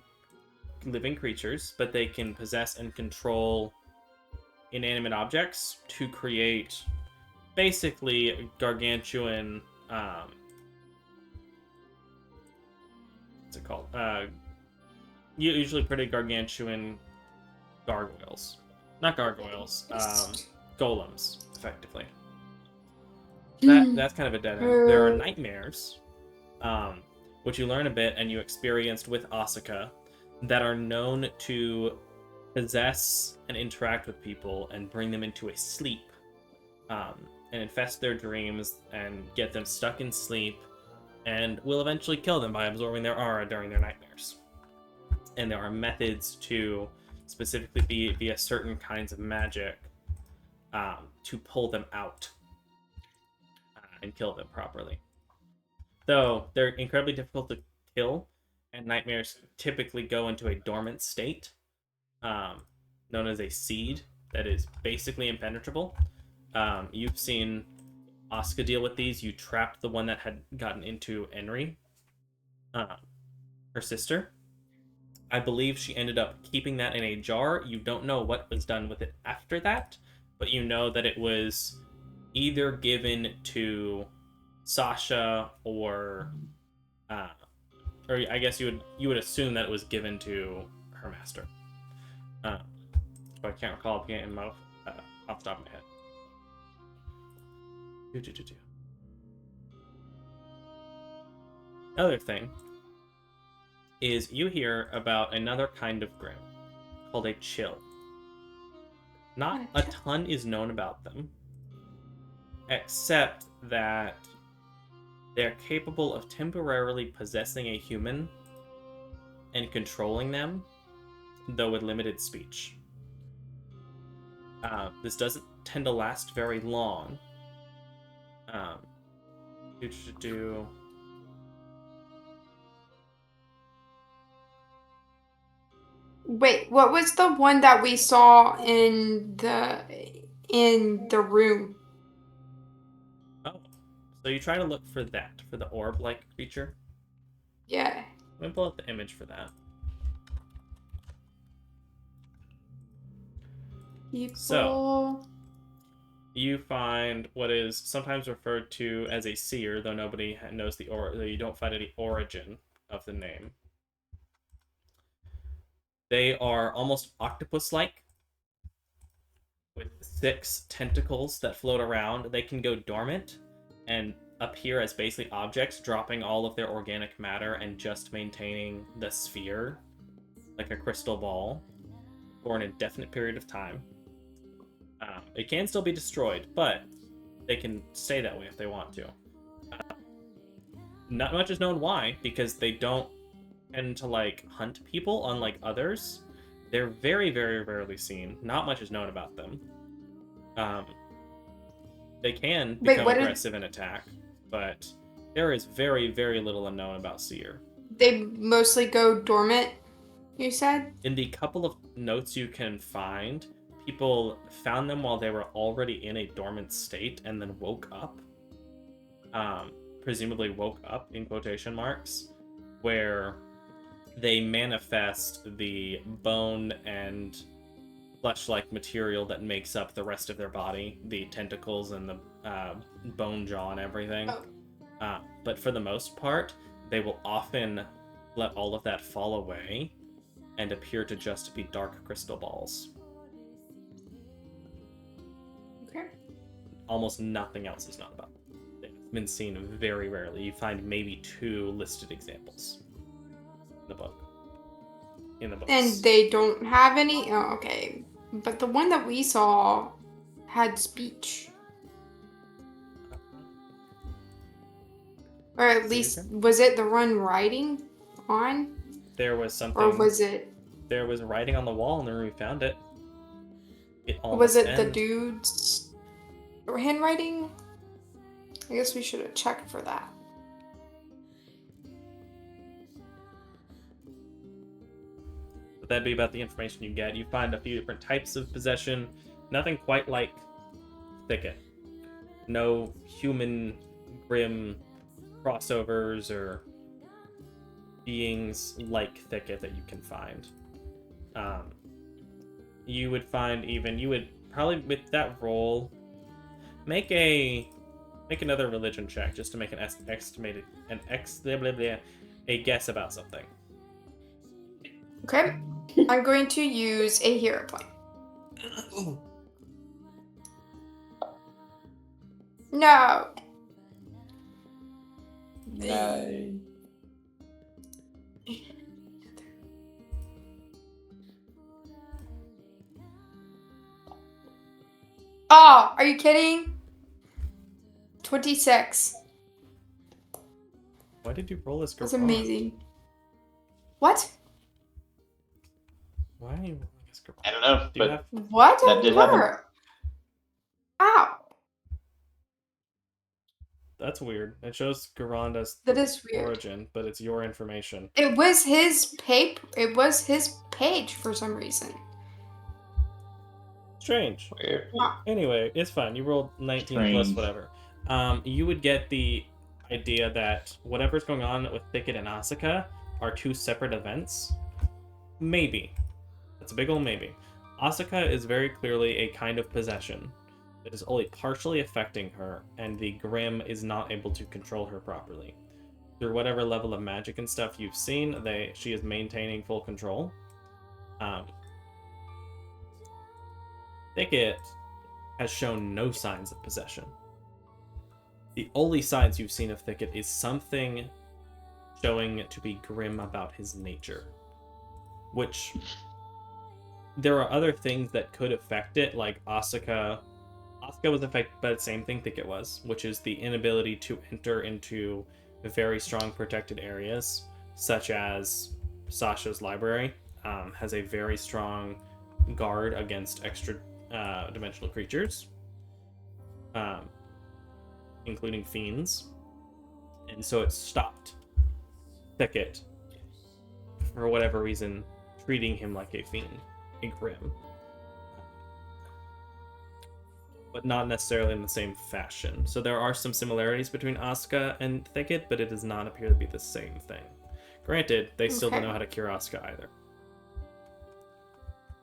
living creatures, but they can possess and control inanimate objects to create basically gargantuan what's it called? Usually pretty gargantuan gargoyles. Not gargoyles, golems, effectively. That's kind of a dead end. There are nightmares, which you learn a bit and you experienced with Asuka, that are known to possess and interact with people and bring them into a sleep, and infest their dreams and get them stuck in sleep, and will eventually kill them by absorbing their aura during their nightmares. And there are methods to specifically be via certain kinds of magic to pull them out and kill them properly. Though they're incredibly difficult to kill, and nightmares typically go into a dormant state, known as a seed, that is basically impenetrable. You've seen Asuka deal with these. You trapped the one that had gotten into Enri, her sister. I believe she ended up keeping that in a jar. You don't know what was done with it after that, but you know that it was either given to Sasha or I guess you would assume that it was given to her master. But I can't recall it in off the top of my head. Other thing is you hear about another kind of grim called a chill. Not a ton is known about them, except that they're capable of temporarily possessing a human and controlling them, though with limited speech. This doesn't tend to last very long. Wait, what was the one that we saw in the room? Oh, so you try to look for that, for the orb-like creature? Yeah. Let me pull up the image for that. People... So, you find what is sometimes referred to as a seer, though nobody knows though you don't find any origin of the name. They are almost octopus-like, with 6 tentacles that float around. They can go dormant and appear as basically objects, dropping all of their organic matter and just maintaining the sphere, like a crystal ball, for an indefinite period of time. It can still be destroyed, but they can stay that way if they want to. Not much is known why, because they don't tend to hunt people, unlike others. They're very, very rarely seen. Not much is known about them. They can become aggressive and attack, but there is very, very little unknown about Seer. They mostly go dormant, you said? In the couple of notes you can find, people found them while they were already in a dormant state and then woke up. Presumably woke up, in quotation marks, where they manifest the bone and flesh-like material that makes up the rest of their body, the tentacles and the bone jaw and everything. Oh. But for the most part, they will often let all of that fall away and appear to just be dark crystal balls. Okay. Almost nothing else is known about them. They've been seen very rarely. You find maybe 2 listed examples in the book. In the books. And they don't have any? Oh, okay. But the one that we saw had speech. Or at least, was it the one writing on? There was something... Or was it... There was writing on the wall, and then we found it. Was it the dude's handwriting? I guess we should have checked for that. But that'd be about the information you get. You find a few different types of possession. Nothing quite like Thicket. No human grim crossovers or beings like Thicket that you can find. You would probably with that roll make another religion check just to make a guess about something. Okay. I'm going to use a hero point. No. No. Oh, are you kidding? 26. Why did you roll this? That's amazing. What? Why are you rolling this? I don't know, Do you but have... What? That did happen. Where? Ow. That's weird. It shows Garanda's That is weird. origin, but it's your information. It was his page for some reason. Strange. Weird. Anyway, it's fine. You rolled 19 plus Strange. whatever. You would get the idea that whatever's going on with Thicket and Asuka are two separate events. Maybe. That's a big old maybe. Asuka is very clearly a kind of possession that is only partially affecting her, and the Grimm is not able to control her properly. Through whatever level of magic and stuff you've seen, she is maintaining full control. Thicket has shown no signs of possession. The only signs you've seen of Thicket is something showing to be grim about his nature. Which, there are other things that could affect it, like Asuka. Asuka was affected by the same thing Thicket was, which is the inability to enter into very strong protected areas, such as Sasha's library has a very strong guard against extra dimensional creatures, including fiends, and so it stopped Thicket, for whatever reason, treating him like a fiend, a Grimm, but not necessarily in the same fashion. So there are some similarities between Asuka and Thicket, but it does not appear to be the same thing. Granted, they still don't know how to cure Asuka either.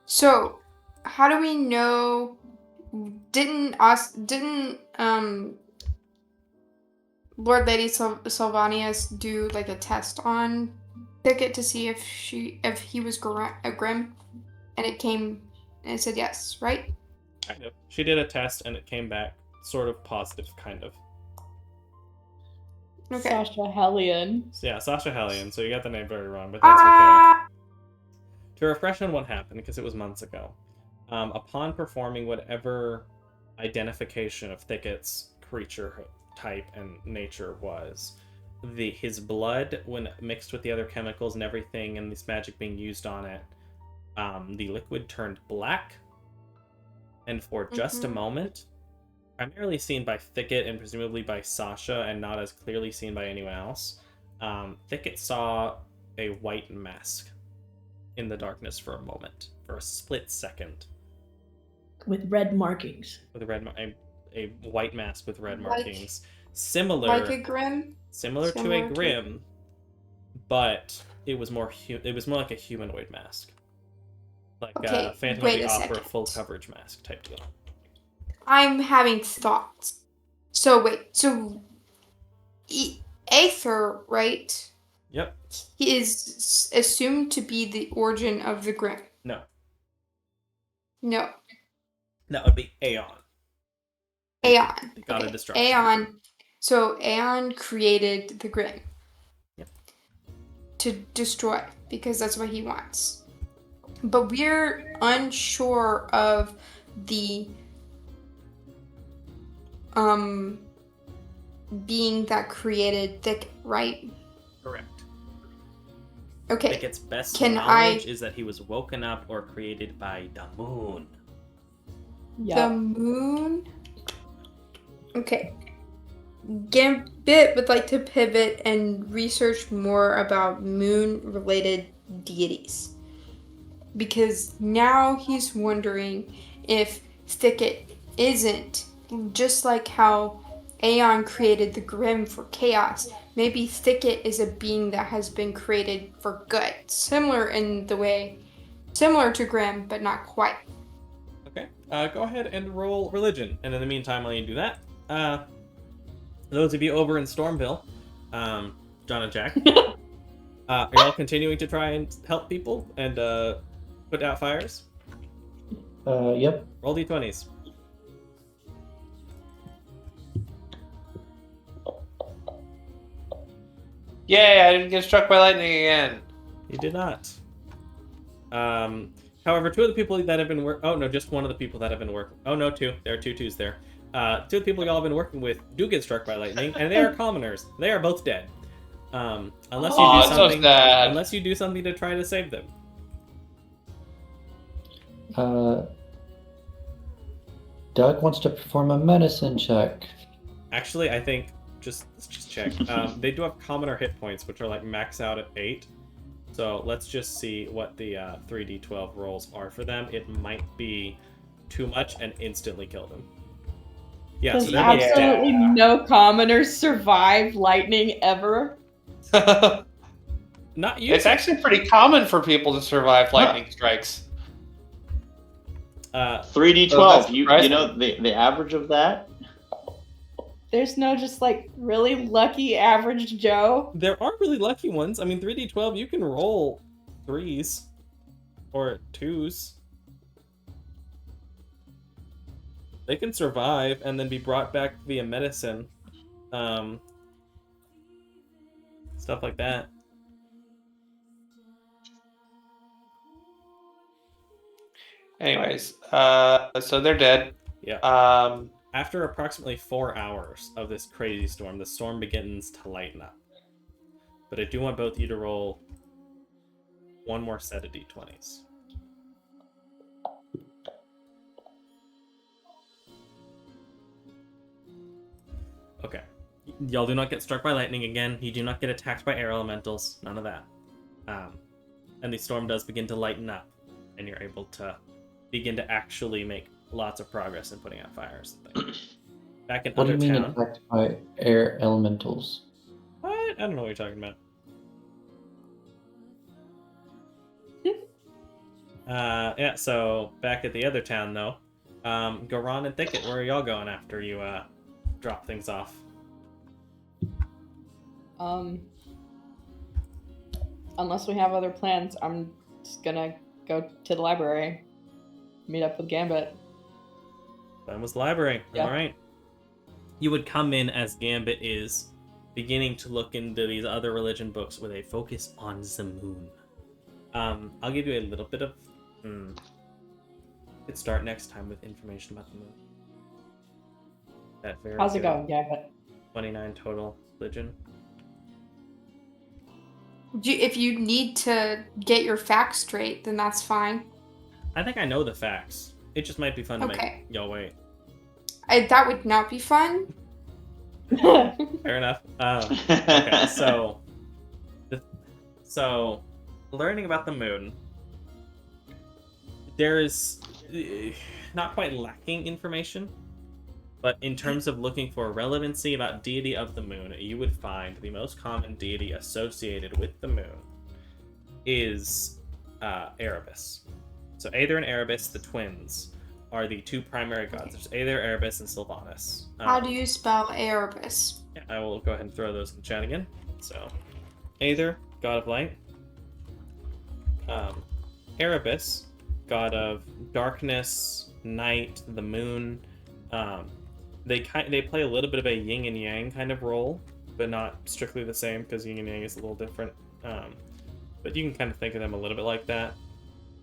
So, how do we know? Didn't Lord Lady Sylvanius do like a test on Thicket to see if he was a Grimm, and it said yes, right? Kind of. She did a test and it came back sort of positive, kind of. Okay. Sasha Hellion. Yeah, Sasha Hellion. So you got the name very wrong, but that's okay. To refresh on what happened, because it was months ago, upon performing whatever identification of Thicket's creature type and nature was, his blood, when mixed with the other chemicals and everything, and this magic being used on it, the liquid turned black, and for just a moment, primarily seen by Thicket and presumably by Sasha, and not as clearly seen by anyone else, Thicket saw a white mask in the darkness for a moment, for a split second. With red markings. With a white mask with red Like- markings. Similar Like a Grimm? Similar to a Grimm, but it was more like a humanoid mask. Like Okay, a Phantom of wait the a Opera second. full coverage mask type deal. I'm having thoughts. So wait, Aether, right? Yep. He is assumed to be the origin of the Grimm. No. No. That would be Aeon. Aeon. The god of Okay, destruction. Aeon. So Aeon created the Grimm. Yep. To destroy, because that's what he wants. But we're unsure of the being that created Thicket, right? Correct. Okay. Thicket's best Can knowledge is that he was woken up or created by the moon. The moon? Okay. Gambit would like to pivot and research more about moon-related deities. Because now he's wondering if Thicket isn't, just like how Aeon created the Grimm for chaos. Maybe Thicket is a being that has been created for good. Similar to Grimm, but not quite. Okay. Go ahead and roll religion. And in the meantime, while you do that, those of you over in Stormville, John and Jack, are y'all continuing to try and help people and put out fires? Yep. Roll d20s. Yay, I didn't get struck by lightning again. You did not. However, two of the people that have been just one of the people that have been working. Oh no, two. There are two twos there. Two of the people y'all have been working with do get struck by lightning, and they are commoners. They are both dead. Unless you do something. So sad. Unless you do something to try to save them. Doug wants to perform a medicine check. Actually, I think let's just check. They do have commoner hit points, which are like max out at 8. So let's just see what the 3d12 rolls are for them. It might be too much and instantly kill them. Yeah, so Does they're both dead. absolutely no commoners survive lightning ever? Not usually. It's actually pretty common for people to survive lightning strikes. 3d12. that's You surprising. know the average of that? There's no just like really lucky average Joe. There are really lucky ones. I mean, 3d12, you can roll 3s or 2s. They can survive and then be brought back via medicine. Stuff like that. Anyways, so they're dead. Yeah. After approximately 4 hours of this crazy storm, the storm begins to lighten up. But I do want both of you to roll one more set of d20s. Okay. Y'all do not get struck by lightning again. You do not get attacked by air elementals. None of that. And the storm does begin to lighten up, and you're able to begin to actually make lots of progress in putting out fires and things. Back in What do you mean Undertown. attacked by air elementals? What? I don't know what you're talking about. Yeah, so back at the other town, though. Garon and Thicket, where are y'all going after you drop things off? Unless we have other plans, I'm just gonna go to the library, meet up with Gambit. That was library. Yeah. All right. You would come in as Gambit is beginning to look into these other religion books with a focus on the moon. I'll give you a little bit of... Could start next time with information about the moon. That very How's it good going, Gambit? 29 total religion. If you need to get your facts straight, then that's fine. I think I know the facts. It just might be fun to Okay. make y'all wait. That would not be fun. Fair enough. Okay, so learning about the moon, there is not quite lacking information, but in terms of looking for relevancy about deity of the moon, you would find the most common deity associated with the moon is Erebus. So Aether and Erebus, the twins, are the two primary gods. There's Aether, Erebus, and Sylvanas. How do you spell Erebus? Yeah, I will go ahead and throw those in the chat again. So, Aether, god of light. Erebus, god of darkness, night, the moon. They play a little bit of a yin and yang kind of role, but not strictly the same because yin and yang is a little different. But you can kind of think of them a little bit like that.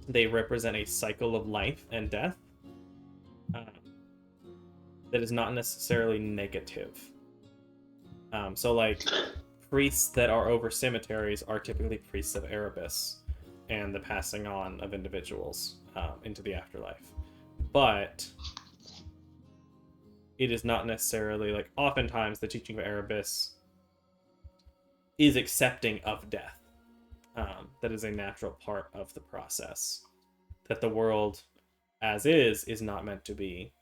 They represent a cycle of life and death that is not necessarily negative. So, like, priests that are over cemeteries are typically priests of Erebus and the passing on of individuals into the afterlife. But it is not necessarily, like, oftentimes the teaching of Erebus is accepting of death. That is a natural part of the process. That the world, as is not meant to be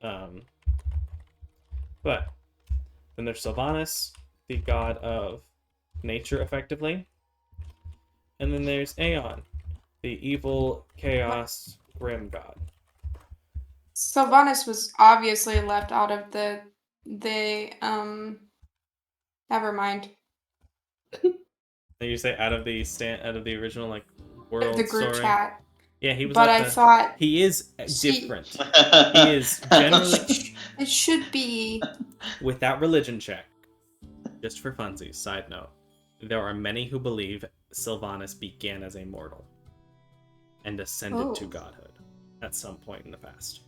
eternal. But then there's Sylvanas, the god of nature, effectively. And then there's Aeon, the evil, chaos, grim god. Sylvanas was obviously left out of the never mind. And you say out of the original like world The group story. chat. Yeah, he was. But I thought he is different. He is generally. It should be. With that religion check, just for funsies, side note, there are many who believe Sylvanas began as a mortal and ascended to godhood at some point in the past.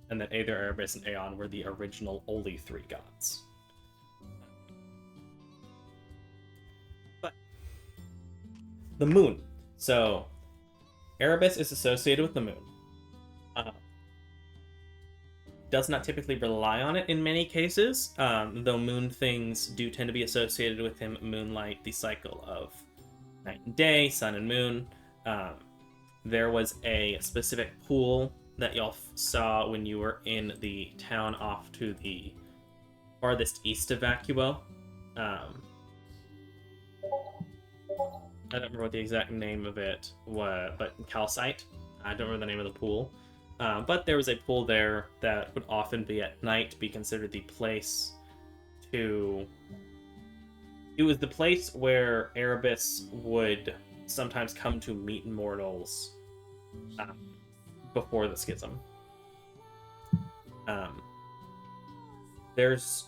And that either Erebus and Aeon were the original only 3 gods. But the moon. So Erebus is associated with the moon. Does not typically rely on it in many cases, though moon things do tend to be associated with him. Moonlight, the cycle of night and day, sun and moon. There was a specific pool that y'all saw when you were in the town off to the farthest east of Vacuo. I don't remember what the exact name of it was, but calcite. I don't remember the name of the pool. But there was a pool there that would often be at night, be considered the place to... It was the place where Erebus would sometimes come to meet mortals before the schism. There's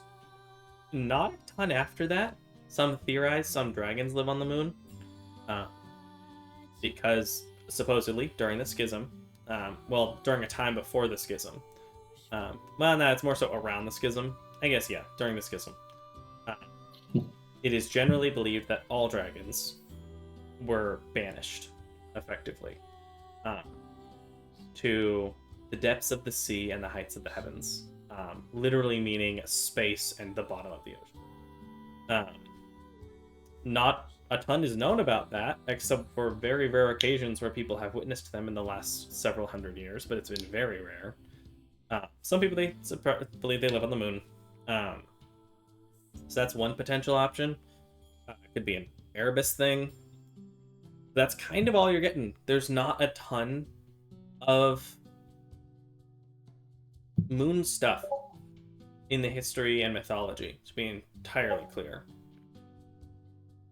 not a ton after that. Some theorize some dragons live on the moon. Because supposedly during the schism, during a time before the schism. Well, no, it's more so around the schism. I guess, yeah, during the schism. It is generally believed that all dragons were banished, effectively, to the depths of the sea and the heights of the heavens. Literally meaning space and the bottom of the ocean. Not a ton is known about that, except for very rare occasions where people have witnessed them in the last several hundred years, but it's been very rare. Some people believe they live on the moon. So that's one potential option. It could be an Erebus thing. That's kind of all you're getting. There's not a ton of moon stuff in the history and mythology, to be entirely clear.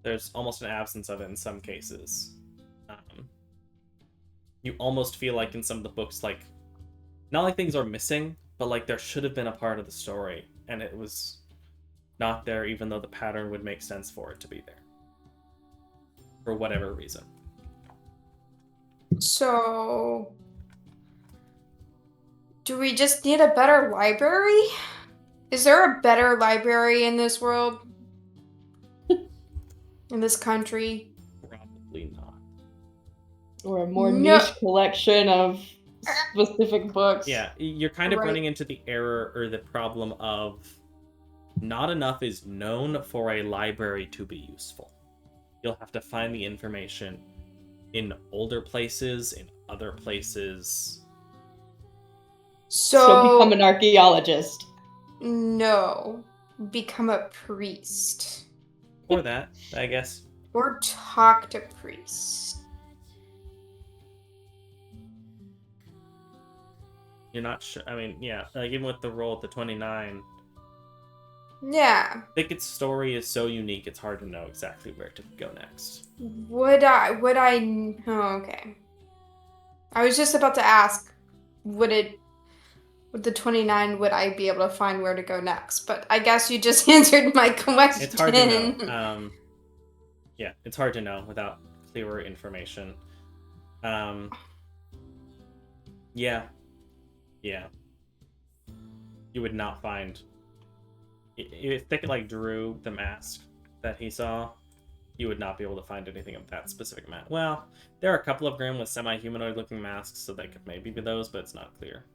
There's almost an absence of it in some cases. You almost feel like in some of the books, like, not like things are missing, but like there should have been a part of the story, and it was not there, even though the pattern would make sense for it to be there. For whatever reason. So, do we just need a better library? Is there a better library in this world? In this country? Probably not. Or a more niche collection of specific books. Yeah, you're kind of running into the error or the problem of not enough is known for a library to be useful. You'll have to find the information in older places, in other places. So become an archaeologist. No. Become a priest. Or that, I guess. Or talk to priests. You're not sure. I mean, yeah, like even with the roll at the 29. Yeah. Thicket's story is so unique, it's hard to know exactly where to go next. Would I, oh, okay. I was just about to ask, with the 29, would I be able to find where to go next? But I guess you just answered my question. It's hard to know. Yeah, it's hard to know without clearer information. Yeah. You would not find... If Thicket like drew the mask that he saw, you would not be able to find anything of that specific mask. Well, there are a couple of Grimm with semi-humanoid looking masks, so they could maybe be those, but it's not clear.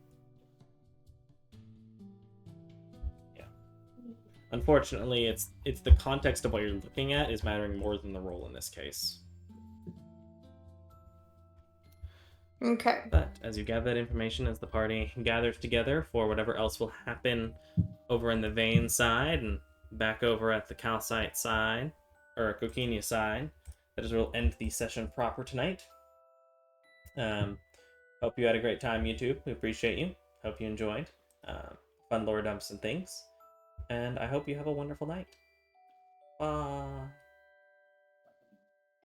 Unfortunately, it's the context of what you're looking at is mattering more than the role in this case. Okay. But as you gather that information, as the party gathers together for whatever else will happen over in the vein side and back over at the calcite side, or coquinia side, that is where we'll end the session proper tonight. Hope you had a great time, YouTube. We appreciate you. Hope you enjoyed. Fun lore dumps and things. And I hope you have a wonderful night. Bye.